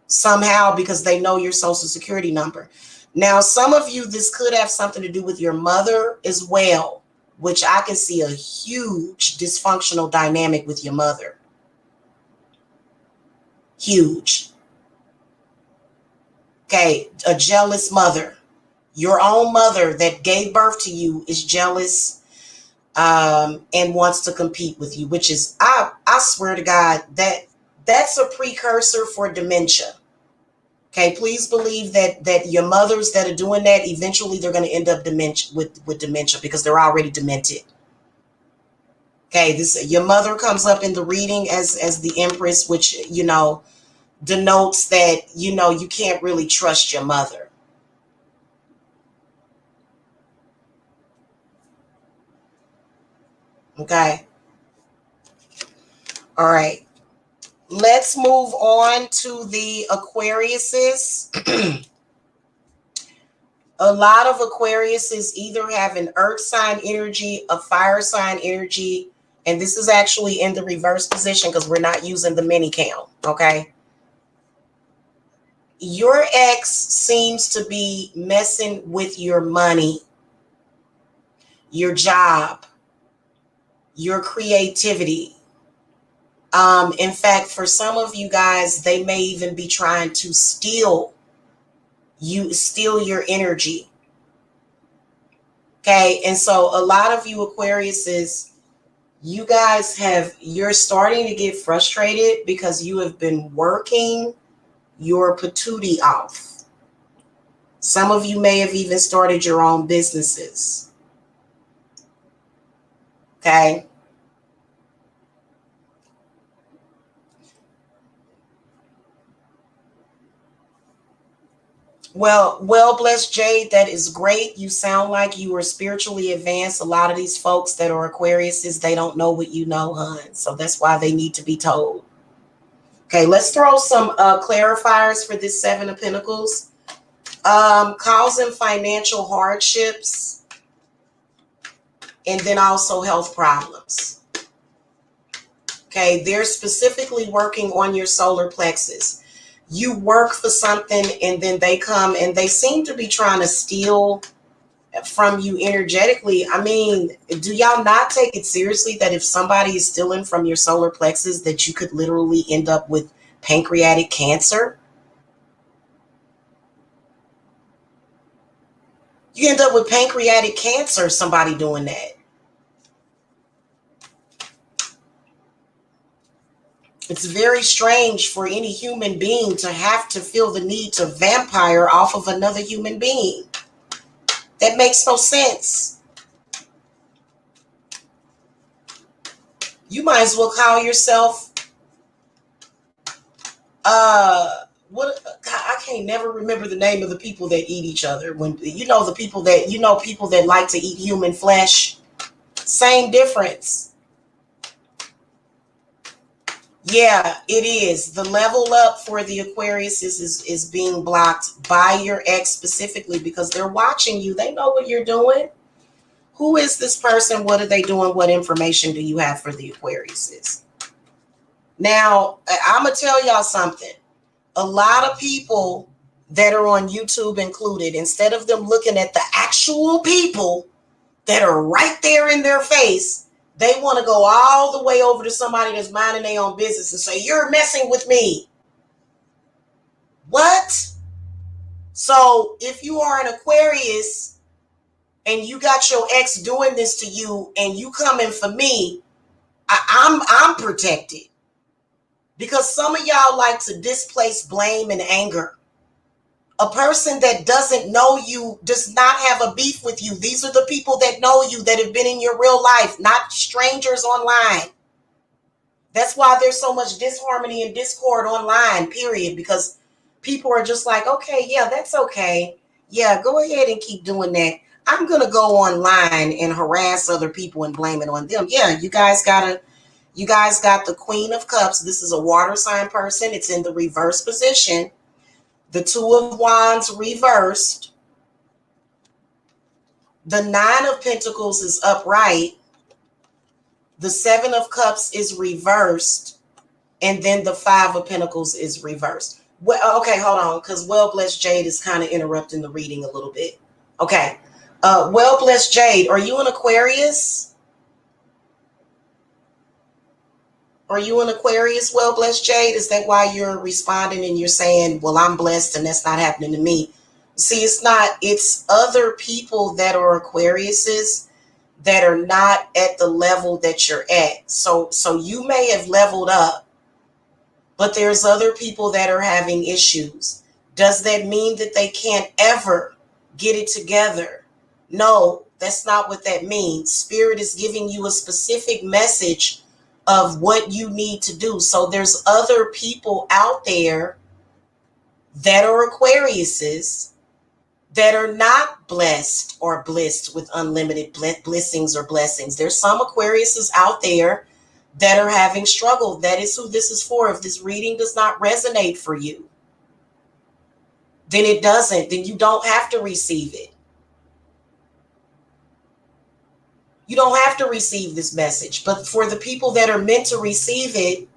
somehow, because they know your social security number. Now, some of you, this could have something to do with your mother as well, which I can see a huge dysfunctional dynamic with your mother. Huge. Okay, a jealous mother. Your own mother that gave birth to you is jealous, and wants to compete with you, which is, I swear to God, that's a precursor for dementia. Okay, please believe that your mothers that are doing that, eventually they're going to end up with dementia, because they're already demented. Okay, your mother comes up in the reading as the Empress, which denotes that you can't really trust your mother. Okay. All right. Let's move on to the Aquariuses. A lot of Aquariuses either have an earth sign energy, a fire sign energy, and this is actually in the reverse position because we're not using the mini count, okay? Your ex seems to be messing with your money, your job, your creativity. In fact, for some of you guys, they may even be trying to steal your energy. Okay. And so a lot of you Aquariuses, you're starting to get frustrated because you have been working your patootie off. Some of you may have even started your own businesses. Okay. Well, blessed Jade, that is great. You sound like you are spiritually advanced. A lot of these folks that are Aquariuses, they don't know what you know, hun. So that's why they need to be told. Okay, let's throw some clarifiers for this Seven of Pentacles. Causing financial hardships, and then also health problems. Okay, they're specifically working on your solar plexus. You work for something and then they come and they seem to be trying to steal from you energetically. I mean, do y'all not take it seriously that if somebody is stealing from your solar plexus, that you could literally end up with pancreatic cancer? You end up with pancreatic cancer, somebody doing that. It's very strange for any human being to have to feel the need to vampire off of another human being. That makes no sense. You might as well call yourself what I can't never remember the name of the people that eat each other. When the people that like to eat human flesh. Same difference. Yeah, it is. The level up for the Aquarius is being blocked by your ex specifically because they're watching you. They know what you're doing. Who is this person? What are they doing? What information do you have for the Aquariuses? Now, I'm going to tell y'all something. A lot of people that are on YouTube included, instead of them looking at the actual people that are right there in their face, they want to go all the way over to somebody that's minding their own business and say, you're messing with me. What? So if you are an Aquarius and you got your ex doing this to you and you coming for me, I'm protected. Because some of y'all like to displace blame and anger. A person that doesn't know you does not have a beef with you. These are the people that know you, that have been in your real life, not strangers online. That's why there's so much disharmony and discord online, period, because people are just like, okay, yeah, that's okay. Yeah, go ahead and keep doing that. I'm going to go online and harass other people and blame it on them. Yeah, you guys got the Queen of Cups. This is a water sign person. It's in the reverse position. The Two of Wands reversed. The Nine of Pentacles is upright. The Seven of Cups is reversed. And then the Five of Pentacles is reversed. Well, okay, hold on, because Well-Blessed Jade is kind of interrupting the reading a little bit. Okay. Well-Blessed Jade, are you an Aquarius? Are you an Aquarius, Well-Blessed Jade? Is that why you're responding and you're saying, well, I'm blessed and that's not happening to me? See, it's other people that are Aquariuses that are not at the level that you're at. So you may have leveled up, but there's other people that are having issues. Does that mean that they can't ever get it together? No, that's not what that means. Spirit is giving you a specific message of what you need to do. So there's other people out there that are Aquariuses that are not blessed or blissed with unlimited blessings or blessings. There's some Aquariuses out there that are having struggle. That is who this is for. If this reading does not resonate for you, then it doesn't. Then you don't have to receive it. You don't have to receive this message. But for the people that are meant to receive it,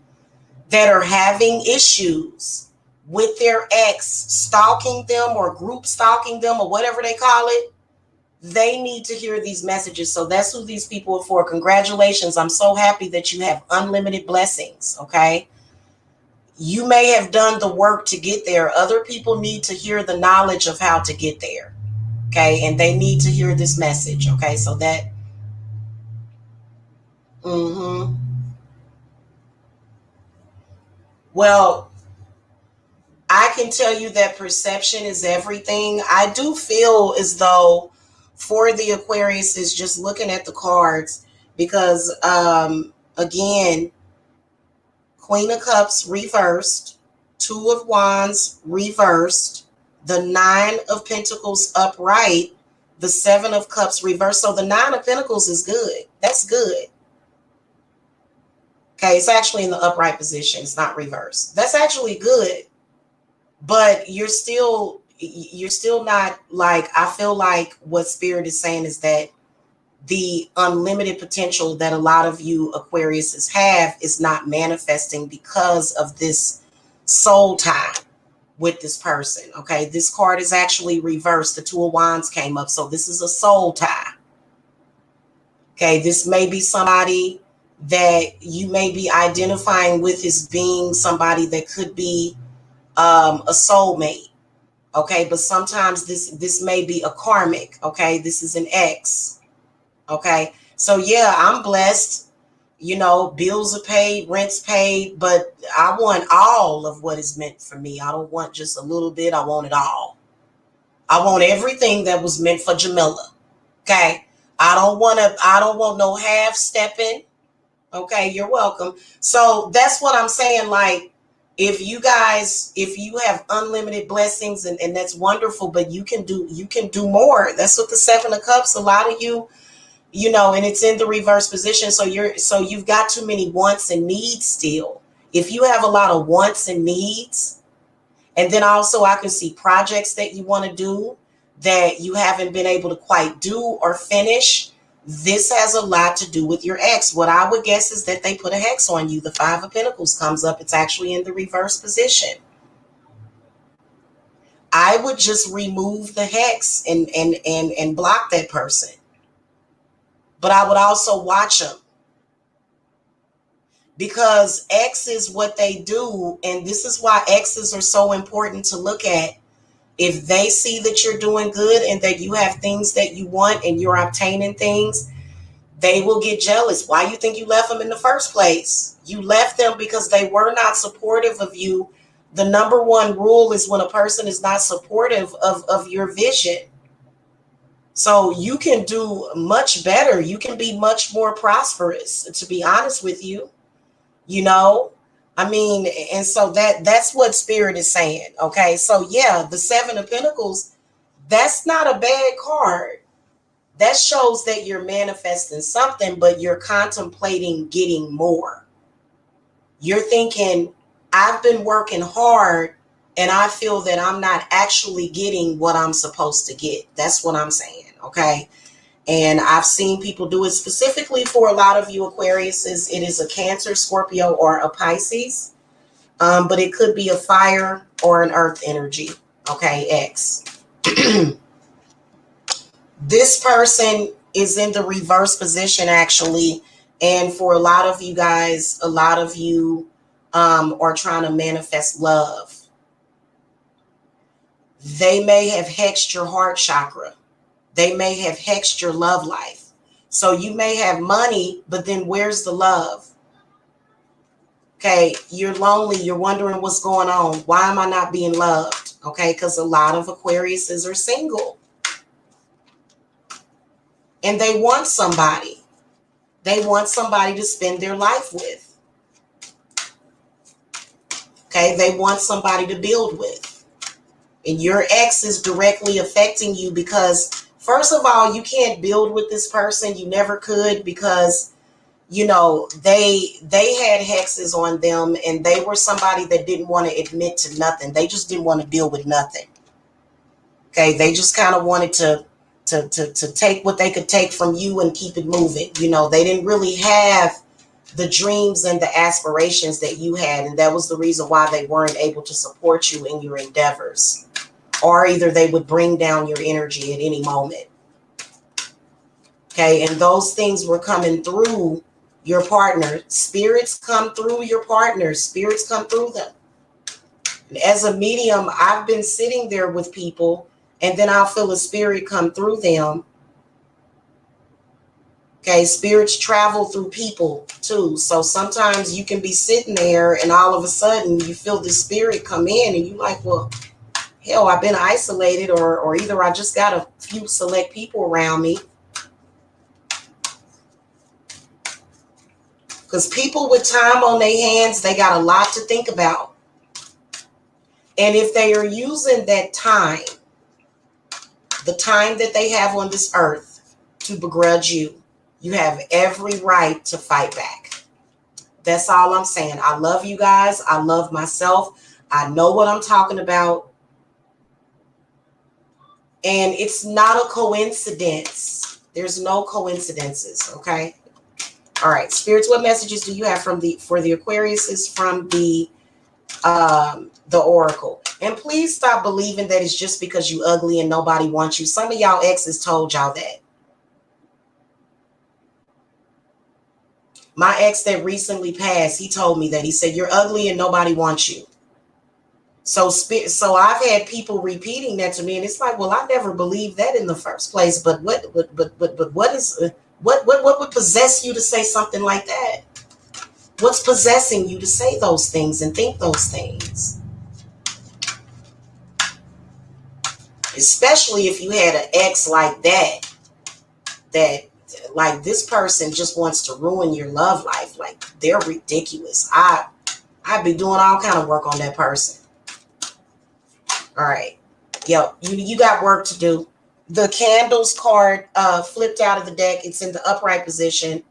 that are having issues with their ex stalking them or group stalking them or whatever they call it, they need to hear these messages. So that's who these people are for. Congratulations. I'm so happy that you have unlimited blessings. Okay. You may have done the work to get there. Other people need to hear the knowledge of how to get there. Okay, and they need to hear this message. Okay, so that well, I can tell you that perception is everything. I do feel as though for the Aquarius is just looking at the cards because again, Queen of Cups reversed, Two of Wands reversed, the Nine of Pentacles upright, the Seven of Cups reversed. So the Nine of Pentacles is good. That's good. Okay, it's actually in the upright position. It's not reversed. That's actually good. But you're still not like, I feel like what Spirit is saying is that the unlimited potential that a lot of you Aquariuses have is not manifesting because of this soul tie with this person. Okay, this card is actually reversed. The Two of Wands came up, so this is a soul tie. Okay, this may be somebody that you may be identifying with as being somebody that could be a soulmate. Okay, but sometimes this may be a karmic. Okay, this is an ex. Okay, so yeah, I'm blessed. You know, bills are paid, rent's paid, but I want all of what is meant for me. I don't want just a little bit. I want it all. I want everything that was meant for Jamila. Okay, I don't want no half stepping. Okay, you're welcome. So that's what I'm saying. Like, if you have unlimited blessings, and that's wonderful, but you can do more. That's what the Seven of Cups, a lot of you, and it's in the reverse position. So you've got too many wants and needs still. If you have a lot of wants and needs, and then also I can see projects that you want to do that you haven't been able to quite do or finish. This has a lot to do with your ex. What I would guess is that they put a hex on you. The Five of Pentacles comes up. It's actually in the reverse position. I would just remove the hex and block that person. But I would also watch them, because X is what they do. And this is why X's are so important to look at. If they see that you're doing good and that you have things that you want and you're obtaining things, they will get jealous. Why you think you left them in the first place? You left them because they were not supportive of you. The number one rule is when a person is not supportive of your vision. So you can do much better. You can be much more prosperous, to be honest with you. I mean, and so that's what Spirit is saying. Okay, so yeah, the Seven of Pentacles, that's not a bad card. That shows that you're manifesting something, but you're contemplating getting more. You're thinking, I've been working hard and I feel that I'm not actually getting what I'm supposed to get. That's what I'm saying. Okay, and I've seen people do it specifically for a lot of you Aquariuses. It is a Cancer, Scorpio, or a Pisces. But it could be a fire or an earth energy. Okay, X. This person is in the reverse position, actually. And for a lot of you guys, a lot of you are trying to manifest love. They may have hexed your heart chakra. They may have hexed your love life. So you may have money, but then where's the love? Okay, you're lonely. You're wondering what's going on. Why am I not being loved? Okay, because a lot of Aquariuses are single. And they want somebody. They want somebody to spend their life with. Okay, they want somebody to build with. And your ex is directly affecting you because, first of all, you can't build with this person. You never could, because they had hexes on them, and they were somebody that didn't want to admit to nothing. They just didn't want to deal with nothing. Okay, they just kind of wanted to take what they could take from you and keep it moving. They didn't really have the dreams and the aspirations that you had, and that was the reason why they weren't able to support you in your endeavors. Or either they would bring down your energy at any moment. Okay, and those things were coming through your partner. Spirits come through your partners. Spirits come through them. And as a medium, I've been sitting there with people, And then I'll feel a spirit come through them. Okay, spirits travel through people too. So sometimes you can be sitting there and all of a sudden you feel the spirit come in and you're like, well, hell, I've been isolated, or either I just got a few select people around me. Because people with time on their hands, they got a lot to think about. And if they are using that time, the time that they have on this earth, to begrudge you, you have every right to fight back. That's all I'm saying. I love you guys. I love myself. I know what I'm talking about. And it's not a coincidence. There's no coincidences, okay? All right, spirits, what messages do you have for the Aquariuses from the oracle? And please stop believing that it's just because you ugly and nobody wants you. Some of y'all exes told y'all that. My ex that recently passed, he told me that. He said, you're ugly and nobody wants you. So I've had people repeating that to me, and it's like, well, I never believed that in the first place. But what would possess you to say something like that? What's possessing you to say those things and think those things? Especially if you had an ex like that, like this person just wants to ruin your love life. Like, they're ridiculous. I'd be doing all kind of work on that person. All right. Yo, you got work to do. The candles card flipped out of the deck. It's in the upright position.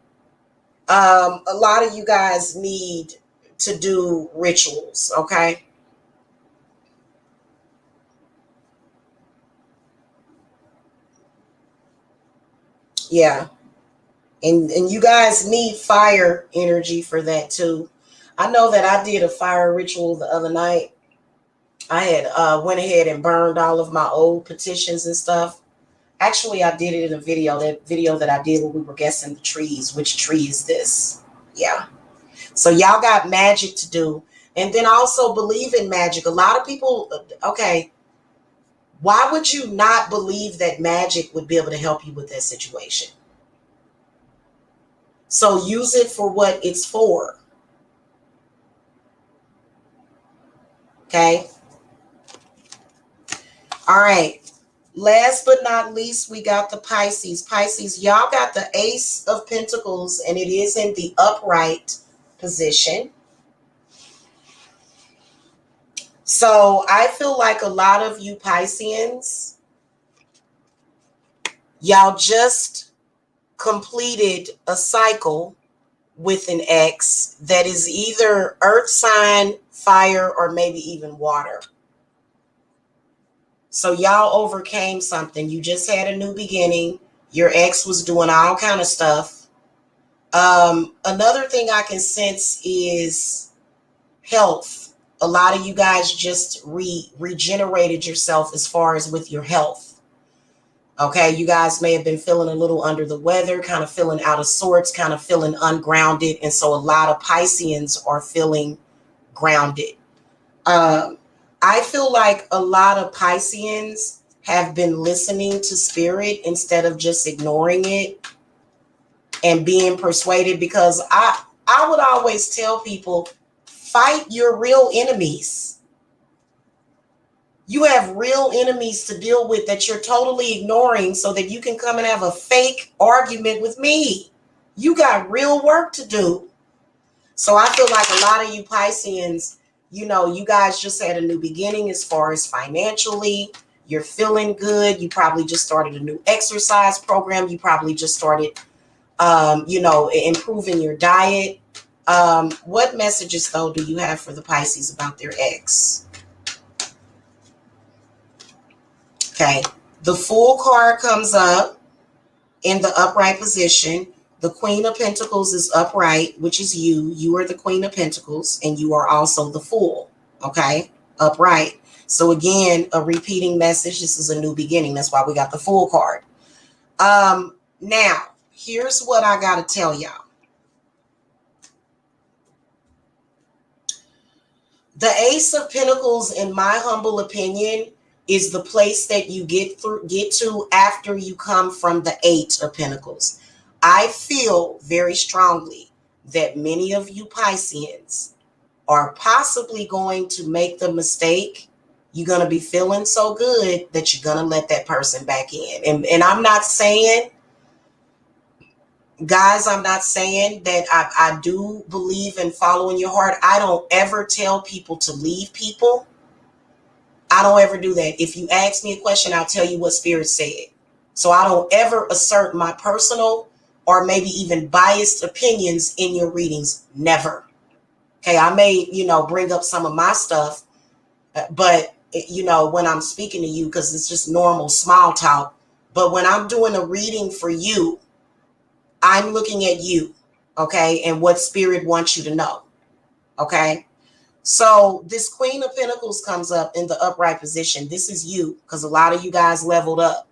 A lot of you guys need to do rituals, okay? Yeah. And you guys need fire energy for that too. I know that I did a fire ritual the other night. I had went ahead and burned all of my old petitions and stuff. Actually, I did it in a video. That video that I did when we were guessing the trees. Which tree is this? Yeah. So y'all got magic to do. And then also believe in magic. A lot of people, okay, why would you not believe that magic would be able to help you with that situation? So use it for what it's for. Okay. All right. Last but not least, we got the Pisces. Pisces, y'all got the Ace of Pentacles, and it is in the upright position. So I feel like a lot of you Pisceans, y'all just completed a cycle with an ex that is either earth sign, fire, or maybe even water. So y'all overcame something. You just had a new beginning. Your ex was doing all kind of stuff. Another thing I can sense is health. A lot of you guys just regenerated yourself as far as with your health. Okay, you guys may have been feeling a little under the weather, kind of feeling out of sorts, kind of feeling ungrounded. And so a lot of Pisceans are feeling grounded. I feel like a lot of Pisceans have been listening to spirit instead of just ignoring it and being persuaded, because I would always tell people, fight your real enemies. You have real enemies to deal with that you're totally ignoring so that you can come and have a fake argument with me. You got real work to do. So I feel like a lot of you Pisceans, you know, you guys just had a new beginning as far as financially. You're feeling good. You probably just started a new exercise program. You probably just started, improving your diet. What messages, though, do you have for the Pisces about their ex? Okay. The Fool card comes up in the upright position. The Queen of Pentacles is upright, which is you. You are the Queen of Pentacles, and you are also the Fool, okay? Upright. So again, a repeating message. This is a new beginning. That's why we got the Fool card. Now, here's what I got to tell y'all. The Ace of Pentacles, in my humble opinion, is the place that you get to after you come from the 8 of Pentacles. I feel very strongly that many of you Pisceans are possibly going to make the mistake. You're going to be feeling so good that you're going to let that person back in. And I'm not saying, guys, I'm not saying that I do believe in following your heart. I don't ever tell people to leave people. I don't ever do that. If you ask me a question, I'll tell you what Spirit said. So I don't ever assert my personal or maybe even biased opinions in your readings. Never. Okay, I may, bring up some of my stuff, but, when I'm speaking to you, because it's just normal small talk. But when I'm doing a reading for you, I'm looking at you, okay, and what Spirit wants you to know, okay? So this Queen of Pentacles comes up in the upright position. This is you, because a lot of you guys leveled up.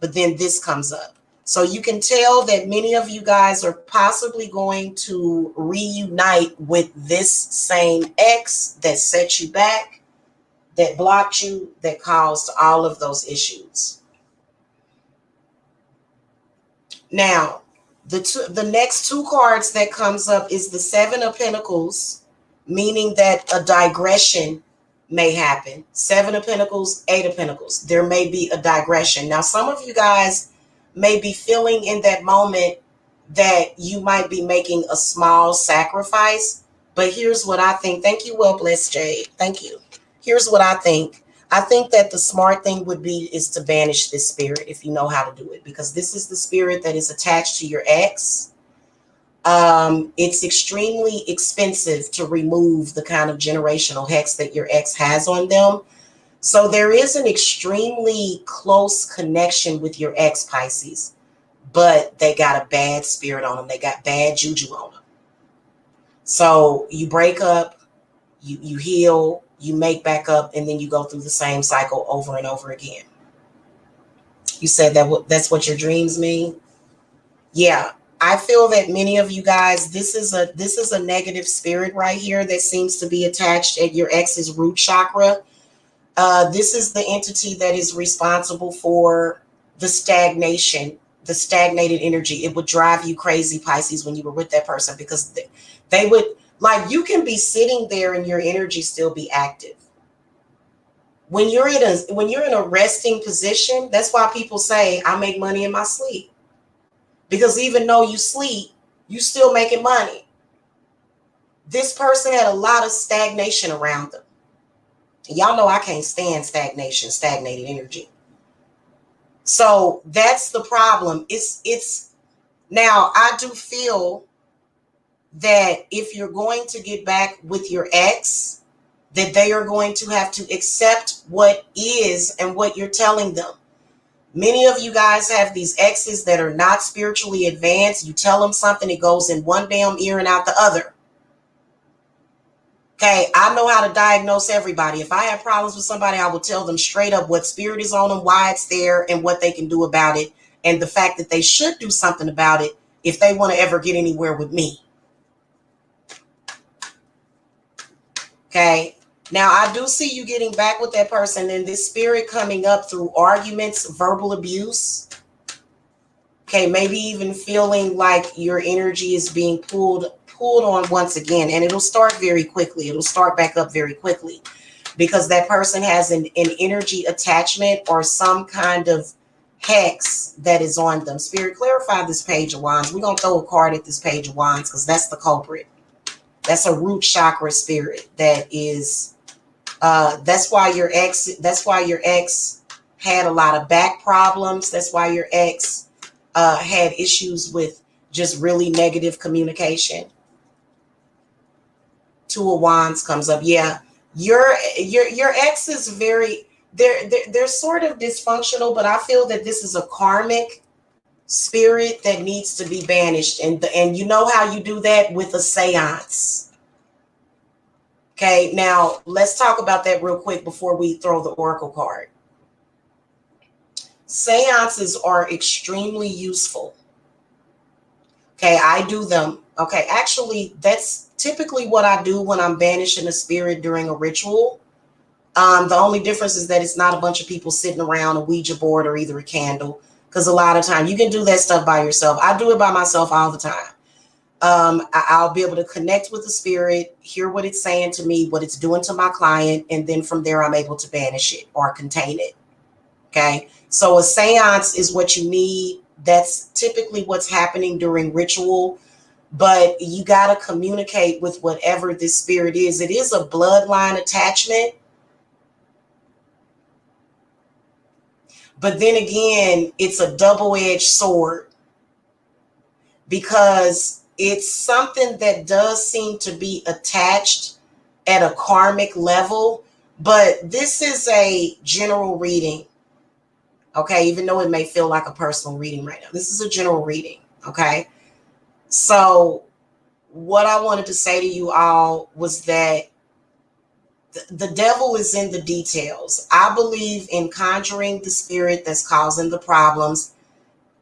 But then this comes up. So you can tell that many of you guys are possibly going to reunite with this same ex that set you back, that blocked you, that caused all of those issues. Now, the next 2 cards that comes up is the 7 of Pentacles, meaning that a digression may happen. 7 of Pentacles, 8 of Pentacles. There may be a digression. Now, some of you guys may be feeling in that moment that you might be making a small sacrifice. But here's what I think. Thank you, well blessed Jade. Thank you. Here's what I think. I think that the smart thing would be is to banish this spirit if you know how to do it, because this is the spirit that is attached to your ex. It's extremely expensive to remove the kind of generational hex that your ex has on them. So there is an extremely close connection with your ex, Pisces, but they got a bad spirit on them. They got bad juju on them. So you break up, you heal, you make back up, and then you go through the same cycle over and over again. You said that's what your dreams mean? Yeah. I feel that many of you guys, this is a negative spirit right here that seems to be attached at your ex's root chakra. This is the entity that is responsible for the stagnation, the stagnated energy. It would drive you crazy, Pisces, when you were with that person, because they would, like, you can be sitting there and your energy still be active. When you're in a resting position, that's why people say, I make money in my sleep. Because even though you sleep, you still making money. This person had a lot of stagnation around them. Y'all know I can't stand stagnation, stagnated energy. So that's the problem. It's now I do feel that if you're going to get back with your ex, that they are going to have to accept what is and what you're telling them. Many of you guys have these exes that are not spiritually advanced. You tell them something, it goes in one damn ear and out the other. Okay, I know how to diagnose everybody. If I have problems with somebody, I will tell them straight up what spirit is on them, why it's there, and what they can do about it, and the fact that they should do something about it if they want to ever get anywhere with me. Okay, now I do see you getting back with that person, and this spirit coming up through arguments, verbal abuse. Okay, maybe even feeling like your energy is being pulled on once again, and it'll start very quickly. It'll start back up very quickly because that person has an energy attachment or some kind of hex that is on them. Spirit, clarify this Page of Wands. We're going to throw a card at this Page of Wands because that's the culprit. That's a root chakra spirit that is, that's why your ex had a lot of back problems. That's why your ex had issues with just really negative communication. 2 of Wands comes up. Yeah, your ex is very, they're sort of dysfunctional, but I feel that this is a karmic spirit that needs to be banished, and you know how you do that? With a seance. Okay, now let's talk about that real quick before we throw the oracle card. Seances are extremely useful. Okay, I do them. Okay, actually, that's typically what I do when I'm banishing a spirit during a ritual. The only difference is that it's not a bunch of people sitting around a Ouija board or either a candle, because a lot of time you can do that stuff by yourself. I do it by myself all the time. I'll be able to connect with the spirit, hear what it's saying to me, what it's doing to my client, and then from there I'm able to banish it or contain it. Okay, so a seance is what you need. That's typically what's happening during ritual, but you got to communicate with whatever this spirit is. It is a bloodline attachment, but then again, it's a double-edged sword, because it's something that does seem to be attached at a karmic level, but this is a general reading. Okay, even though it may feel like a personal reading right now, this is a general reading. Okay, so what I wanted to say to you all was that the devil is in the details. I believe in conjuring the spirit that's causing the problems,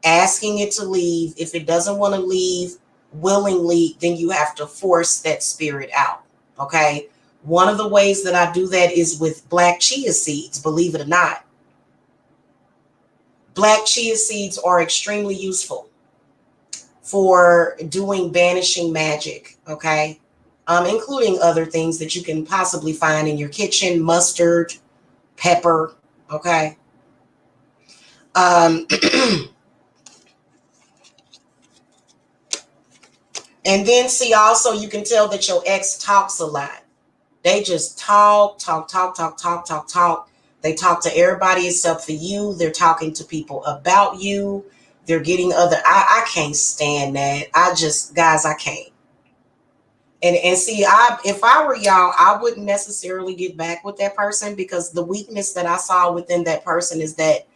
asking it to leave. If it doesn't want to leave willingly, then you have to force that spirit out. Okay, one of the ways that I do that is with black chia seeds, believe it or not. Black chia seeds are extremely useful for doing banishing magic, okay? Including other things that you can possibly find in your kitchen, mustard, pepper, okay? And then see, also you can tell that your ex talks a lot. They just talk. They talk to everybody except for you. They're talking to people about you. They're getting other, I can't stand that. Guys, I can't. And see, if I were y'all, I wouldn't necessarily get back with that person, because the weakness that I saw within that person is that,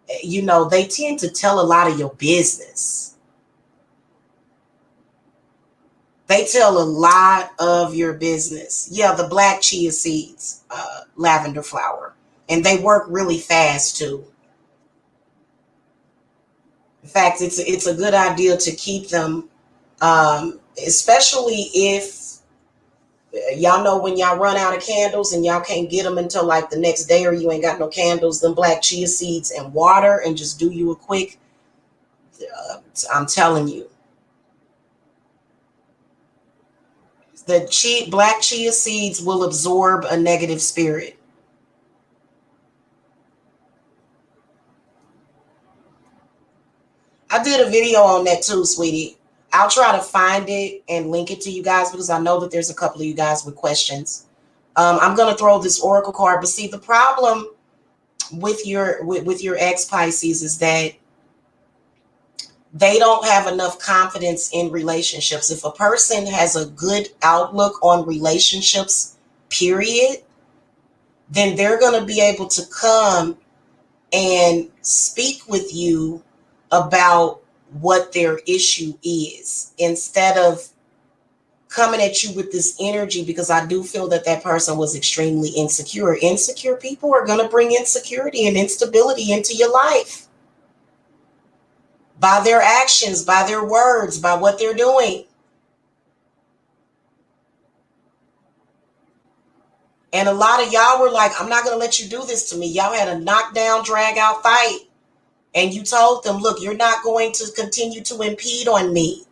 they tend to tell a lot of your business. They tell a lot of your business. Yeah, the black chia seeds, lavender flower. And they work really fast too. In fact, it's a good idea to keep them, especially if y'all know when y'all run out of candles and y'all can't get them until like the next day, or you ain't got no candles, them black chia seeds and water, and just do you a quick, I'm telling you, the black chia seeds will absorb a negative spirit. I did a video on that too, sweetie. I'll try to find it and link it to you guys, because I know that there's a couple of you guys with questions. I'm going to throw this oracle card, but see, the problem with your ex Pisces is that they don't have enough confidence in relationships. If a person has a good outlook on relationships, period, then they're going to be able to come and speak with you about what their issue is, instead of coming at you with this energy, because I do feel that that person was extremely insecure. Insecure people are going to bring insecurity and instability into your life by their actions, by their words, by what they're doing. And a lot of y'all were like, I'm not going to let you do this to me. Y'all had a knockdown, drag out fight. And you told them, look, you're not going to continue to impede on me.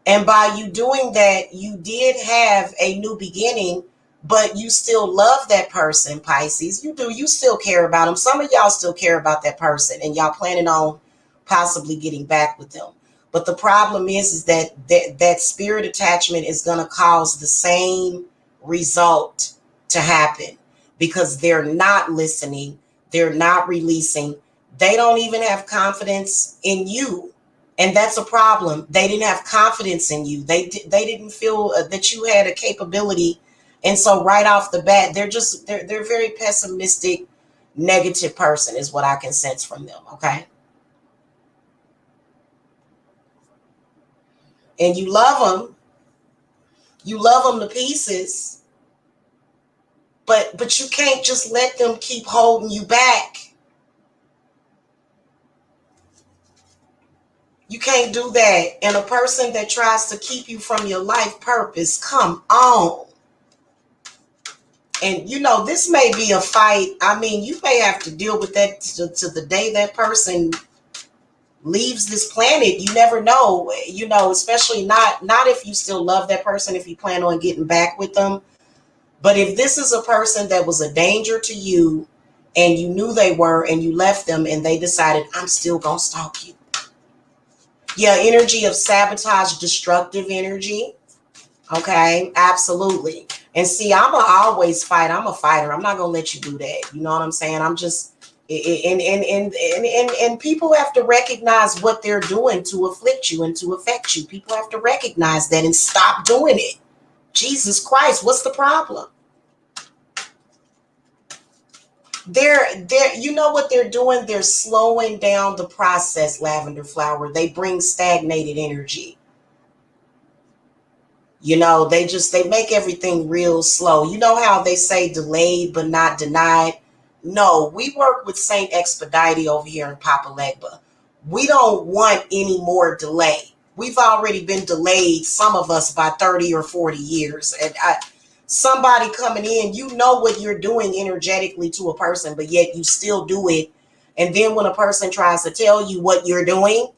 And by you doing that, you did have a new beginning, but you still love that person, Pisces. You do. You still care about them. Some of y'all still care about that person, and y'all planning on possibly getting back with them. But the problem is that that spirit attachment is going to cause the same result to happen, because they're not listening. They're not releasing. They don't even have confidence in you. And that's a problem. They didn't have confidence in you. They didn't feel that you had a capability. And so right off the bat, they're very pessimistic, negative person is what I can sense from them. Okay. And you love them. You love them to pieces. But you can't just let them keep holding you back. You can't do that. And a person that tries to keep you from your life purpose, come on. And this may be a fight. I mean, you may have to deal with that to the day that person leaves this planet. You never know, especially not if you still love that person, if you plan on getting back with them. But if this is a person that was a danger to you and you knew they were and you left them and they decided, I'm still gonna stalk you. Yeah, energy of sabotage, destructive energy. Okay, absolutely. And see, I'ma always fight. I'm a fighter. I'm not gonna let you do that. You know what I'm saying? I'm just and people have to recognize what they're doing to afflict you and to affect you. People have to recognize that and stop doing it. Jesus Christ, what's the problem? You know what they're doing? They're slowing down the process, Lavender Flower. They bring stagnated energy. They make everything real slow. You know how they say delayed but not denied? No, we work with Saint Expedite over here in Papa Legba. We don't want any more delay. We've already been delayed, some of us, by 30 or 40 years. And somebody coming in, you know what you're doing energetically to a person, but yet you still do it. And then when a person tries to tell you what you're doing,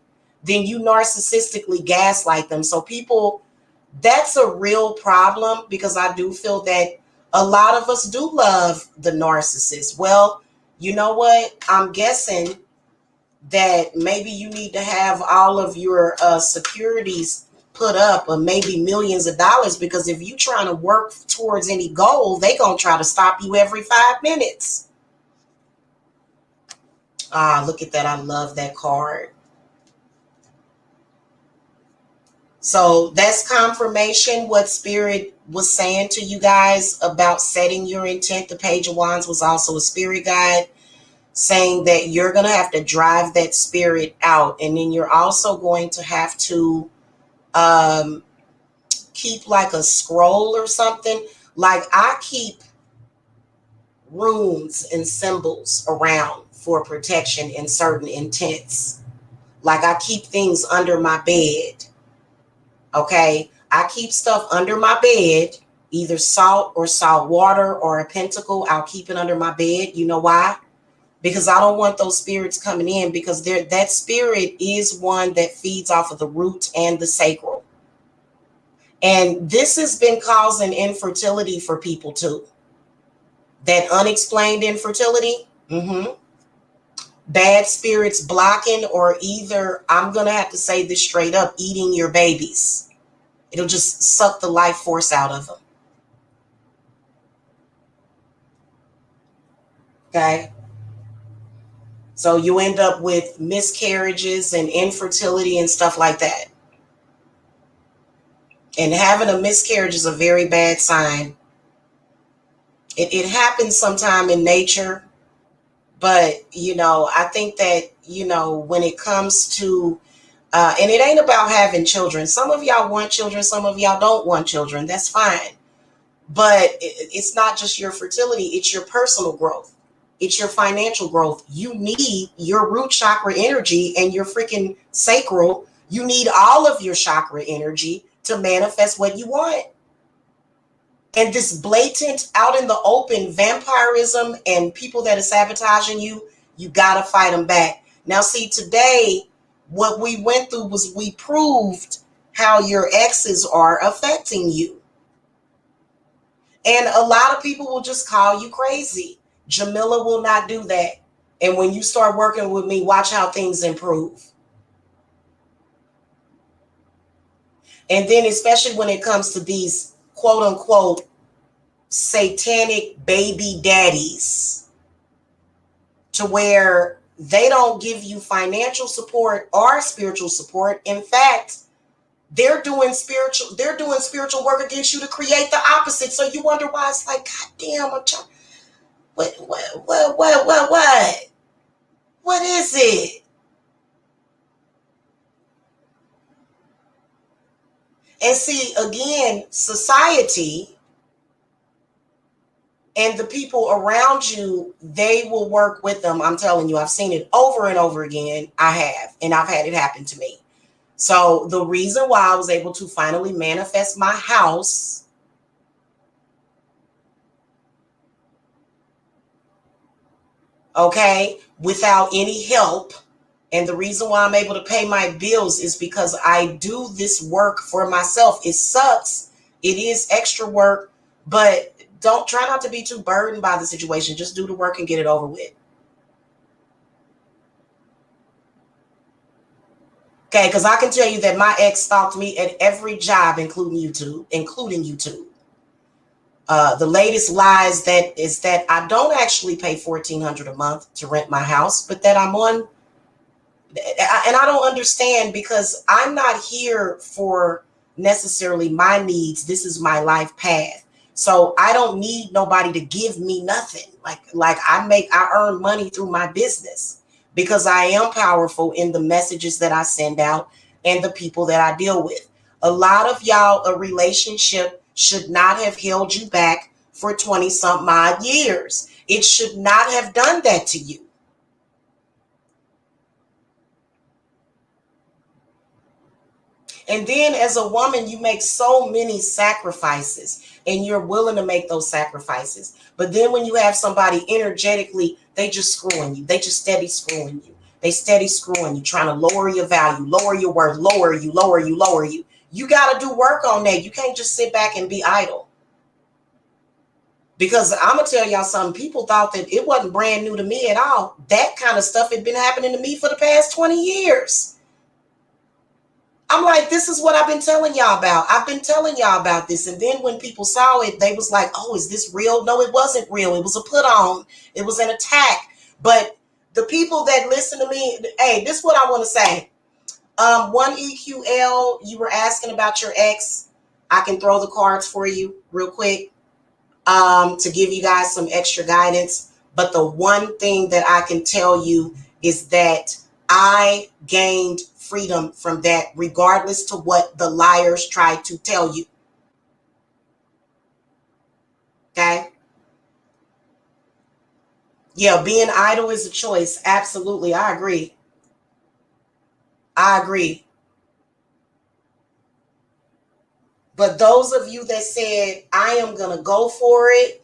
then you narcissistically gaslight them. So people, that's a real problem, because I do feel that a lot of us do love the narcissist. Well, you know what? I'm guessing that maybe you need to have all of your securities put up, or maybe millions of dollars, because if you're trying to work towards any goal, they gonna try to stop you every 5 minutes. Look at that. I love that card. So that's confirmation what Spirit was saying to you guys about setting your intent. The Page of Wands was also a spirit guide saying that you're going to have to drive that spirit out. And then you're also going to have to keep like a scroll or something. Like I keep runes and symbols around for protection in certain intents. Like I keep things under my bed. Okay, I keep stuff under my bed, either salt or salt water or a pentacle. I'll keep it under my bed. You know why? Because I don't want those spirits coming in, because that spirit is one that feeds off of the root and the sacral. And this has been causing infertility for people too. That unexplained infertility. Bad spirits blocking, or either, I'm going to have to say this straight up, eating your babies. It'll just suck the life force out of them. Okay. So you end up with miscarriages and infertility and stuff like that. And having a miscarriage is a very bad sign. It happens sometime in nature. But, I think that, when it comes to, and it ain't about having children. Some of y'all want children. Some of y'all don't want children. That's fine. But it's not just your fertility. It's your personal growth. It's your financial growth. You need your root chakra energy and your freaking sacral. You need all of your chakra energy to manifest what you want. And this blatant, out in the open vampirism and people that are sabotaging you, you got to fight them back. Now, see, today, what we went through was we proved how your exes are affecting you. And a lot of people will just call you crazy. Jamila will not do that. And when you start working with me, watch how things improve. And then especially when it comes to these quote unquote satanic baby daddies, to where they don't give you financial support or spiritual support. In fact, they're doing spiritual work against you to create the opposite. So you wonder why it's like, God damn, I'm trying. What is it? And see, again, society and the people around you, they will work with them. I'm telling you, I've seen it over and over again. I have, and I've had it happen to me. So the reason why I was able to finally manifest my house okay, without any help. And the reason why I'm able to pay my bills is because I do this work for myself. It sucks. It is extra work, but don't try not to be too burdened by the situation. Just do the work and get it over with. Okay, because I can tell you that my ex stalked me at every job, including YouTube. The latest lies that is that I don't actually pay $1,400 a month to rent my house, but that I'm on. And I don't understand because I'm not here for necessarily my needs. This is my life path. So I don't need nobody to give me nothing. Like I earn money through my business because I am powerful in the messages that I send out and the people that I deal with. A lot of y'all, a relationship should not have held you back for 20 some odd years. It should not have done that to you. And then as a woman, you make so many sacrifices and you're willing to make those sacrifices. But then when you have somebody energetically, they just screwing you. They just steady screwing you. They steady screwing you, trying to lower your value, lower your worth, lower you, lower you, lower you. You got to do work on that. You can't just sit back and be idle. Because I'm going to tell y'all something. People thought that it wasn't brand new to me at all. That kind of stuff had been happening to me for the past 20 years. I'm like, this is what I've been telling y'all about. I've been telling y'all about this. And then when people saw it, they was like, oh, is this real? No, it wasn't real. It was a put on. It was an attack. But the people that listen to me, hey, this is what I want to say. 1EQL, you were asking about your ex. I can throw the cards for you real quick to give you guys some extra guidance. But the one thing that I can tell you is that I gained freedom from that, regardless to what the liars try to tell you. Okay? Yeah, being idle is a choice. Absolutely. I agree. I agree. But those of you that said, I am going to go for it,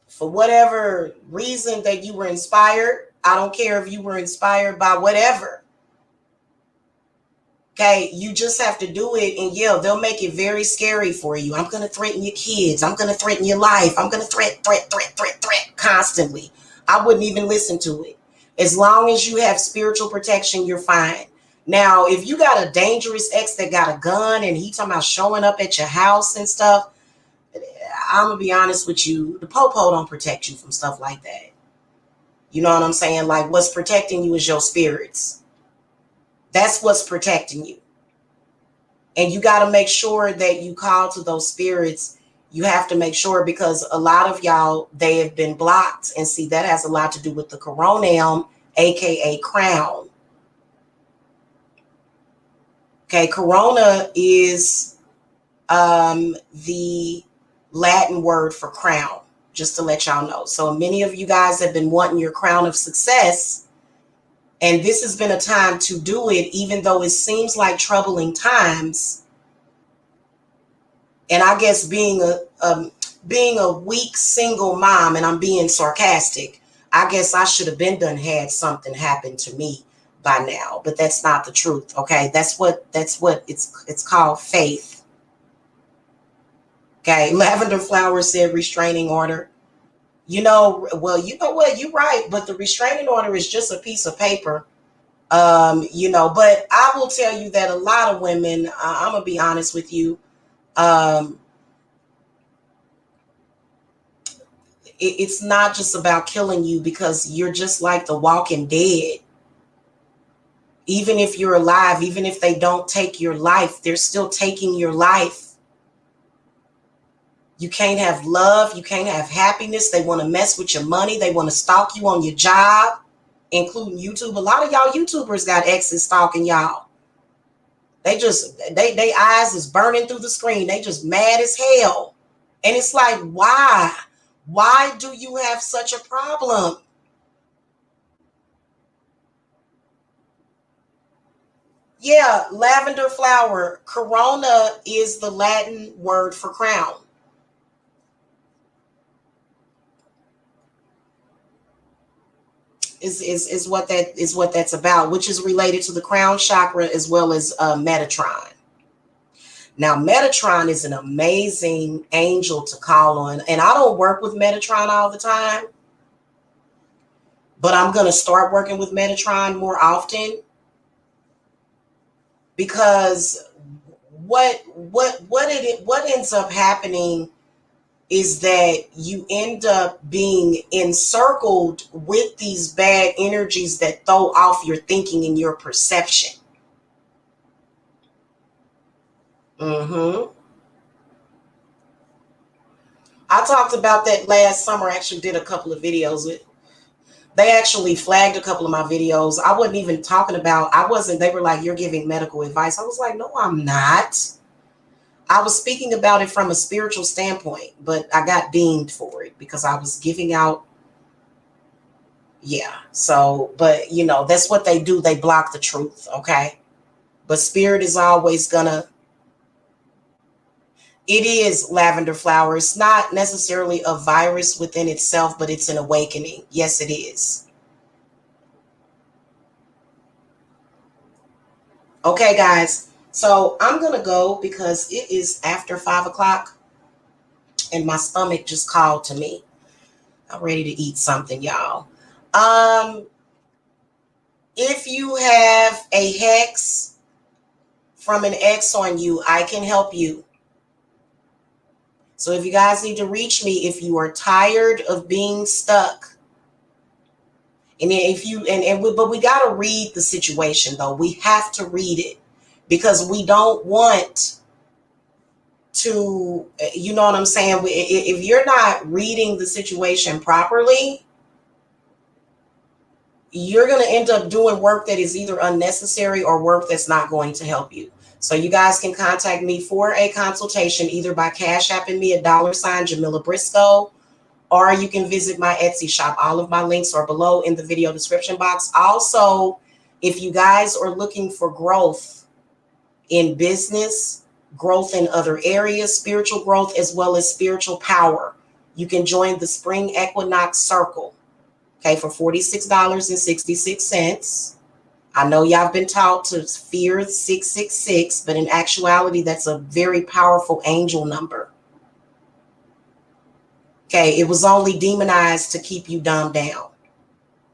for whatever reason that you were inspired, I don't care if you were inspired by whatever. Okay, you just have to do it, and yeah, they'll make it very scary for you. I'm going to threaten your kids. I'm going to threaten your life. I'm going to threat constantly. I wouldn't even listen to it. As long as you have spiritual protection, you're fine. Now, if you got a dangerous ex that got a gun and he talking about showing up at your house and stuff, I'm going to be honest with you. The po-po don't protect you from stuff like that. You know what I'm saying? Like, what's protecting you is your spirits. That's what's protecting you. And you got to make sure that you call to those spirits. You have to make sure, because a lot of y'all, they have been blocked. And see, that has a lot to do with the coronam, aka crown. Okay, corona is the Latin word for crown, just to let y'all know. So many of you guys have been wanting your crown of success. And this has been a time to do it, even though it seems like troubling times. And I guess being a weak single mom, and I'm being sarcastic, I guess I should have been done had something happen to me by now. But that's not the truth. Okay, that's what it's called, faith. Okay, Lavender Flower said restraining order. You know, well, you know what? You're right, but the restraining order is just a piece of paper. But I will tell you that a lot of women, I'm gonna be honest with you, it's not just about killing you, because you're just like the walking dead. Even if you're alive, even if they don't take your life, they're still taking your life. You can't have love. You can't have happiness. They want to mess with your money. They want to stalk you on your job, including YouTube. A lot of y'all YouTubers got exes stalking y'all. They eyes is burning through the screen. They just mad as hell. And it's like, why? Why do you have such a problem? Yeah, lavender flower. Corona is the Latin word for crown. is what that's about, which is related to the crown chakra as well as Metatron. Now, Metatron is an amazing angel to call on, and I don't work with Metatron all the time, but I'm going to start working with Metatron more often, because what ends up happening is that you end up being encircled with these bad energies that throw off your thinking and your perception. I talked about that last summer. I actually did a couple of videos with. They actually flagged a couple of my videos. I wasn't even talking about, they were like, you're giving medical advice. I was like, no, I'm not. I was speaking about it from a spiritual standpoint, but I got deemed for it because I was giving out. Yeah. So, but you know, that's what they do. They block the truth. Okay. But spirit is always gonna, it is lavender flower. It's not necessarily a virus within itself, but it's an awakening. Yes, it is. Okay, guys. So I'm going to go because it is after 5 o'clock and my stomach just called to me. I'm ready to eat something, y'all. If you have a hex from an ex on you, I can help you. So if you guys need to reach me, if you are tired of being stuck, and if you, but we got to read the situation though. We have to read it because we don't want to, you know what I'm saying? If you're not reading the situation properly, you're going to end up doing work that is either unnecessary or work that's not going to help you. So you guys can contact me for a consultation either by Cashapping me at $ Jamila Briscoe, or you can visit my Etsy shop. All of my links are below in the video description box. Also, if you guys are looking for growth in business, growth in other areas, spiritual growth, as well as spiritual power, you can join the Spring Equinox Circle, okay, for $46.66. I know y'all have been taught to fear 666, but in actuality, that's a very powerful angel number. Okay, it was only demonized to keep you dumbed down.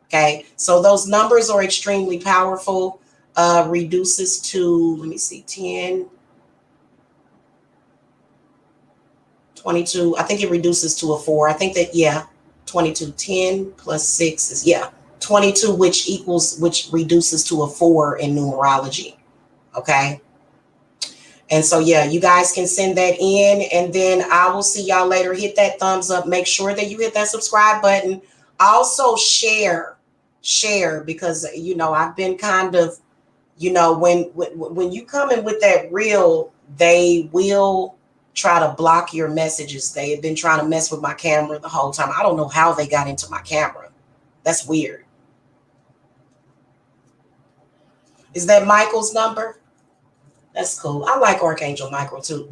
Okay, so those numbers are extremely powerful. Reduces to, let me see, 10, 22. I think it reduces to a 4. I think that, yeah, 22, 10 plus 6 is, yeah, 22, which reduces to a 4 in numerology. Okay. And so, yeah, you guys can send that in, and then I will see y'all later. Hit that thumbs up. Make sure that you hit that subscribe button. Also share, because, you know, I've been kind of, you know, when you come in with that reel, they will try to block your messages. They have been trying to mess with my camera the whole time. I don't know how they got into my camera. That's weird. Is that Michael's number? That's cool. I like Archangel Michael too,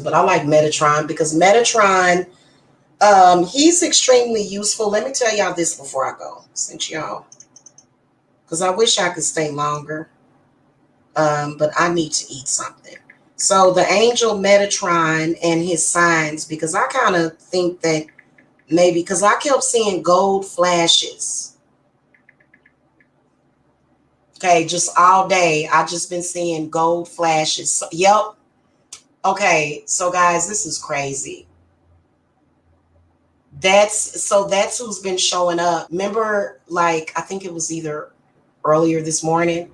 but I like Metatron because Metatron, he's extremely useful. Let me tell y'all this before I go, since y'all, because I wish I could stay longer, but I need to eat something. So the angel Metatron and his signs, because I kind of think that maybe, because I kept seeing gold flashes. Okay, just all day. I just been seeing gold flashes. So, yep. Okay, so guys, this is crazy. That's who's been showing up. Remember, like, I think it was either earlier this morning,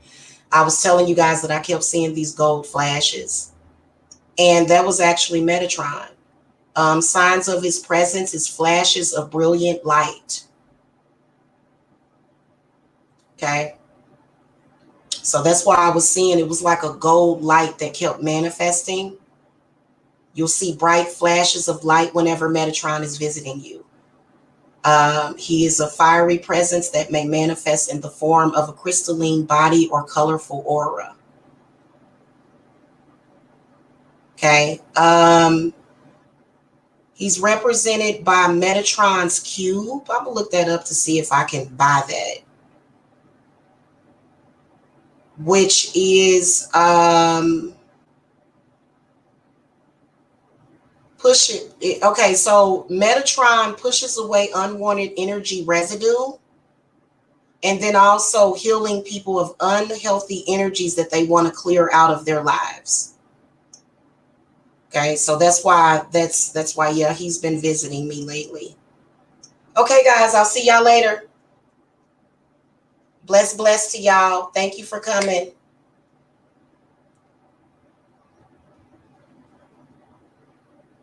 I was telling you guys that I kept seeing these gold flashes. And that was actually Metatron. Signs of his presence is flashes of brilliant light. Okay. So that's why I was seeing it was like a gold light that kept manifesting. You'll see bright flashes of light whenever Metatron is visiting you. He is a fiery presence that may manifest in the form of a crystalline body or colorful aura. Okay. He's represented by Metatron's cube. I'm going to look that up to see if I can buy that. which is okay, so Metatron pushes away unwanted energy residue, and then also healing people of unhealthy energies that they want to clear out of their lives. Okay, so that's why yeah, he's been visiting me lately. Okay, guys, I'll see y'all later. Bless to y'all. Thank you for coming.